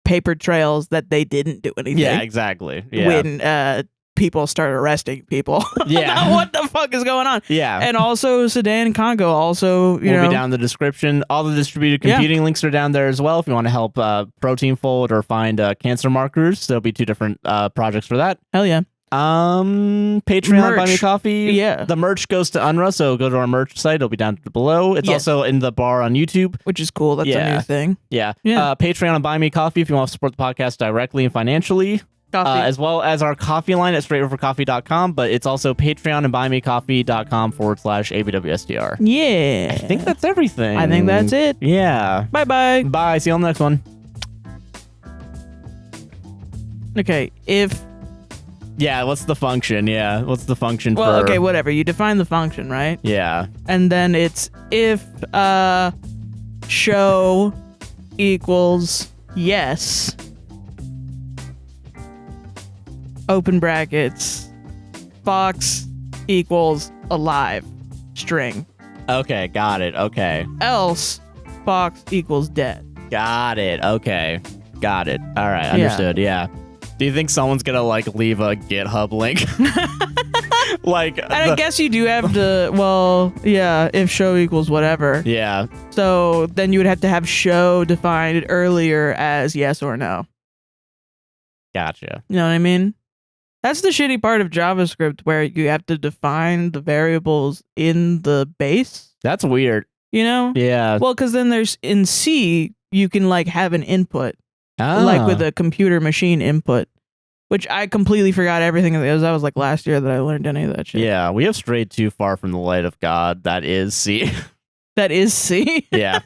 paper trails that they didn't do anything. Yeah, exactly. Yeah. When people start arresting people. Yeah. What the fuck is going on? Yeah. And also Sudan and Congo also, will be down in the description. All the distributed computing links are down there as well if you want to help Protein Fold or find cancer markers. There'll be 2 different projects for that. Hell yeah. Patreon, Buy Me Coffee. Yeah. The merch goes to UNRWA, so go to our merch site. It'll be down below. It's also in the bar on YouTube. Which is cool. That's a new thing. Yeah. Patreon and Buy Me Coffee if you want to support the podcast directly and financially. As well as our coffee line at straightrovercoffee.com, but it's also Patreon and buymecoffee.com/APWSTR. Yeah. I think that's everything. I think that's it. Yeah. Bye-bye. Bye. See you on the next one. Okay, Yeah, what's the function? Yeah, what's the function for... Well, okay, whatever. You define the function, right? Yeah. And then it's if show equals yes, open brackets, Fox equals alive, string. Okay, got it. Okay. Else, Fox equals dead. Got it. Okay. Got it. All right, understood. Yeah. Do you think someone's gonna like leave a GitHub link? And I guess you do have to. Well, yeah. If show equals whatever. Yeah. So then you would have to have show defined earlier as yes or no. Gotcha. You know what I mean? That's the shitty part of JavaScript, where you have to define the variables in the base. That's weird. You know? Yeah. Well, because then there's in C, you can like have an input. Like with a computer machine input, which I completely forgot everything of those. That was like last year that I learned any of that shit. Yeah, we have strayed too far from the light of God. That is C. That is C? Yeah.